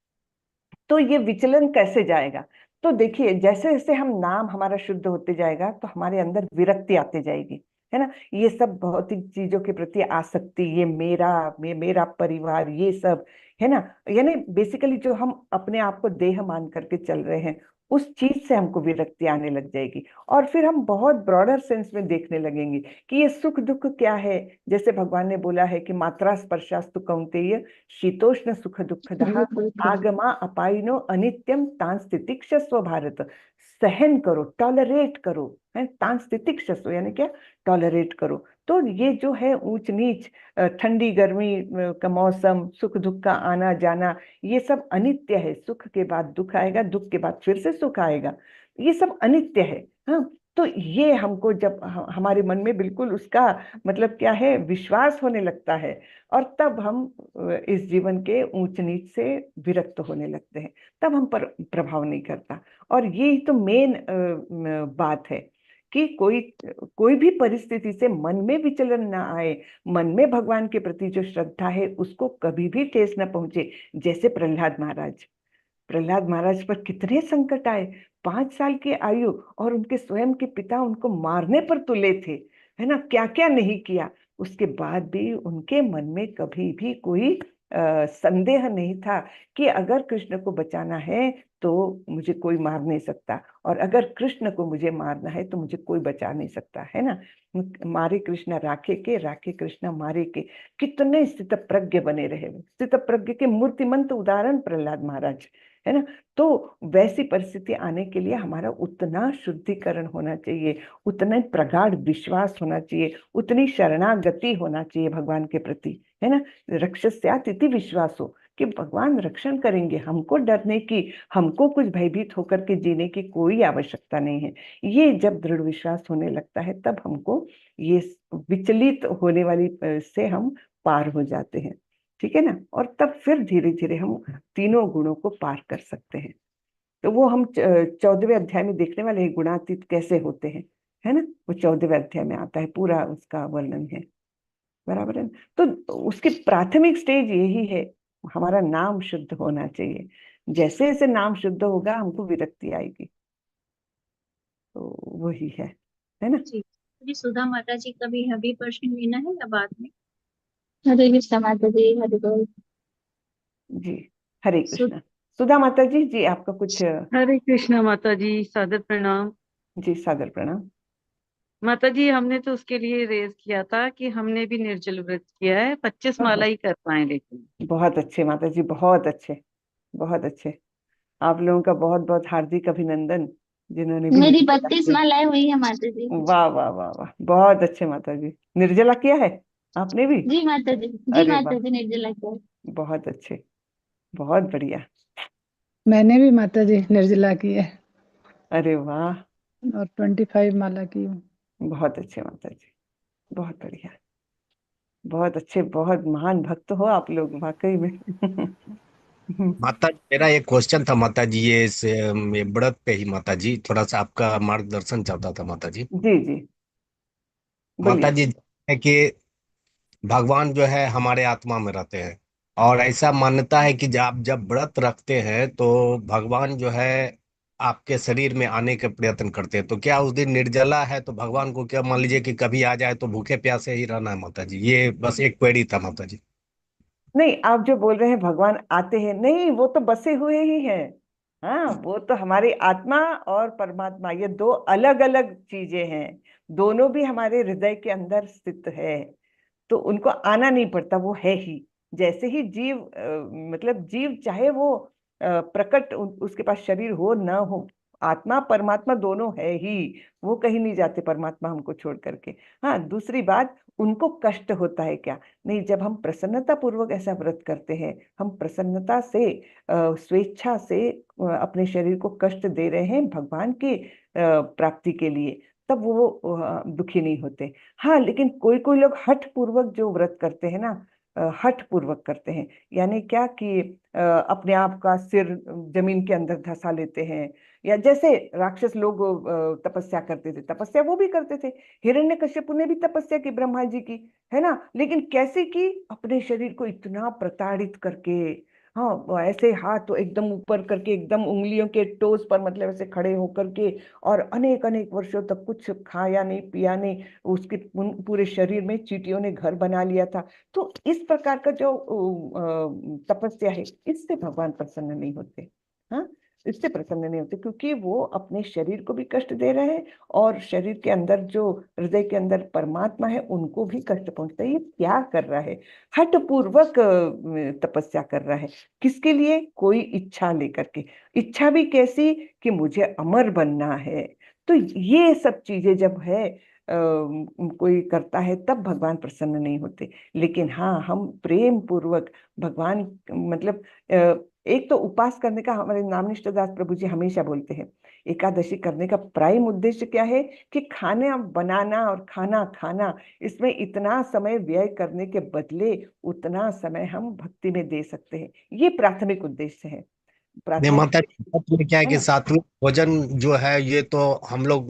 तो ये विचलन कैसे जाएगा, तो देखिए जैसे जैसे हम नाम हमारा शुद्ध होते जाएगा तो हमारे अंदर विरक्ति आती जाएगी, है ना। ये सब भौतिक चीजों के प्रति आसक्ति, ये मेरा परिवार, ये सब, है ना, यानी बेसिकली जो हम अपने आप को देह मान करके चल रहे हैं, उस चीज से हमको विरक्ति आने लग जाएगी। और फिर हम बहुत ब्रॉडर सेंस में देखने लगेंगे कि ये सुख दुख क्या है। जैसे भगवान ने बोला है कि मात्रा स्पर्शास्तु कौन्तेय शीतोष्ण सुख दुखदः आगमा अपाइनो अनित्यम तान स्थितिक्षस्व भारत। सहन करो, टॉलरेट करो, है, तान स्थितिक्षस्व यानी क्या, टॉलरेट करो। तो ये जो है ऊंच नीच, ठंडी गर्मी का मौसम, सुख दुख का आना जाना, ये सब अनित्य है। सुख के बाद दुख आएगा, दुख के बाद फिर से सुख आएगा, ये सब अनित्य है। हाँ, तो ये हमको जब हमारे मन में बिल्कुल उसका मतलब क्या है, विश्वास होने लगता है, और तब हम इस जीवन के ऊंच नीच से विरक्त होने लगते हैं, तब हम पर प्रभाव नहीं करता। और यही तो मेन बात है कि कोई भी परिस्थिति से मन में विचलन ना आए, मन में भगवान के प्रति जो श्रद्धा है उसको कभी भी ठेस न पहुंचे। जैसे प्रहलाद महाराज पर कितने संकट आए, 5 साल की आयु, और उनके स्वयं के पिता उनको मारने पर तुले थे, है ना, क्या क्या नहीं किया, उसके बाद भी उनके मन में कभी भी कोई संदेह नहीं था कि अगर कृष्ण को बचाना है तो मुझे कोई मार नहीं सकता, और अगर कृष्ण को मुझे मारना है तो मुझे कोई बचा नहीं सकता, है ना। मारे कृष्ण राखे के, राखे कृष्ण मारे के, कितने स्थित प्रज्ञ बने रहे, स्थित प्रज्ञ के मूर्तिमंत उदाहरण प्रहलाद महाराज, है ना। तो वैसी परिस्थिति आने के लिए हमारा उतना शुद्धिकरण होना चाहिए, उतना प्रगाढ़ विश्वास होना चाहिए, उतनी शरणागति होना चाहिए भगवान के प्रति, है ना। रक्षस्यात् इति विश्वासो, कि भगवान रक्षण करेंगे, हमको डरने की, हमको कुछ भयभीत होकर के जीने की कोई आवश्यकता नहीं है। ये जब दृढ़ विश्वास होने लगता है तब हमको ये विचलित होने वाली से हम पार हो जाते हैं, ठीक है ना। और तब फिर धीरे धीरे हम तीनों गुणों को पार कर सकते हैं। तो वो हम 14वें अध्याय में देखने वाले हैं, गुणातीत कैसे होते हैं, है ना। वो 14वें अध्याय में आता है, पूरा उसका वर्णन है, बराबर है। तो उसकी प्राथमिक स्टेज यही है, हमारा नाम शुद्ध होना चाहिए। जैसे जैसे नाम शुद्ध होगा हमको विरक्ति आएगी, तो वही है ना। जी सुधा माता जी का भी अभी प्रश्न लेना है या बाद में? हरे कृष्ण माता जी, हरे बोल। जी, हरे कृष्ण। सुधा माता जी, जी आपका कुछ? हरे कृष्णा माता जी, सादर प्रणाम। जी सादर प्रणाम। माता जी, हमने तो उसके लिए रेज किया था कि हमने भी निर्जल व्रत किया है, 25 माला ही कर पाए, लेकिन बहुत अच्छे माता जी, बहुत अच्छे, बहुत अच्छे। आप लोगों का बहुत बहुत हार्दिक अभिनंदन, जिन्होंने भी मेरी निर्जला 32 किया। मालाएं हुई है माता जी। वाह वाह वाह वाह, बहुत अच्छे माता जी। निर्जला किया है आपने भी? जी माता जी, जी अरे माता वाह, जी, निर्जला किया। बहुत अच्छे, बहुत बढ़िया। मैंने भी माता जी निर्जला की है अरे वाह, और 25 माला की हूँ। बहुत अच्छे माता जी, बहुत बढ़िया। बहुत अच्छे, बहुत महान भक्त हो आप लोग वाकई में। माता जी, मेरा एक क्वेश्चन था माता जी, ये व्रत पे ही माता जी, थोड़ा सा आपका मार्गदर्शन चाहता था माता जी। जी जी माता बोलिए। जी है कि भगवान जो है हमारे आत्मा में रहते हैं, और ऐसा मान्यता है कि जब आप जब व्रत रखते हैं तो भगवान जो है आपके शरीर में आने के प्रयत्न करते हैं। तो क्या उस दिन निर्जला है तो भगवान को क्या मान लीजिए कि कभी आ जाए तो भूखे प्यासे ही रहना है माता जी? ये बस एक क्वेरी था माता जी। नहीं, आप जो बोल रहे हैं भगवान आते हैं, नहीं वो तो बसे हुए ही हैं। हाँ, वो तो हमारी आत्मा और परमात्मा ये दो अलग अलग चीजें हैं। दोनों भी हमारे हृदय के अंदर स्थित है, तो उनको आना नहीं पड़ता, वो है ही। जैसे ही जीव मतलब जीव चाहे वो प्रकट उसके पास शरीर हो ना हो, आत्मा परमात्मा दोनों है ही। वो कहीं नहीं जाते परमात्मा हमको छोड़ करके। हाँ, दूसरी बात, उनको कष्ट होता है क्या? नहीं, जब हम प्रसन्नता पूर्वक ऐसा व्रत करते हैं, हम प्रसन्नता से स्वेच्छा से अपने शरीर को कष्ट दे रहे हैं भगवान की प्राप्ति के लिए, तब वो दुखी नहीं होते। हाँ, लेकिन कोई कोई लोग हठ पूर्वक जो व्रत करते हैं ना, हठ पूर्वक करते हैं, यानी क्या कि अपने आप का सिर जमीन के अंदर धंसा लेते हैं, या जैसे राक्षस लोग तपस्या करते थे, तपस्या वो भी करते थे। हिरण्यकश्यप ने भी तपस्या की ब्रह्मा जी की, है ना? लेकिन कैसे की? अपने शरीर को इतना प्रताड़ित करके। हाँ, वो ऐसे हाथ तो एकदम ऊपर करके, एकदम उंगलियों के टोस पर, मतलब ऐसे खड़े होकर के, और अनेक अनेक वर्षों तक कुछ खाया नहीं पिया नहीं, उसके पूरे शरीर में चींटियों ने घर बना लिया था। तो इस प्रकार का जो तपस्या है, इससे भगवान प्रसन्न नहीं होते। हाँ, इससे प्रसन्न नहीं होते, क्योंकि वो अपने शरीर को भी कष्ट दे रहे हैं, और शरीर के अंदर जो हृदय के अंदर परमात्मा है उनको भी कष्ट पहुंचता है। ये क्या कर रहा है? हठ पूर्वक तपस्या कर रहा है। किसके लिए? कोई इच्छा लेकर के। इच्छा भी कैसी? कि मुझे अमर बनना है। तो ये सब चीजें जब है कोई करता है, तब भगवान प्रसन्न नहीं होते। लेकिन हाँ, हम प्रेम पूर्वक भगवान, मतलब एक तो उपास करने का, हमारे नामनिष्ठ दास प्रभु जी हमेशा बोलते हैं, एकादशी करने का प्राइम उद्देश्य क्या है? कि खाना बनाना और खाना खाना, इसमें इतना समय व्यय करने के बदले उतना समय हम भक्ति में दे सकते हैं। ये प्राथमिक उद्देश्य है, नहीं प्राथमिक माता जी, बात में क्या है है कि ना? सात्विक भोजन जो है ये तो हम लोग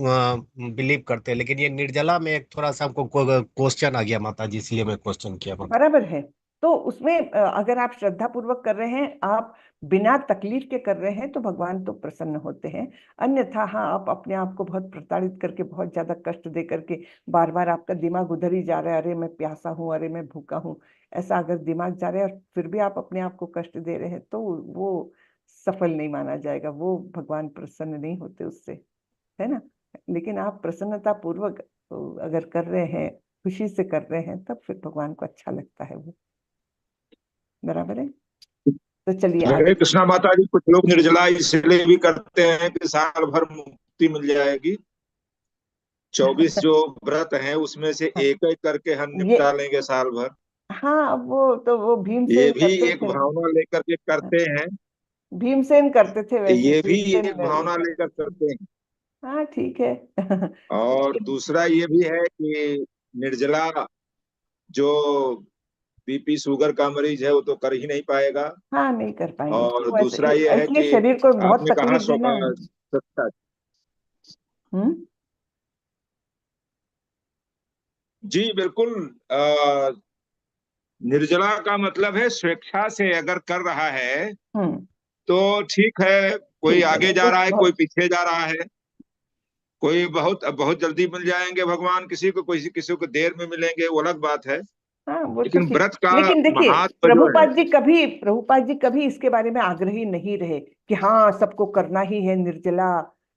बिलीव करते हैं, लेकिन ये निर्जला में एक थोड़ा सा हमको क्वेश्चन आ गया माता जी, इसलिए मैं क्वेश्चन किया माता। बराबर है। तो उसमें अगर आप श्रद्धा पूर्वक कर रहे हैं, आप बिना तकलीफ के कर रहे हैं, तो भगवान तो प्रसन्न होते हैं। अन्यथा हाँ, आप अपने आप को बहुत प्रताड़ित करके, बहुत ज्यादा कष्ट दे करके, बार बार आपका दिमाग उधर ही जा रहा है, अरे मैं प्यासा हूँ, अरे मैं भूखा हूँ, ऐसा अगर दिमाग जा रहा है और फिर भी आप अपने आप को कष्ट दे रहे हैं, तो वो सफल नहीं माना जाएगा, वो भगवान प्रसन्न नहीं होते उससे, है ना? लेकिन आप प्रसन्नता पूर्वक अगर कर रहे हैं, खुशी से कर रहे हैं, तब फिर भगवान को अच्छा लगता है वो। बराबर है। तो चलिए हरे आगे। कृष्णा माता जी, कुछ लोग निर्जला इसलिए भी करते हैं कि साल भर मुक्ति मिल जाएगी। 24 जो व्रत हैं उसमें से एक एक करके हम ये निपटा लेंगे साल भर। हाँ, वो तो वो ये भीमसेन भी करते एक थे। भावना लेकर के करते हैं। भीमसेन करते थे, वैसे ये भी भीमसेन एक भावना लेकर करते हैं। हाँ ठीक है। और लेकिन दूसरा ये भी है कि निर्जला जो बीपी शुगर का मरीज है वो तो कर ही नहीं पाएगा। हाँ, नहीं कर पाएंगे और उसको, वैसे दूसरा ये है इसलिए कि शरीर को बहुत आपने कहा तकलीफ देना। सत्ता। हम्म। जी बिल्कुल। अ, निर्जला का मतलब है स्वेच्छा से अगर कर रहा है हम्म। तो ठीक है। कोई ठीक है, आगे नहीं जा तो रहा है, कोई बहुत। पीछे जा रहा है। कोई बहुत बहुत जल्दी मिल जाएंगे भगवान, किसी को किसी किसी को देर में मिलेंगे, वो अलग बात है। हाँ, वो तो लेकिन ठीक। व्रत का लेकिन देखिए, महात्म जो है। प्रभुपाद जी कभी इसके बारे में आग्रही नहीं रहे कि हाँ सबको करना ही है निर्जला।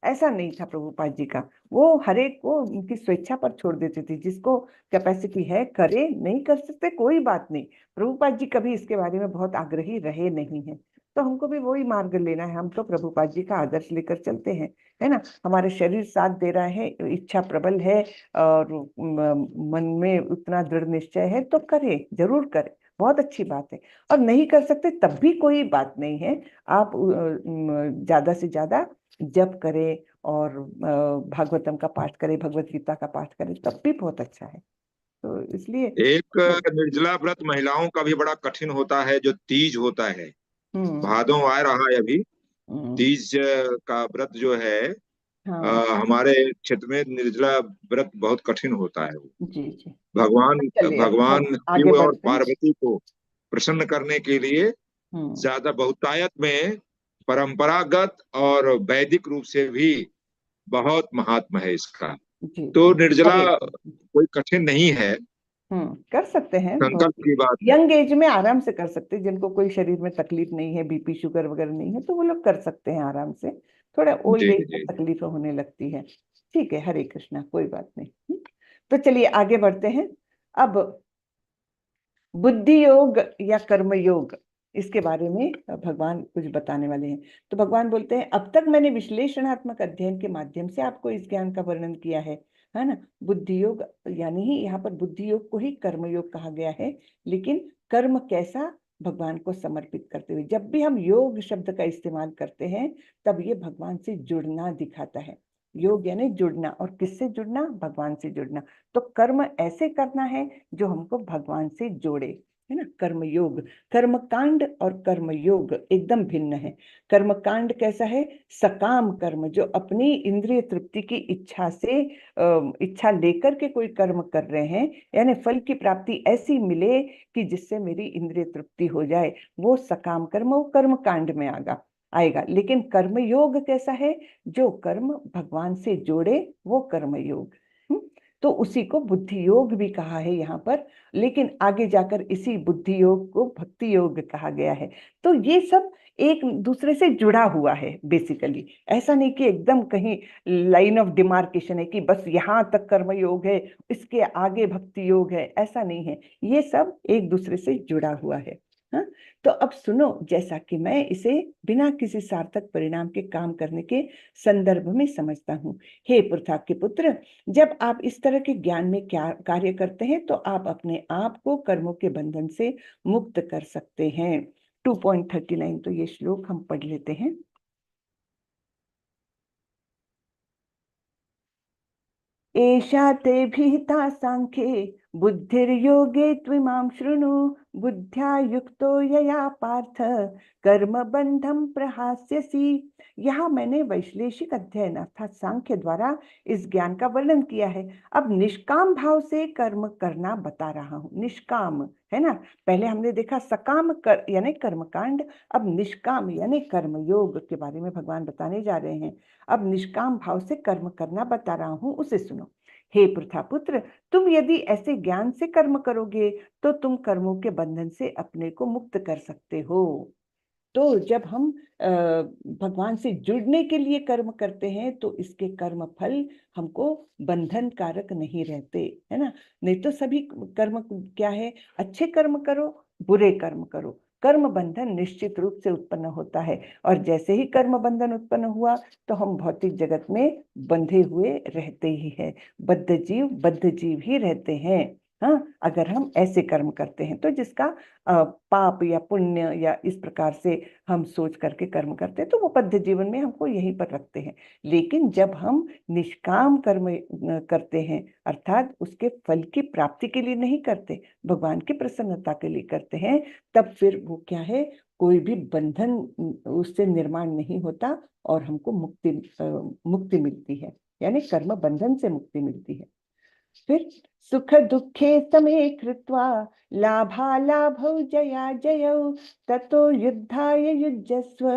ऐसा नहीं था प्रभुपाद जी का। वो हरेक को उनकी स्वेच्छा पर छोड़ देते थे, जिसको कैपेसिटी है करे, नहीं कर सकते कोई बात नहीं। प्रभुपाद जी कभी इसके बारे में बहुत आग्रही रहे नहीं है। तो हमको भी वही मार्ग लेना है, हम तो प्रभुपाद जी का आदर्श लेकर चलते हैं, है ना? हमारे शरीर साथ दे रहा है, इच्छा प्रबल है, और मन में उतना दृढ़ निश्चय है, तो करे, जरूर करे, बहुत अच्छी बात है। और नहीं कर सकते तब भी कोई बात नहीं है। आप ज्यादा से ज्यादा जप करें, और भागवतम का पाठ करें, भगवत गीता का पाठ करें, तब भी बहुत अच्छा है। तो इसलिए एक निर्जला व्रत महिलाओं का भी बड़ा कठिन होता है, जो तीज होता है। हम्म भादों आ रहा है अभी। हम्म, तीज का व्रत जो है, हाँ हमारे क्षेत्र में निर्जला व्रत बहुत कठिन होता है। वो जी जी। भगवान चलिए अब भगवान हम आगे शिव और बढ़ते हैं। पार्वती को प्रसन्न करने के लिए हम्म ज्यादा बहुतायत में परंपरागत और वैदिक रूप से भी बहुत महात्मा है इसका। जी तो जी। निर्जला हरे कोई कठिन नहीं है, कर सकते हैं, संकल्प की बात है। यंग एज में आराम से कर सकते हैं, जिनको कोई शरीर में तकलीफ नहीं है, बीपी शुगर वगैरह नहीं है, तो वो लोग कर सकते हैं आराम से। थोड़ा ओल्ड जी एज में जी। तकलीफ होने लगती है। ठीक है, हरे कृष्णा, कोई बात नहीं। तो चलिए आगे बढ़ते हैं। अब बुद्धि योग या कर्म योग, इसके बारे में भगवान कुछ बताने वाले हैं। तो भगवान बोलते हैं, अब तक मैंने विश्लेषणात्मक अध्ययन के माध्यम से आपको इस ज्ञान का वर्णन किया है ना। बुद्धि योग यानी ही यहाँ पर बुद्धि योग को ही कर्म योग कहा गया है। लेकिन कर्म कैसा, भगवान को समर्पित करते हुए। जब भी हम योग शब्द का इस्तेमाल करते हैं तब ये भगवान से जुड़ना दिखाता है। योग यानी जुड़ना, और किससे जुड़ना, भगवान से जुड़ना। तो कर्म ऐसे करना है जो हमको भगवान से जोड़े, है ना। कर्म योग, कर्म कांड और कर्म योग एकदम भिन्न है। कर्म कांड कैसा है, सकाम कर्म, जो अपनी इंद्रिय तृप्ति की इच्छा से इच्छा लेकर के कोई कर्म कर रहे हैं, यानी फल की प्राप्ति ऐसी मिले कि जिससे मेरी इंद्रिय तृप्ति हो जाए, वो सकाम कर्म, वो कर्म कांड में आएगा। लेकिन कर्म योग कैसा है, जो कर्म भगवान से जोड़े, वो कर्म योग। तो उसी को बुद्धि योग भी कहा है यहाँ पर। लेकिन आगे जाकर इसी बुद्धि योग को भक्ति योग कहा गया है। तो ये सब एक दूसरे से जुड़ा हुआ है बेसिकली। ऐसा नहीं कि एकदम कहीं लाइन ऑफ डिमार्केशन है कि बस यहाँ तक कर्म योग है, इसके आगे भक्ति योग है, ऐसा नहीं है। ये सब एक दूसरे से जुड़ा हुआ है। हाँ, तो अब सुनो, जैसा कि मैं इसे बिना किसी सार्थक परिणाम के काम करने के संदर्भ में समझता हूँ। हे पृथा के पुत्र, जब आप इस तरह के ज्ञान में क्या कार्य करते हैं तो आप अपने आप को कर्मों के बंधन से मुक्त कर सकते हैं। 2.39, तो ये श्लोक हम पढ़ लेते हैं। एषा ते भीता सांख्ये बुद्धिर्योगे त्विमां शृणु, बुद्ध्या युक्तो यया पार्थ कर्म बंधम प्रहास्यसि। यहाँ मैंने वैश्लेषिक अध्ययन अर्थात सांख्य द्वारा इस ज्ञान का वर्णन किया है। अब निष्काम भाव से कर्म करना बता रहा हूँ। निष्काम है ना, पहले हमने देखा सकाम यानी कर्मकांड, अब निष्काम यानी कर्म योग के बारे में भगवान बताने जा रहे हैं। अब निष्काम भाव से कर्म करना बता रहा हूं, उसे सुनो। हे पृथा पुत्र, तुम यदि ऐसे ज्ञान से कर्म करोगे तो तुम कर्मों के बंधन से अपने को मुक्त कर सकते हो। तो जब हम भगवान से जुड़ने के लिए कर्म करते हैं तो इसके कर्म फल हमको बंधन कारक नहीं रहते, है ना। नहीं तो सभी कर्म क्या है, अच्छे कर्म करो, बुरे कर्म करो, कर्म बंधन निश्चित रूप से उत्पन्न होता है। और जैसे ही कर्म बंधन उत्पन्न हुआ तो हम भौतिक जगत में बंधे हुए रहते ही हैं, बद्ध जीव ही रहते हैं। हाँ, अगर हम ऐसे कर्म करते हैं तो जिसका पाप या पुण्य या इस प्रकार से हम सोच करके कर्म करते हैं तो वो बद्ध जीवन में हमको यहीं पर रखते हैं। लेकिन जब हम निष्काम कर्म करते हैं, अर्थात उसके फल की प्राप्ति के लिए नहीं करते, भगवान की प्रसन्नता के लिए करते हैं, तब फिर वो क्या है, कोई भी बंधन उससे निर्माण नहीं होता और हमको मुक्ति मिलती है, यानी कर्म बंधन से मुक्ति मिलती है। फिर सुख दुखे समे कृत्वा लाभालाभौ जया जयौ ततो युद्धाय युज्यस्व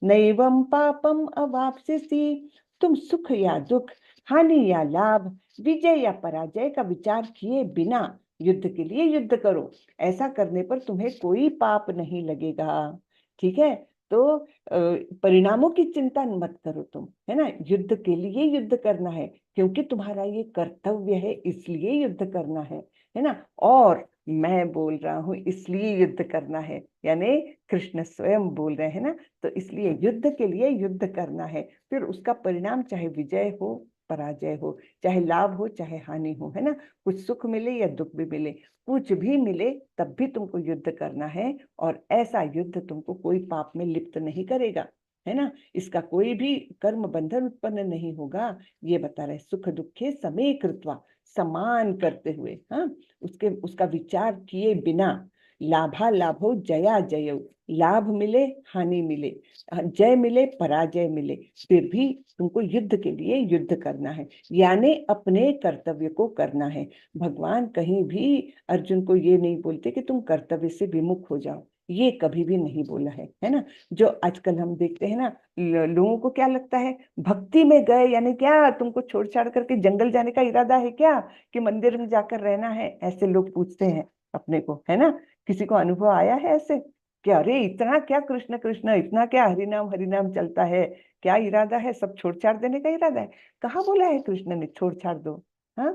नैवं पापम अवाप्स्यसि। तुम सुख या दुख, हानि या लाभ, विजय या पराजय का विचार किए बिना युद्ध के लिए युद्ध करो। ऐसा करने पर तुम्हें कोई पाप नहीं लगेगा। ठीक है, तो परिणामों की चिंता मत करो तुम, है ना। युद्ध के लिए युद्ध करना है क्योंकि तुम्हारा ये कर्तव्य है, इसलिए युद्ध करना है ना। और मैं बोल रहा हूँ इसलिए युद्ध करना है, यानी कृष्ण स्वयं बोल रहे हैं ना। तो इसलिए युद्ध के लिए युद्ध करना है, फिर उसका परिणाम चाहे विजय हो पराजय हो, चाहे लाभ हो चाहे हानि हो, है ना। कुछ सुख मिले या दुख भी मिले, कुछ भी मिले तब भी तुमको युद्ध करना है। और ऐसा युद्ध तुमको कोई पाप में लिप्त नहीं करेगा। है ना। इसका कोई भी कर्म बंधन उत्पन्न नहीं होगा, ये बता रहे। सुख दुखे समे कृत्वा, समान करते हुए, हाँ, उसका विचार किए बिना। लाभा लाभो जया जय, लाभ मिले हानि मिले, जय मिले पराजय मिले, फिर भी तुमको युद्ध के लिए युद्ध करना है, यानी अपने कर्तव्य को करना है। भगवान कहीं भी अर्जुन को ये नहीं बोलते कि तुम कर्तव्य से विमुख हो जाओ, ये कभी भी नहीं बोला है ना। जो आजकल हम देखते हैं ना, लोगों को क्या लगता है, भक्ति में गए यानी क्या तुमको छोड़ छाड़ करके जंगल जाने का इरादा है क्या, कि मंदिर में जाकर रहना है, ऐसे लोग पूछते हैं अपने को, है ना। किसी को अनुभव आया है ऐसे कि अरे इतना क्या कृष्ण कृष्ण, इतना क्या हरिनाम हरिनाम चलता है, क्या इरादा है, सब छोड़ छाड़ देने का इरादा है। कहाँ बोला है कृष्ण ने छोड़ छाड़ दो, हाँ।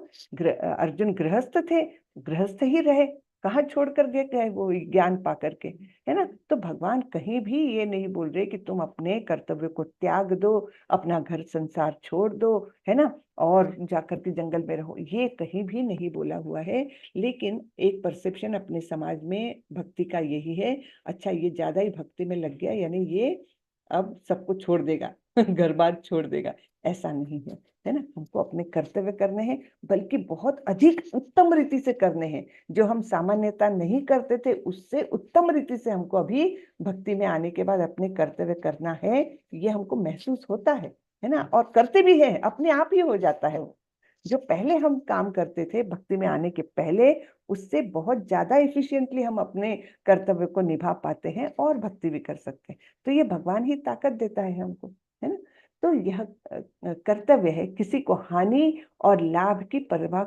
अर्जुन गृहस्थ थे, गृहस्थ ही रहे, कहाँ छोड़ कर गए वो ज्ञान पा करके, है ना। तो भगवान कहीं भी ये नहीं बोल रहे कि तुम अपने कर्तव्य को त्याग दो, अपना घर संसार छोड़ दो, है ना, और जाकर के जंगल में रहो, ये कहीं भी नहीं बोला हुआ है। लेकिन एक परसेप्शन अपने समाज में भक्ति का यही है, अच्छा ये ज्यादा ही भक्ति में लग गया यानी ये अब सबको छोड़ देगा घर बार छोड़ देगा, ऐसा नहीं है ना। हमको अपने कर्तव्य करने हैं, बल्कि बहुत अधिक उत्तम रीति से करने हैं। जो हम सामान्यता नहीं करते थे उससे उत्तम रीति से हमको अभी भक्ति में आने के बाद अपने कर्तव्य करना है, ये हमको महसूस होता है ना, और करते भी हैं, अपने आप ही हो जाता है वो। जो पहले हम काम करते थे भक्ति में आने के पहले, उससे बहुत ज्यादा एफिशिएंटली हम अपने कर्तव्य को निभा पाते हैं और भक्ति भी कर सकते हैं। तो ये भगवान ही ताकत देता है हमको, है ना। तो यह कर्तव्य है, किसी को हानि और लाभ की परवाह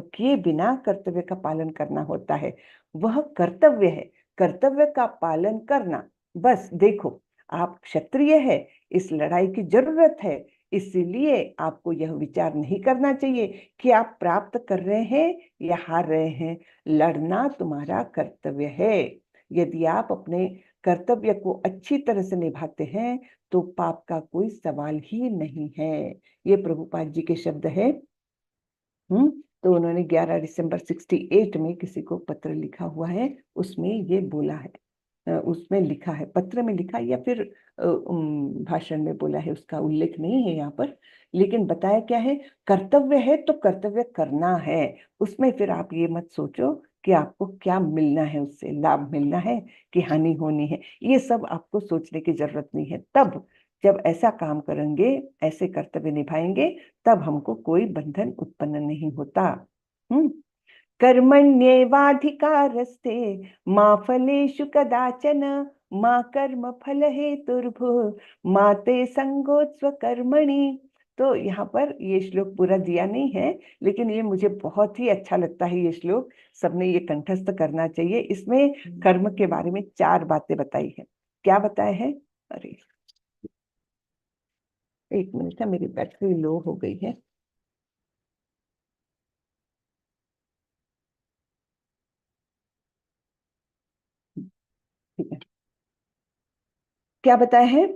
किए बिना कर्तव्य का पालन करना होता है, वह कर्तव्य है। कर्तव्य का पालन करना, बस देखो आप क्षत्रिय है, इस लड़ाई की जरूरत है, इसीलिए आपको यह विचार नहीं करना चाहिए कि आप प्राप्त कर रहे हैं या हार रहे हैं। लड़ना तुम्हारा कर्तव्य है। यदि आप अपने कर्तव्य को अच्छी तरह से निभाते हैं तो पाप का कोई सवाल ही नहीं है। ये प्रभुपाद जी के शब्द है। तो उन्होंने 11 दिसंबर 68 में किसी को पत्र लिखा हुआ है, उसमें ये बोला है, उसमें लिखा है, पत्र में लिखा या फिर भाषण में बोला है, उसका उल्लेख नहीं है यहाँ पर, लेकिन बताया क्या है, कर्तव्य है तो कर्तव्य करना है। उसमें फिर आप ये मत सोचो कि आपको क्या मिलना है, उससे लाभ मिलना है कि हानि होनी है, ये सब आपको सोचने की जरूरत नहीं है। तब जब ऐसा काम करेंगे, ऐसे कर्तव्य निभाएंगे, तब हमको कोई बंधन उत्पन्न नहीं होता। कर्मण्येवाधिकारस्ते मा फलेषु कदाचन, मा कर्म फल हेतुर्भुः मा ते संगोत्स्व कर्मणि। तो यहाँ पर ये श्लोक पूरा दिया नहीं है, लेकिन ये मुझे बहुत ही अच्छा लगता है ये श्लोक, सबने ये कंठस्थ करना चाहिए। इसमें कर्म के बारे में 4 बातें बताई है। क्या बताया है, अरे एक मिनट है, मेरी बैटरी लो हो गई है। ठीक है, क्या बताया है,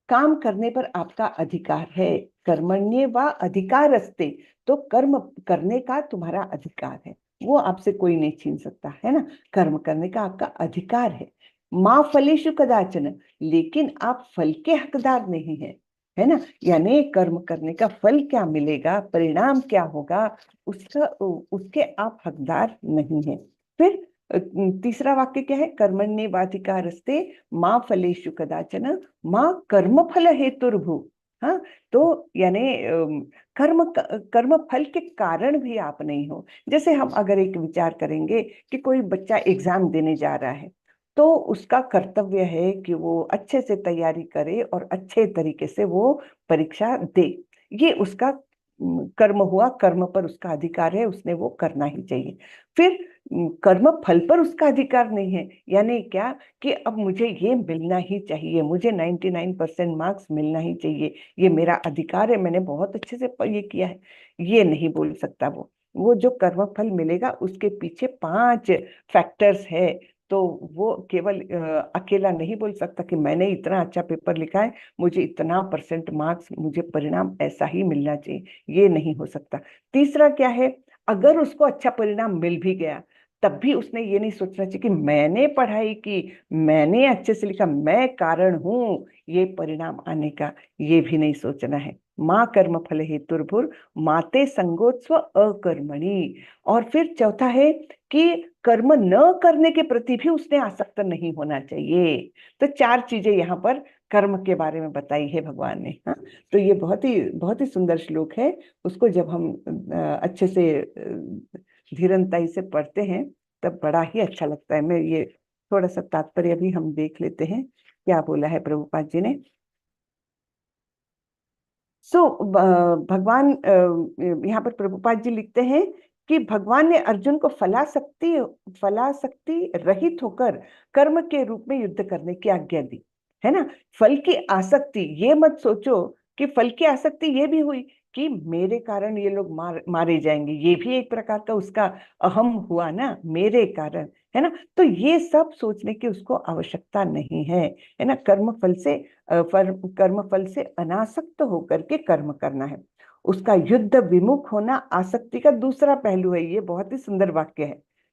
काम करने पर आपका अधिकार है। कर्मण्ये व अधिकारस्ते, तो कर्म करने का तुम्हारा अधिकार है, वो आपसे कोई नहीं छीन सकता, है ना। कर्म करने का आपका अधिकार है। माँ फलेषु कदाचन, लेकिन आप फल के हकदार नहीं है, है ना। यानी कर्म करने का फल क्या मिलेगा, परिणाम क्या होगा, उसके आप हकदार नहीं है। फिर तीसरा वाक्य क्या है, कर्मण्येवाधिकारस्ते माँ फलेषु कदाचन माँ कर्म फल हेतुर्भुः। हाँ, तो यानी कर्म फल के कारण भी आप नहीं हो। जैसे हम अगर एक विचार करेंगे कि कोई बच्चा एग्जाम देने जा रहा है, तो उसका कर्तव्य है कि वो अच्छे से तैयारी करे और अच्छे तरीके से वो परीक्षा दे, ये उसका कर्म हुआ, कर्म पर उसका अधिकार है, उसने वो करना ही चाहिए। फिर कर्म फल पर उसका अधिकार नहीं है, यानी क्या कि अब मुझे ये मिलना ही चाहिए, मुझे 99% मार्क्स मिलना ही चाहिए, ये मेरा अधिकार है, मैंने बहुत अच्छे से ये किया है, ये नहीं बोल सकता वो जो कर्म फल मिलेगा उसके पीछे 5 फैक्टर्स है। तो वो केवल अकेला नहीं बोल सकता कि मैंने इतना अच्छा पेपर लिखा है, मुझे इतना % मार्क्स, मुझे परिणाम ऐसा ही मिलना चाहिए, ये नहीं हो सकता। तीसरा क्या है, अगर उसको अच्छा परिणाम मिल भी गया तब भी उसने ये नहीं सोचना चाहिए कि मैंने पढ़ाई की, मैंने अच्छे से लिखा, मैं कारण हूं ये परिणाम आने का, ये भी नहीं सोचना है। माँ कर्म फल हेतुर्भुर माते संगोत्स्व अकर्मणि। और फिर चौथा है कि कर्म न करने के प्रति भी उसने आसक्त नहीं होना चाहिए। तो 4 चीजें यहाँ पर कर्म के बारे में बताई है भगवान ने। हाँ, तो ये बहुत ही सुंदर श्लोक है। उसको जब हम अच्छे से धीरनताई से पढ़ते हैं तब बड़ा ही अच्छा लगता है। मैं ये थोड़ा सा तात्पर्य भी हम देख लेते हैं क्या बोला है प्रभुपाद जी ने। भगवान यहाँ पर प्रभुपाद जी लिखते हैं कि भगवान ने अर्जुन को फलासक्ति रहित होकर कर्म के रूप में युद्ध करने की आज्ञा दी, है ना। फल की आसक्ति, ये मत सोचो कि फल की आसक्ति ये भी हुई कि मेरे कारण ये लोग मारे जाएंगे, ये भी एक प्रकार का उसका अहम हुआ ना, मेरे कारण, है ना। तो ये सब सोचने की उसको आवश्यकता नहीं है ना। कर्म फल से अनासक्त होकर के कर्म करना है। उसका युद्ध विमुख होना आसक्ति का दूसरा पहलू है। ये बहुत ही सुंदर वाक्य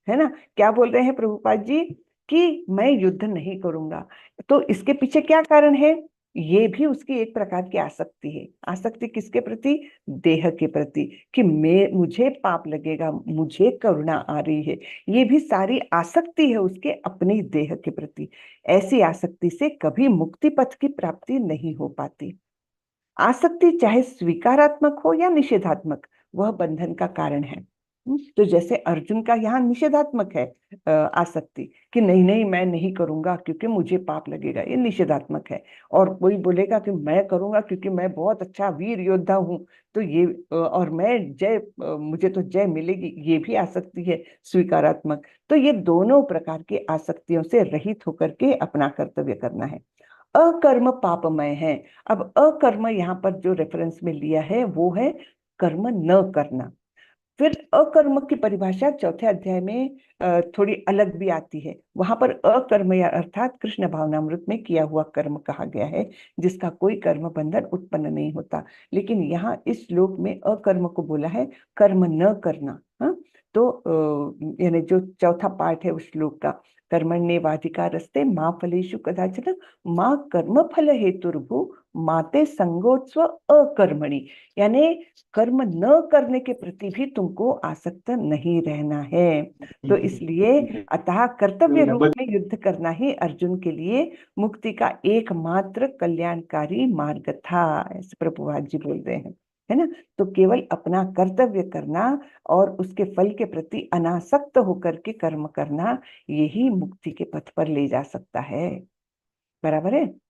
है ना। क्या बोल रहे हैं प्रभुपाद जी कि मैं युद्ध नहीं करूंगा, तो इसके पीछे क्या कारण है? ये भी उसकी एक प्रकार की आसक्ति है। आसक्ति किसके प्रति? देह के प्रति, कि मुझे पाप लगेगा, मुझे करुणा आ रही है। ये भी सारी आसक्ति है उसके अपनी देह के प्रति। ऐसी आसक्ति से कभी मुक्ति पथ की प्राप्ति नहीं हो पाती। आसक्ति चाहे स्वीकारात्मक हो या निषेधात्मक, वह बंधन का कारण है। तो जैसे अर्जुन का यहाँ निषेधात्मक है आसक्ति, कि नहीं नहीं मैं नहीं करूंगा क्योंकि मुझे पाप लगेगा, ये निषेधात्मक है। और कोई बोलेगा कि मैं करूंगा क्योंकि मैं बहुत अच्छा वीर योद्धा हूं, तो ये और मैं मुझे तो जय मिलेगी, ये भी आसक्ति है स्वीकारात्मक। तो ये दोनों प्रकार की आसक्तियों से रहित होकर के अपना कर्तव्य करना है। अकर्म पापमय है। अब अकर्म यहाँ पर जो रेफरेंस में लिया है वो है कर्म न करना। फिर अकर्म की परिभाषा 4थे अध्याय में थोड़ी अलग भी आती है। वहां पर अकर्म या अर्थात कृष्ण भावनामृत में किया हुआ कर्म कहा गया है, जिसका कोई कर्म बंधन उत्पन्न नहीं होता। लेकिन यहाँ इस श्लोक में अकर्म को बोला है कर्म न करना। हाँ, तो यानी जो चौथा पार्ट है उस श्लोक का, कर्मण्येवाधिकारस्ते मा फलेषु कदाचन मा कर्म फल हेतुर्भु माते संगोत्स्व अकर्मणि। यानी कर्म न करने के प्रति भी तुमको आसक्त नहीं रहना है। तो इसलिए अतः कर्तव्य रूप में युद्ध करना ही अर्जुन के लिए मुक्ति का एकमात्र कल्याणकारी मार्ग था, ऐसे प्रभुपाद जी बोल रहे हैं, है ना। तो केवल अपना कर्तव्य करना और उसके फल के प्रति अनासक्त होकर के कर्म करना, यही मुक्ति के पथ पर ले जा सकता है। बराबर है।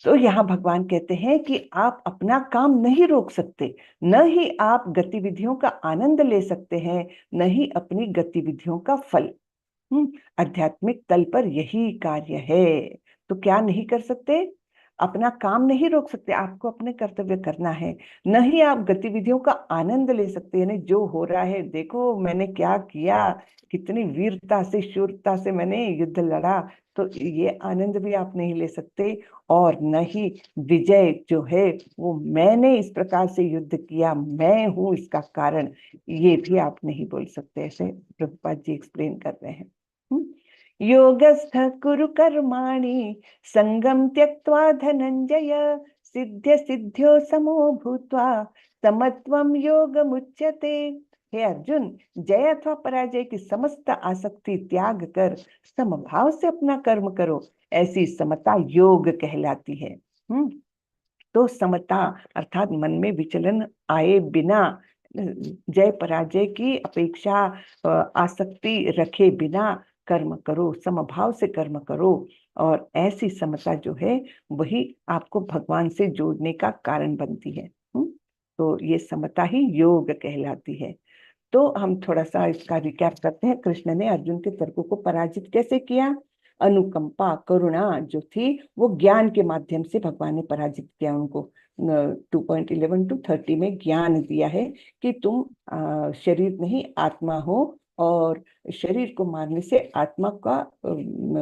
तो यहाँ भगवान कहते हैं कि आप अपना काम नहीं रोक सकते, न ही आप गतिविधियों का आनंद ले सकते हैं, न ही अपनी गतिविधियों का फल। आध्यात्मिक तल पर यही कार्य है। तो क्या नहीं कर सकते? अपना काम नहीं रोक सकते, आपको अपने कर्तव्य करना है। न ही आप गतिविधियों का आनंद ले सकते, यानी जो हो रहा है देखो मैंने क्या किया, कितनी वीरता से शूरता से मैंने युद्ध लड़ा, तो ये आनंद भी आप नहीं ले सकते। और न ही विजय जो है वो मैंने इस प्रकार से युद्ध किया, मैं हूं इसका कारण, ये भी आप नहीं बोल सकते। ऐसे प्रभुपाद जी एक्सप्लेन कर रहे हैं। योगस्थ कुरु कर्माणि संगम त्यक्त्वा धनंजय सिद्ध्य सिद्ध्यो समो भूत्वा समत्वम योगमुच्यते। हे अर्जुन, जय अथवा पराजय की समस्त आसक्ति त्याग कर समभाव से अपना कर्म करो, ऐसी समता योग कहलाती है। तो समता अर्थात मन में विचलन आए बिना, जय पराजय की अपेक्षा आसक्ति रखे बिना कर्म करो, समभाव से कर्म करो। और ऐसी समता जो है वही आपको भगवान से जोड़ने का कारण बनती है। तो ये समता ही योग कहलाती है। तो हम थोड़ा सा इसका रिकैप करते हैं। कृष्ण ने अर्जुन के तर्कों को पराजित कैसे किया? अनुकंपा करुणा जो थी वो ज्ञान के माध्यम से भगवान ने पराजित किया उनको। 2.11 to 30 में ज्ञान दिया है कि तुम शरीर नहीं आत्मा हो, और शरीर को मारने से आत्मा का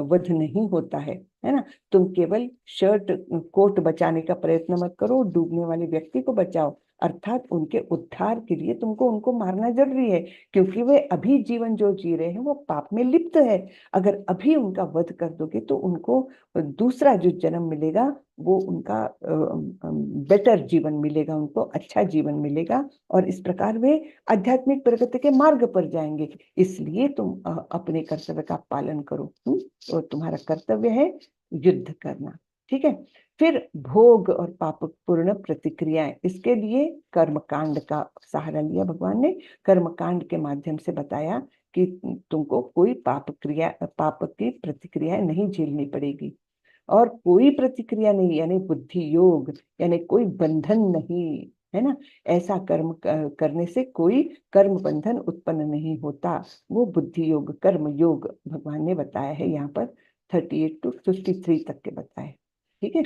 वध नहीं होता है है ना। तुम केवल शर्ट कोट बचाने का प्रयत्न मत करो, डूबने वाले व्यक्ति को बचाओ, अर्थात उनके उद्धार के लिए तुमको उनको मारना जरूरी है, क्योंकि वे अभी जीवन जो जी रहे हैं वो पाप में लिप्त है। अगर अभी उनका वध कर दोगे तो उनको दूसरा जो जन्म मिलेगा वो उनका बेटर जीवन मिलेगा, उनको अच्छा जीवन मिलेगा, और इस प्रकार वे आध्यात्मिक प्रगति के मार्ग पर जाएंगे। इसलिए तुम अपने कर्तव्य का पालन करो। और तुम्हारा कर्तव्य है युद्ध करना, ठीक है। फिर भोग और पापपूर्ण प्रतिक्रियाएं, इसके लिए कर्मकांड का सहारा लिया भगवान ने। कर्मकांड के माध्यम से बताया कि तुमको कोई पाप की प्रतिक्रिया नहीं झेलनी पड़ेगी, और कोई प्रतिक्रिया नहीं यानी बुद्धि योग, यानी कोई बंधन नहीं, है ना। ऐसा कर्म करने से कोई कर्म बंधन उत्पन्न नहीं होता, वो बुद्धि योग कर्म योग भगवान ने बताया है यहाँ पर 38 to 53 तक के बताए, ठीक है।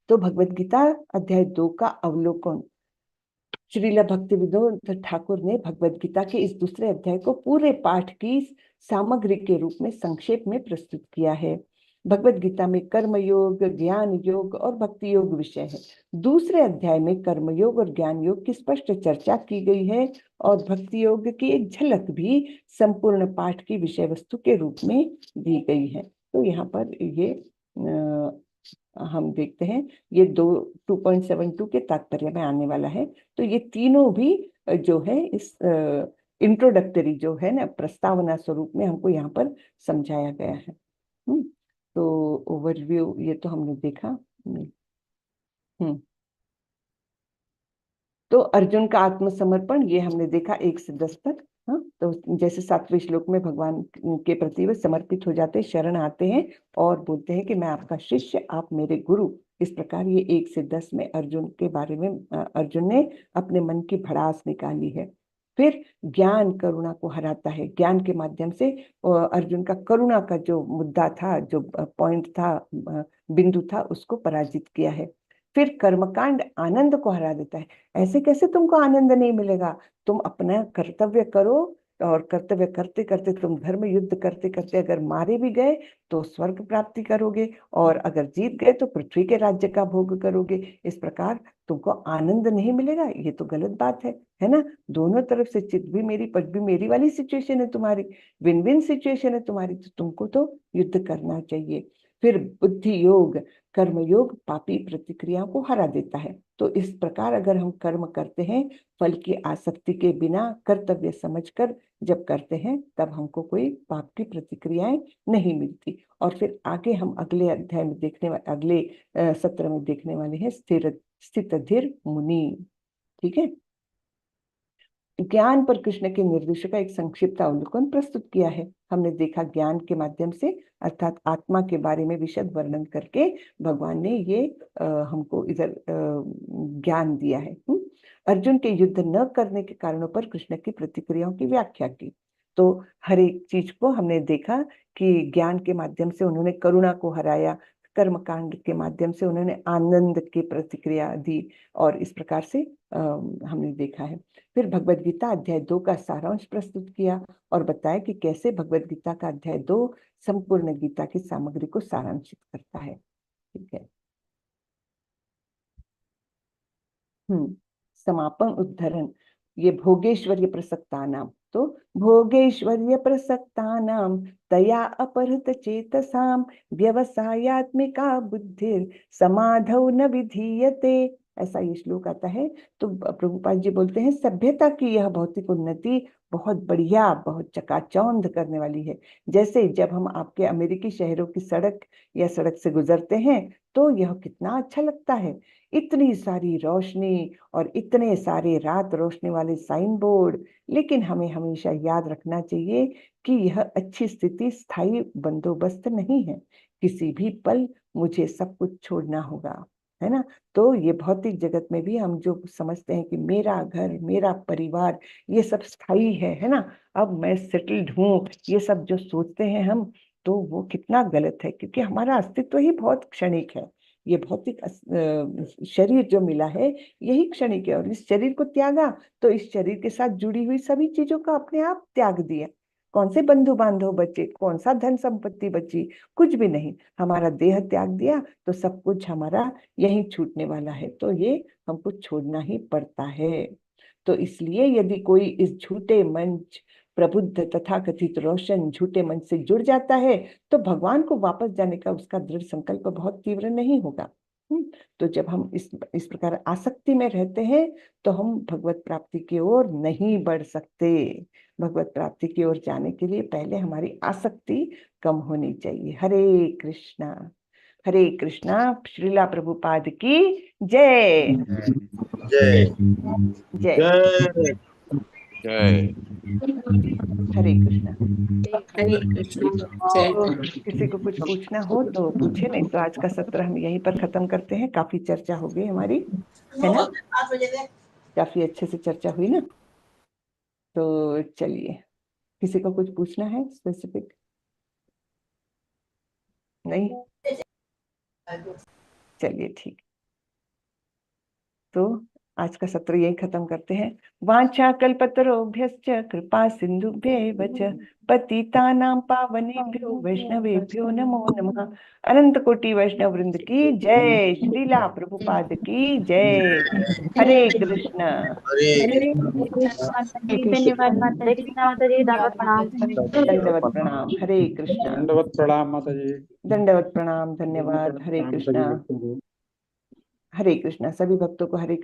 तो भगवद गीता अध्याय 2 का अवलोकन श्रील भक्तिविनोद ठाकुर ने भगवद गीता के इस दूसरे अध्याय को पूरे पाठ की सामग्री के रूप में संक्षेप में प्रस्तुत किया है। भगवद गीता में कर्म योग, ज्ञान योग और भक्ति योग विषय है। दूसरे अध्याय में कर्म योग और ज्ञान योग की स्पष्ट चर्चा की गई है, और भक्ति योग की एक झलक भी संपूर्ण पाठ की विषय वस्तु के रूप में दी गई है। तो यहाँ पर ये हम देखते हैं ये 2.72 के तात्पर्य में आने वाला है। तो ये तीनों भी जो है इस इंट्रोडक्टरी जो है ना प्रस्तावना स्वरूप में हमको यहाँ पर समझाया गया है। तो ओवरव्यू ये तो हमने देखा। तो अर्जुन का आत्मसमर्पण ये हमने देखा 1 से 10 तक। हाँ, तो जैसे 7वें श्लोक में भगवान के प्रति वे समर्पित हो जाते, शरण आते हैं और बोलते हैं कि मैं आपका शिष्य, आप मेरे गुरु। इस प्रकार ये 1 से 10 में अर्जुन के बारे में अर्जुन ने अपने मन की भड़ास निकाली है। फिर ज्ञान करुणा को हराता है, ज्ञान के माध्यम से अर्जुन का करुणा का जो मुद्दा था, जो पॉइंट था, बिंदु था, उसको पराजित किया है। फिर कर्मकांड आनंद को हरा देता है। ऐसे कैसे तुमको आनंद नहीं मिलेगा? तुम अपना कर्तव्य करो, और कर्तव्य करते करते तुम धर्म युद्ध करते करते अगर मारे भी गए तो स्वर्ग प्राप्ति करोगे, और अगर जीत गए तो पृथ्वी के राज्य का भोग करोगे। इस प्रकार तुमको आनंद नहीं मिलेगा, ये तो गलत बात है ना। दोनों तरफ से चित भी मेरी पट भी मेरी वाली सिचुएशन है तुम्हारी, विन विन सिचुएशन है तुम्हारी, तो तुमको तो युद्ध करना चाहिए। फिर बुद्धि योग कर्म योग पापी प्रतिक्रियाओं को हरा देता है। तो इस प्रकार अगर हम कर्म करते हैं फल की आसक्ति के बिना कर्तव्य समझकर जब करते हैं, तब हमको कोई पाप की प्रतिक्रियाएं नहीं मिलती। और फिर आगे हम अगले अध्याय में अगले सत्र में देखने वाले हैं स्थित धीर मुनि, ठीक है। ज्ञान पर कृष्ण के निर्देशों का एक संक्षिप्त अवलोकन प्रस्तुत किया है। हमने देखा ज्ञान के माध्यम से अर्थात आत्मा के बारे में विशद वर्णन करके भगवान ने ये हमको इधर ज्ञान दिया है। अर्जुन के युद्ध न करने के कारणों पर कृष्ण की प्रतिक्रियाओं की व्याख्या की। तो हर एक चीज को हमने देखा कि ज्ञान के माध्यम से उन्होंने करुणा को हराया, कर्मकांड के माध्यम से उन्होंने आनंद की प्रतिक्रिया दी, और इस प्रकार से हमने देखा है। फिर भगवद गीता अध्याय 2 का सारांश प्रस्तुत किया और बताया कि कैसे भगवद गीता का अध्याय 2 संपूर्ण गीता की सामग्री को सारांशित करता है, ठीक है। समापन उद्धरण, ये भोगेश्वर्य प्रसक्तानाम। तो भोगेश्वर्य प्रसक्तानाम तया अपहृत चेतसाम व्यवसायात्मिका बुद्धिर समाधौ न विधीयते, ऐसा ये श्लोक आता है। तो प्रभुपाद जी बोलते हैं सभ्यता की यह भौतिक उन्नति बहुत बढ़िया, बहुत चकाचौंध करने वाली है। जैसे जब हम आपके अमेरिकी शहरों की सड़क या सड़क से गुजरते हैं तो यह कितना अच्छा लगता है, इतनी सारी रोशनी और इतने सारे रात रोशनी वाले साइन बोर्ड। लेकिन हमें हमेशा याद रखना चाहिए कि यह अच्छी स्थिति स्थायी बंदोबस्त नहीं है। किसी भी पल मुझे सब कुछ छोड़ना होगा, है ना। तो ये भौतिक जगत में भी हम जो समझते हैं कि मेरा घर मेरा परिवार ये सब स्थायी है ना, अब मैं सेटल्ड हूँ, ये सब जो सोचते हैं हम, तो वो कितना गलत है, क्योंकि हमारा अस्तित्व ही बहुत क्षणिक है। ये भौतिक शरीर जो मिला है यही क्षणिक है, और इस शरीर को त्यागा तो इस शरीर के साथ जुड़ी हुई सभी चीजों का अपने आप त्याग दिया। कौन से बंधु बांधव बचे, कौन सा धन संपत्ति बची, कुछ भी नहीं। हमारा देह त्याग दिया तो सब कुछ हमारा यहीं छूटने वाला है, तो ये हमको छोड़ना ही पड़ता है। तो इसलिए यदि कोई इस झूठे मंच, प्रबुद्ध तथा कथित रोशन झूठे मंच से जुड़ जाता है तो भगवान को वापस जाने का उसका दृढ़ संकल्प बहुत तीव्र नहीं होगा। तो जब हम इस प्रकार आसक्ति में रहते हैं तो हम भगवत प्राप्ति की ओर नहीं बढ़ सकते। भगवत प्राप्ति की ओर जाने के लिए पहले हमारी आसक्ति कम होनी चाहिए। हरे कृष्णा, हरे कृष्णा। श्रीला प्रभुपाद की जय। जय जय जय जय। हरे कृष्णा। हरे कृष्ण। जय तो किसी को कुछ पूछना हो तो पूछे, नहीं तो आज का सत्र हम यहीं पर खत्म करते हैं। काफी चर्चा हो गई हमारी, है ना? काफी अच्छे से चर्चा हुई ना। तो चलिए, किसी को कुछ पूछना है स्पेसिफिक? नहीं? चलिए ठीक। तो आज का सत्र यही खत्म करते हैं। वांछा कल्पतरोभ्यश्च कृपा सिंधुभ्यैव च पतितानां पावनेभ्यो वैष्णवेभ्यो नमो नमः। अनंत कोटि वैष्णव वृंद की जय। श्रीला प्रभुपाद की जय। हरे कृष्ण। हरे धन्यवाद माता जी। माता जी दंडवत प्रणाम। दंडवत प्रणाम। हरे कृष्ण। दंडवत प्रणाम माता जी। दंडवत प्रणाम। धन्यवाद। हरे कृष्ण। हरे कृष्ण। सभी भक्तों को हरे